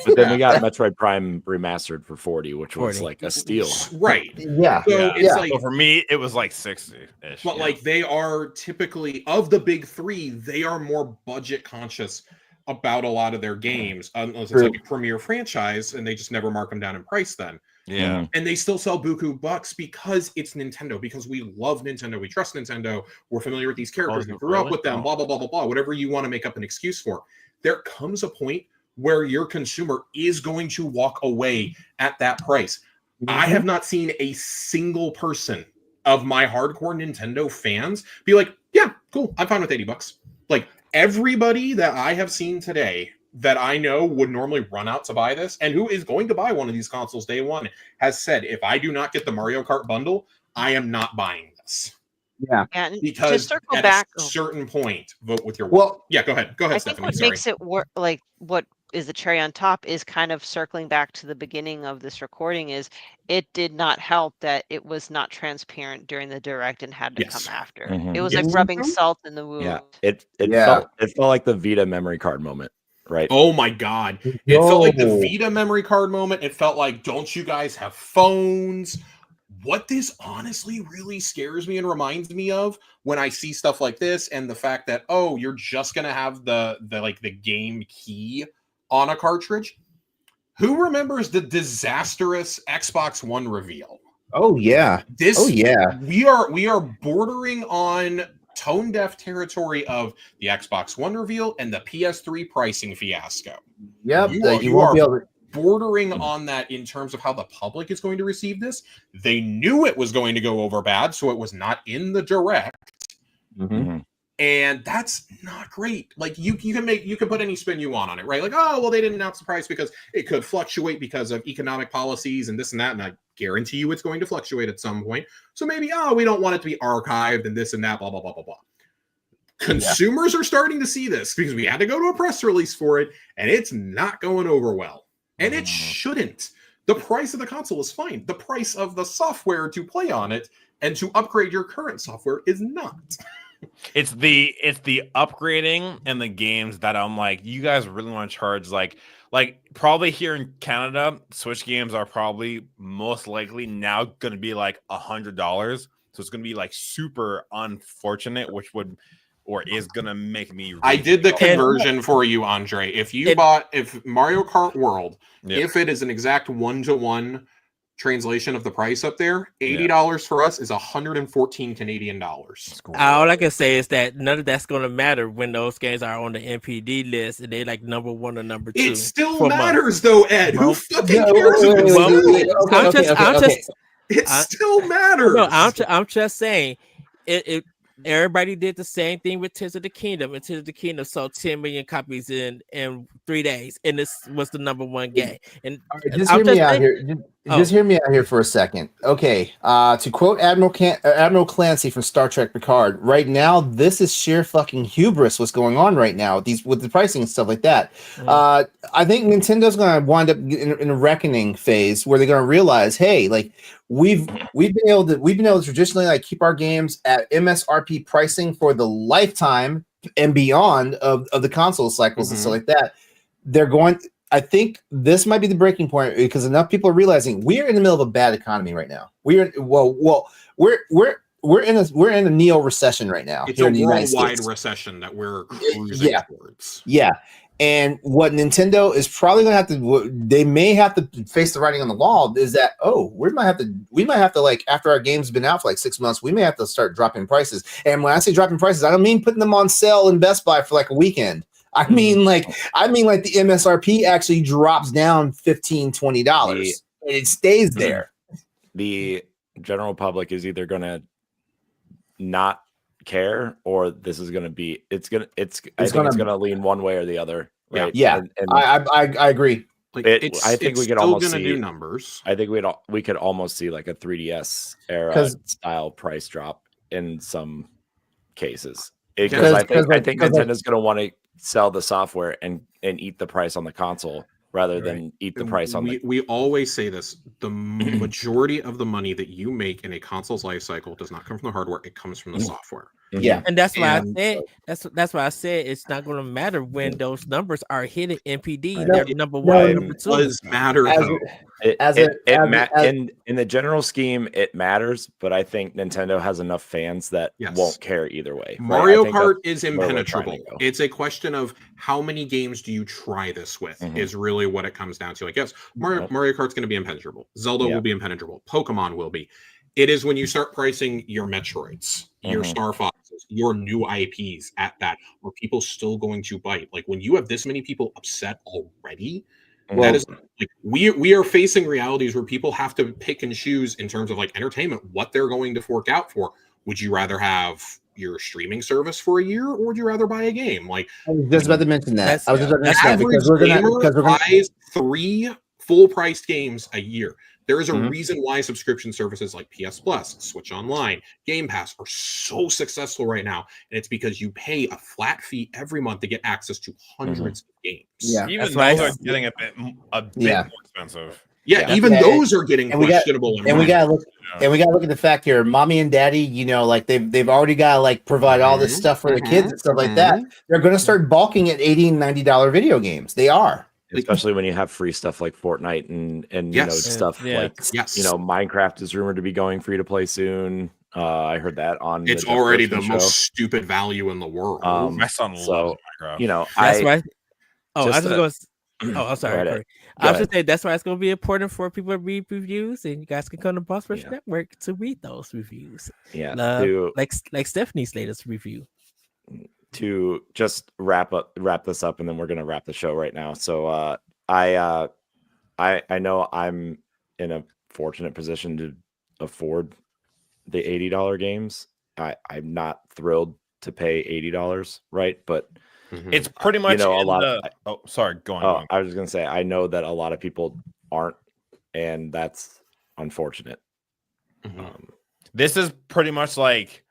But then we got Metroid Prime remastered for 40, which was like a steal. Right. Yeah. So it's like, so for me, it was like 60-ish. But like they are typically, of the big three, they are more budget conscious about a lot of their games, unless it's like a premier franchise, and they just never mark them down in price then. Yeah. And they still sell buku bucks because it's Nintendo, because we love Nintendo, we trust Nintendo, we're familiar with these characters, we grew up with them, blah, blah, blah, blah, blah, whatever you want to make up an excuse for. There comes a point where your consumer is going to walk away at that price. I have not seen a single person of my hardcore Nintendo fans be like, yeah, cool, I'm fine with $80. Like, everybody that I have seen today that I know would normally run out to buy this, and who is going to buy one of these consoles day one, has said, if I do not get the Mario Kart bundle, I am not buying this. Yeah. And because to circle at back, a certain point, vote with your well. Yeah, go ahead. Go ahead, I think Stephanie. what Sorry. makes it work, like what is the cherry on top, is kind of circling back to the beginning of this recording, is it did not help that it was not transparent during the direct and had to come after. It was like rubbing salt in the wound. Yeah, it felt like the Vita memory card moment, right? Oh my god, it felt like the Vita memory card moment. It felt like, don't you guys have phones? What this honestly really scares me and reminds me of when I see stuff like this, and the fact that, oh, you're just gonna have the game key on a cartridge. Who remembers the disastrous Xbox One reveal? Oh yeah. We are bordering on tone deaf territory of the Xbox One reveal and the PS3 pricing fiasco. Yep. You won't are be able to... bordering on that in terms of how the public is going to receive this. They knew it was going to go over bad, so it was not in the direct. And that's not great. Like you can put any spin you want on it, right? Like, oh, well, they didn't announce the price because it could fluctuate because of economic policies and this and that. And I guarantee you it's going to fluctuate at some point. So maybe, oh, we don't want it to be archived and this and that, blah, blah, blah, blah, blah. Consumers are starting to see this because we had to go to a press release for it, and it's not going over well. And it shouldn't. The price of the console is fine. The price of the software to play on it and to upgrade your current software is not. It's the upgrading and the games that I'm like, you guys really want to charge like like probably here in Canada, Switch games are probably most likely now going to be like $100. So it's going to be like super unfortunate, which would or is going to make me. I did the go. conversion for you, Andre. If Mario Kart World, Yeah. if it is an exact 1-to-1 translation of the price up there, $80 for us is 114 Canadian dollars. All I can say is that none of that's going to matter when those games are on the NPD list and they like number 1 or number 2. It still matters, though, Ed. Who fucking No, cares if it's okay. It still matters. No, I'm just saying it. Everybody did the same thing with Tears of the Kingdom. And Tears of the Kingdom sold 10 million copies in 3 days, and this was the number 1 game. And just hear me out here. Just hear me out here for a second. Okay. To quote Admiral Clancy from Star Trek Picard, right now this is sheer fucking hubris. What's going on right now with the pricing and stuff like that. I think Nintendo's going to wind up in a reckoning phase where they're going to realize, hey, like we've been able to traditionally like keep our games at MSRP pricing for the lifetime and beyond of the console cycles and stuff like that. I think this might be the breaking point because enough people are realizing we're in the middle of a bad economy right now. We're in a neo recession right now. It's a worldwide recession that we're cruising towards. Yeah. And what Nintendo is probably going to have to, they may have to face the writing on the wall is that, we might have to like, after our game's been out for like 6 months, we may have to start dropping prices. And when I say dropping prices, I don't mean putting them on sale in Best Buy for like a weekend. I mean like the MSRP actually drops down $15, $20 and it stays there. The general public is either going to not care or this is going to be it's going to lean one way or the other, right? And I agree. Like I think we could almost see do numbers. I think we could almost see like a 3DS era style price drop in some cases because I think Nintendo's going to want to sell the software and eat the price on the console rather than eat the price on we always say this, the majority of the money that you make in a console's life cycle does not come from the hardware, it comes from the software. Yeah, and that's why I said that's why I said it's not going to matter when those numbers are hitting NPD. They're number 1, number 2. It does matter though. In the general scheme, it matters, but I think Nintendo has enough fans that won't care either way. Mario Kart is impenetrable. It's a question of how many games do you try this with is really what it comes down to. Like, yes, Mario Kart's going to be impenetrable. Zelda will be impenetrable. Pokemon will be. It is when you start pricing your Metroids, your Star Foxes, your new IPs at that, are people still going to bite? Like when you have this many people upset already, that is like we are facing realities where people have to pick and choose in terms of like entertainment, what they're going to fork out for. Would you rather have your streaming service for a year, or would you rather buy a game? Like I was just about to mention that. I was just about to mention that because we're gonna buy 3 full-priced games a year. There is a reason why subscription services like PS Plus, Switch Online, Game Pass are so successful right now. And it's because you pay a flat fee every month to get access to hundreds of games. Yeah. Even those are getting a bit more expensive. Yeah, even those are getting questionable. And we gotta look at the fact here, mommy and daddy, you know, like they've already gotta like provide all this stuff for the kids and stuff like that. They're gonna start bulking at $80 and $90 video games. They are. Especially when you have free stuff like Fortnite and you know stuff like you know Minecraft is rumored to be going free to play soon. I heard that on it's already the most stupid value in the world. My son loves Minecraft. You know, that's why. I'm sorry. I was just saying that's why it's going to be important for people to read reviews, and you guys can come to Boss Rush Network to read those reviews. Yeah, like Stephanie's latest review. To just wrap this up, and then we're gonna wrap the show right now. So I know I'm in a fortunate position to afford the $80 games. I'm not thrilled to pay $80, right? But it's pretty much a lot. Sorry, go on. I was just gonna say I know that a lot of people aren't, and that's unfortunate. This is pretty much like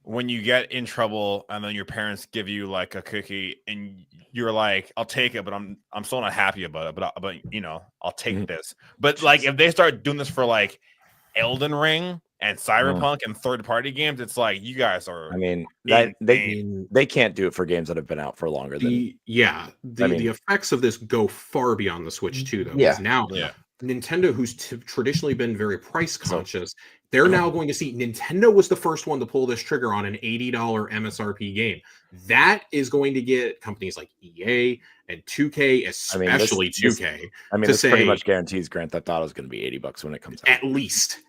when you get in trouble and then your parents give you like a cookie and you're like, I'll take it, but I'm still not happy about it. But you know, I'll take this. But like if they start doing this for like Elden Ring, And Cyberpunk and third-party games, it's like you guys are. I mean, insane. they can't do it for games that have been out for longer than. The effects of this go far beyond the Switch too, though. Yeah. Because now Yeah. Nintendo, who's traditionally been very price conscious, they're now going to see. Nintendo was the first one to pull this trigger on an $80 MSRP game. That is going to get companies like EA and 2K, especially 2K. This pretty much guarantees Grand Theft Auto is going to be $80 when it comes out. At least.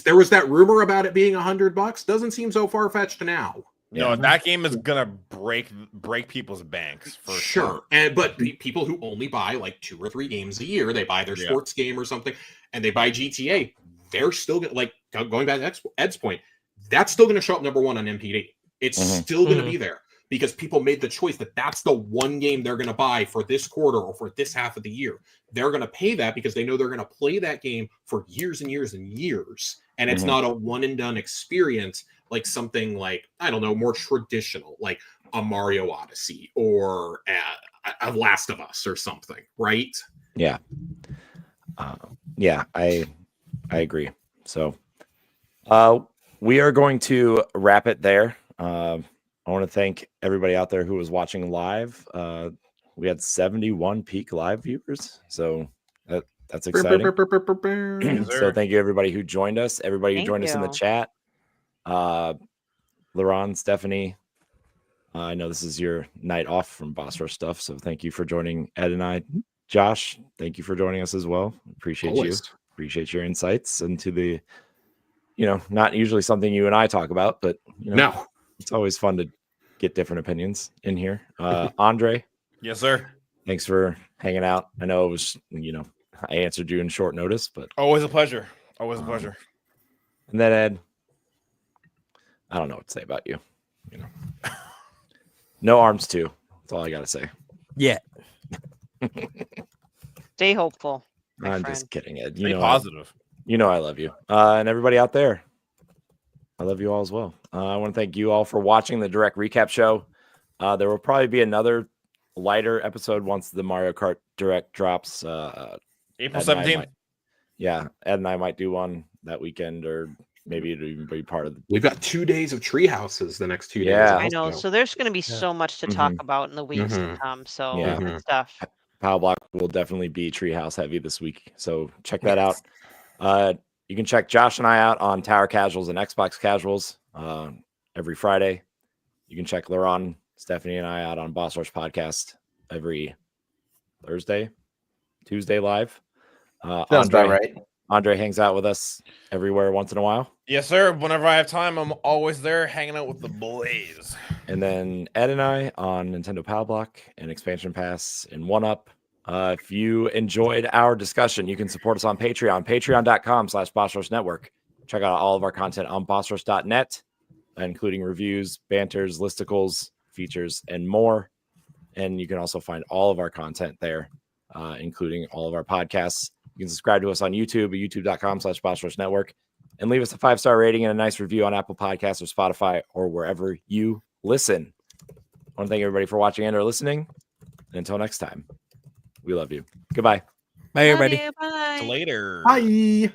There was that rumor about it being $100. Doesn't seem so far fetched now. No, that game is gonna break people's banks for sure. But people who only buy like 2 or 3 games a year, they buy their sports game or something, and they buy GTA, they're still gonna, like, going back to Ed's point, that's still gonna show up number 1 on MPD. It's still gonna be there because people made the choice that that's the one game they're gonna buy for this quarter or for this half of the year. They're gonna pay that because they know they're gonna play that game for years and years and years, and it's not a one and done experience. Like something like, I don't know, more traditional, like a Mario Odyssey or a Last of Us or something, right? Yeah. I agree. So we are going to wrap it there. I want to thank everybody out there who was watching live. We had 71 peak live viewers. So that's exciting. So thank you everybody who joined us, everybody who joined us in the chat. Laron, Stephanie, I know this is your night off from Boss Rush stuff, so thank you for joining Ed and I. Josh, thank you for joining us as well. Appreciate you. Appreciate your insights into the, not usually something you and I talk about, but it's always fun to get different opinions in here. Andre. Yes, sir. Thanks for hanging out. I know it was, I answered you in short notice, but always a pleasure. Always a pleasure. And then Ed, I don't know what to say about you. No arms too. That's all I gotta say. Yeah. Stay hopeful. I'm just kidding, Ed. Stay positive. I love you. And everybody out there, I love you all as well. I want to thank you all for watching the Direct Recap Show. There will probably be another lighter episode once the Mario Kart Direct drops. April 17th. Ed and I might do one that weekend, or maybe it'll even be part of We've got 2 days of tree houses the next 2 days. I know. So there's going to be so much to talk about in the weeks to come. So good stuff. Power Block will definitely be Treehouse heavy this week. So check that out. You can check Josh and I out on Tower Casuals and Xbox Casuals every Friday. You can check Laron, Stephanie, and I out on Boss Rush Podcast every Tuesday live. Sounds about right. Andre hangs out with us everywhere once in a while. Yes, sir. Whenever I have time, I'm always there hanging out with the boys. And then Ed and I on Nintendo Power Block and Expansion Pass and 1UP. If you enjoyed our discussion, you can support us on Patreon, patreon.com/Boss Network. Check out all of our content on bossrush.net, including reviews, banters, listicles, features, and more. And you can also find all of our content there, including all of our podcasts. You can subscribe to us on YouTube at youtube.com/Boss Network, and leave us a 5-star rating and a nice review on Apple Podcasts or Spotify or wherever you listen. I want to thank everybody for watching and or listening. And until next time, we love you. Goodbye. Bye, everybody. Bye. Later. Bye.